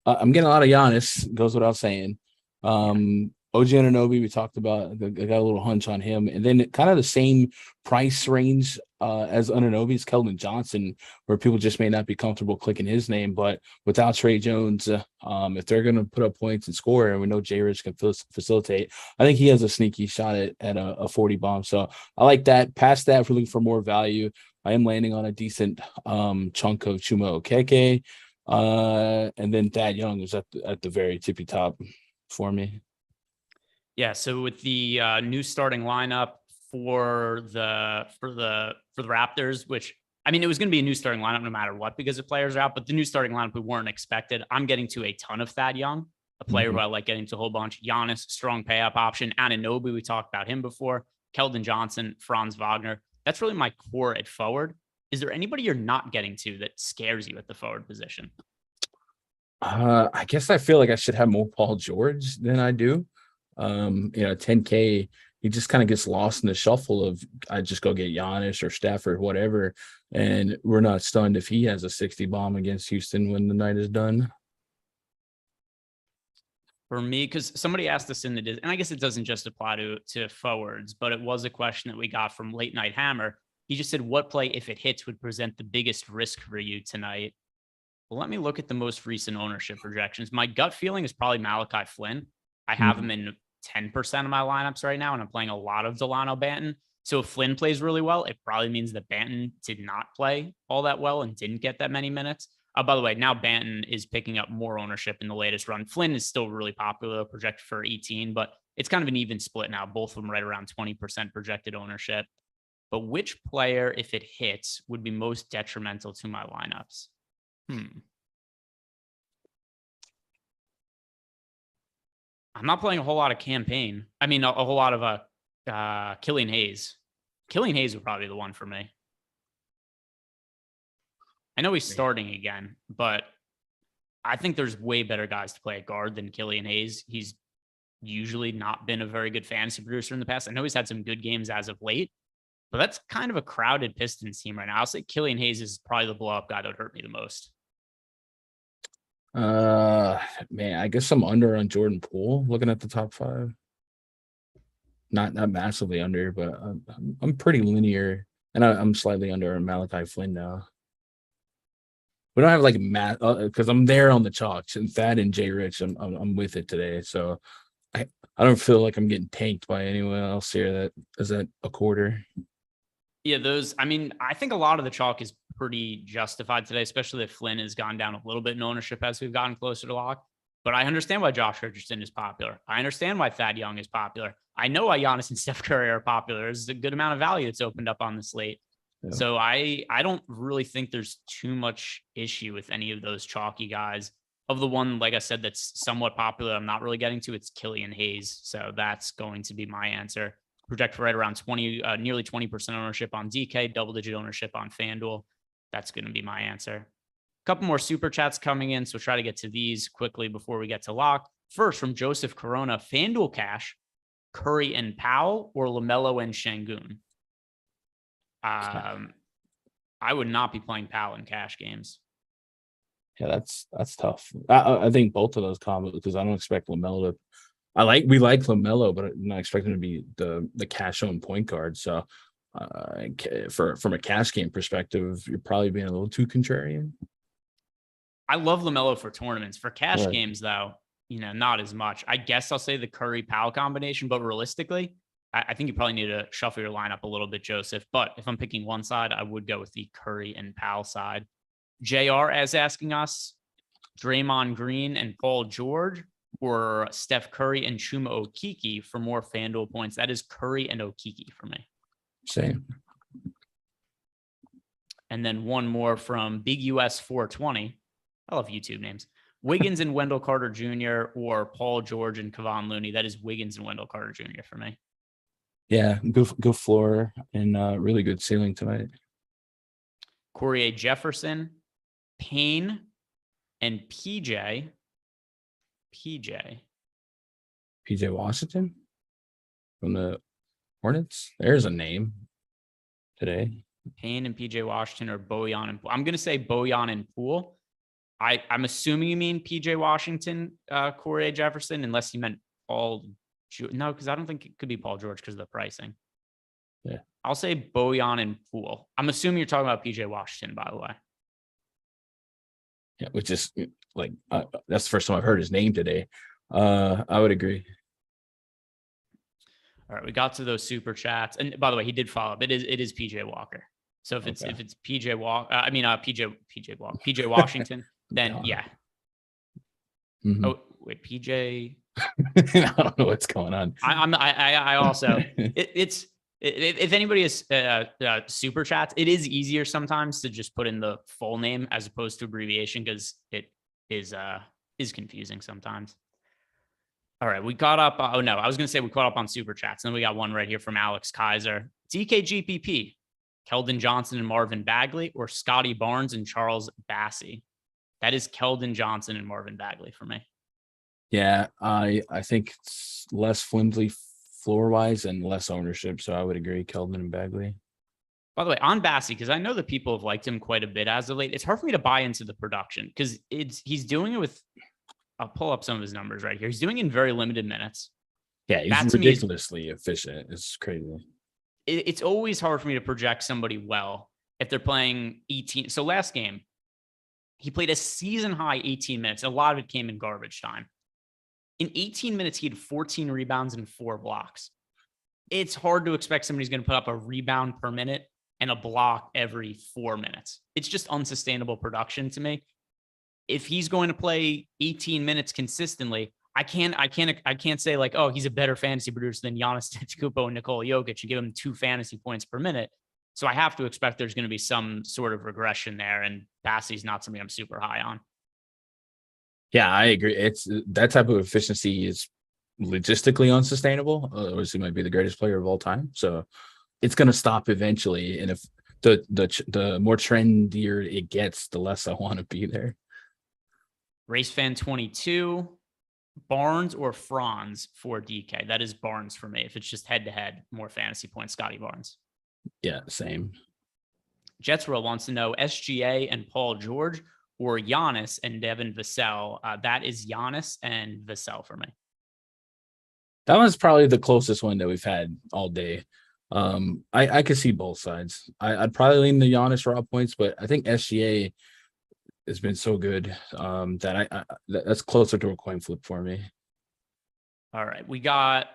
S5: I'm getting a lot of Giannis, goes without saying. OG Anunoby, we talked about. I got a little hunch on him. And then kind of the same price range as Anunoby's Keldon Johnson, where people just may not be comfortable clicking his name. But without Trey Jones, if they're going to put up points and score, and we know J. Rich can facilitate, I think he has a sneaky shot at a 40 bomb. So I like that. Past that, if we're looking for more value, I am landing on a decent chunk of Chuma Okeke. And then Thad Young is at the very tippy top for me.
S4: Yeah, so with the new starting lineup for the Raptors, which I mean, it was going to be a new starting lineup no matter what because the players are out, but the new starting lineup we weren't expected. I'm getting to a ton of Thad Young, a player who I like getting to a whole bunch. Giannis, strong pay up option. Anunoby, we talked about him before. Keldon Johnson, Franz Wagner. That's really my core at forward. Is there anybody you're not getting to that scares you at the forward position?
S5: I guess I feel like I should have more Paul George than I do. 10K, he just kind of gets lost in the shuffle of I just go get Giannis or Stafford, whatever. And we're not stunned if he has a 60 bomb against Houston when the night is done.
S4: For me, because somebody asked us and I guess it doesn't just apply to forwards, but it was a question that we got from Late Night Hammer. He just said, what play, if it hits, would present the biggest risk for you tonight? Well, let me look at the most recent ownership projections. My gut feeling is probably Malachi Flynn. I have him in 10% of my lineups right now, and I'm playing a lot of Delano Banton. So if Flynn plays really well, it probably means that Banton did not play all that well and didn't get that many minutes. By the way, now Banton is picking up more ownership in the latest run. Flynn is still really popular, projected for 18, but it's kind of an even split now. Both of them right around 20% projected ownership. But which player, if it hits, would be most detrimental to my lineups? I'm not playing a whole lot of campaign. I mean, a whole lot of Killian Hayes. Killian Hayes would probably be the one for me. I know he's starting again, but I think there's way better guys to play at guard than Killian Hayes. He's usually not been a very good fantasy producer in the past. I know he's had some good games as of late, but that's kind of a crowded Pistons team right now. I'll say Killian Hayes is probably the blow-up guy that would hurt me the most.
S5: Man, I guess I'm under on Jordan Poole looking at the top 5. Not massively under, but I'm pretty linear, and I'm slightly under on Malachi Flynn now. We don't have like Matt because I'm there on the chalks and Thad and J. Rich. I'm with it today, so I don't feel like I'm getting tanked by anyone else here. That is that a quarter.
S4: Yeah, I mean, I think a lot of the chalk is pretty justified today, especially if Flynn has gone down a little bit in ownership as we've gotten closer to lock. But I understand why Josh Richardson is popular. I understand why Thad Young is popular. I know why Giannis and Steph Curry are popular. There's a good amount of value that's opened up on the slate. Yeah. So I don't really think there's too much issue with any of those chalky guys. Of the one, like I said, that's somewhat popular, I'm not really getting to, it's Killian Hayes. So that's going to be my answer. Project right around nearly 20% ownership on DK, double-digit ownership on FanDuel. That's going to be my answer. A couple more super chats coming in, so try to get to these quickly before we get to lock. First, from Joseph Corona, FanDuel cash, Curry and Powell, or LaMelo and Şengün? I would not be playing Powell in cash games.
S5: Yeah, that's tough. I think both of those combos, because I don't expect LaMelo to. We like LaMelo, but I'm not expecting him to be the cash owned point guard. So, from a cash game perspective, you're probably being a little too contrarian.
S4: I love LaMelo for tournaments. For cash games, though, not as much. I guess I'll say the Curry Powell combination, but realistically, I think you probably need to shuffle your lineup a little bit, Joseph. But if I'm picking one side, I would go with the Curry and Powell side. JR is asking us Draymond Green and Paul George, or Steph Curry and Chuma Okeke for more FanDuel points. That is Curry and Okeke for me.
S5: Same.
S4: And then one more from Big US 420. I love YouTube names. Wiggins and Wendell Carter Jr. or Paul George and Kevon Looney. That is Wiggins and Wendell Carter Jr. for me.
S5: Yeah, good floor and really good ceiling tonight.
S4: Corey Jefferson, Payne, and PJ
S5: Washington from the Hornets. There's a name today.
S4: Payne and PJ Washington or Bojan and Poole. I'm going to say Bojan and Poole. I'm assuming you mean PJ Washington, Corey Jefferson, unless you meant Paul. No, because I don't think it could be Paul George because of the pricing.
S5: Yeah.
S4: I'll say Bojan and Poole. I'm assuming you're talking about PJ Washington, by the way.
S5: Yeah, which is like that's the first time I've heard his name today. I would agree.
S4: All right, we got to those super chats, and by the way, he did follow up. It is PJ Walker. So if it's PJ Walker, PJ Washington, then yeah.
S5: Mm-hmm.
S4: Oh wait, PJ.
S5: I don't know what's going on.
S4: I also if anybody is super chats, it is easier sometimes to just put in the full name as opposed to abbreviation because it is confusing sometimes. All right, we caught up. Oh no, I was going to say we caught up on super chats. And then we got one right here from Alex Kaiser. DKGPP, Keldon Johnson and Marvin Bagley, or Scotty Barnes and Charles Bassey. That is Keldon Johnson and Marvin Bagley for me.
S5: Yeah, I think it's less flimsy floor wise and less ownership. So I would agree, Keldon and Bagley.
S4: By the way, on Bassey, because I know that people have liked him quite a bit as of late. It's hard for me to buy into the production because he's doing it with. I'll pull up some of his numbers right here. He's doing it in very limited minutes.
S5: Yeah, he's ridiculously efficient. It's crazy.
S4: It's always hard for me to project somebody well if they're playing 18. So last game, he played a season high 18 minutes. A lot of it came in garbage time. In 18 minutes, he had 14 rebounds and 4 blocks. It's hard to expect somebody's going to put up a rebound per minute and a block every 4 minutes. It's just unsustainable production to me. If he's going to play 18 minutes consistently, I can't say like, oh, he's a better fantasy producer than Giannis Antetokounmpo and Nikola Jokic and give him 2 fantasy points per minute. So I have to expect there's going to be some sort of regression there, and Bassey's not something I'm super high on.
S5: Yeah, I agree. It's that type of efficiency is logistically unsustainable. Otherwise, he might be the greatest player of all time. So it's going to stop eventually. And if the more trendier it gets, the less I want to be there.
S4: Race Fan 22, Barnes or Franz for DK. That is Barnes for me. If it's just head-to-head, more fantasy points, Scotty Barnes.
S5: Yeah, same.
S4: Jetsrow wants to know SGA and Paul George or Giannis and Devin Vassell. That is Giannis and Vassell for me.
S5: That one's probably the closest one that we've had all day. I could see both sides. I'd probably lean the Giannis raw points, but I think SGA has been so good that that's closer to a coin flip for me.
S4: All right, we got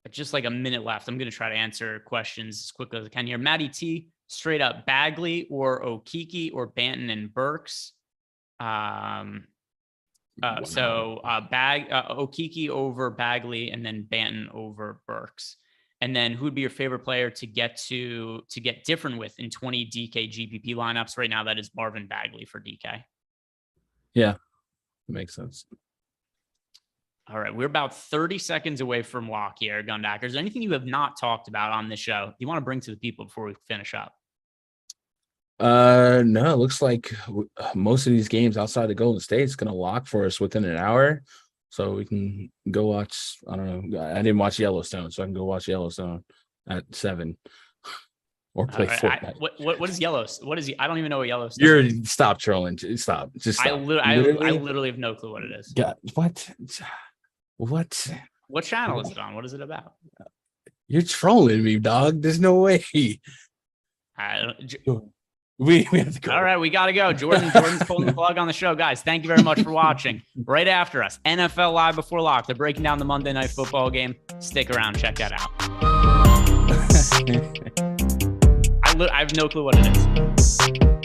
S4: just like a minute left. I'm going to try to answer questions as quickly as I can here. Matty T, straight up Bagley or Okeke or Banton and Burks. Okeke over Bagley and then Banton over Burks. And then who'd be your favorite player to get different with in 20 DK GPP lineups right now? That is Marvin Bagley for DK.
S5: Yeah, makes sense.
S4: All right, we're about 30 seconds away from lock here, Gundacker. Is there anything you have not talked about on this show you want to bring to the people before we finish up?
S5: No, it looks like most of these games outside of Golden State is going to lock for us within an hour. So we can go watch, I don't know. I didn't watch Yellowstone, so I can go watch Yellowstone at 7 or play Fortnite.
S4: What is Yellowstone? I don't even know what Yellowstone is.
S5: Stop trolling. Stop. Just stop.
S4: I literally have no clue what it is.
S5: God, what?
S4: What channel is it on? What is it about?
S5: You're trolling me, dog. There's no way. We have to go.
S4: All right, we got to go. Jordan's pulling the plug on the show. Guys, thank you very much for watching. Right after us, NFL Live Before Lock. They're breaking down the Monday Night Football game. Stick around. Check that out. I have no clue what it is.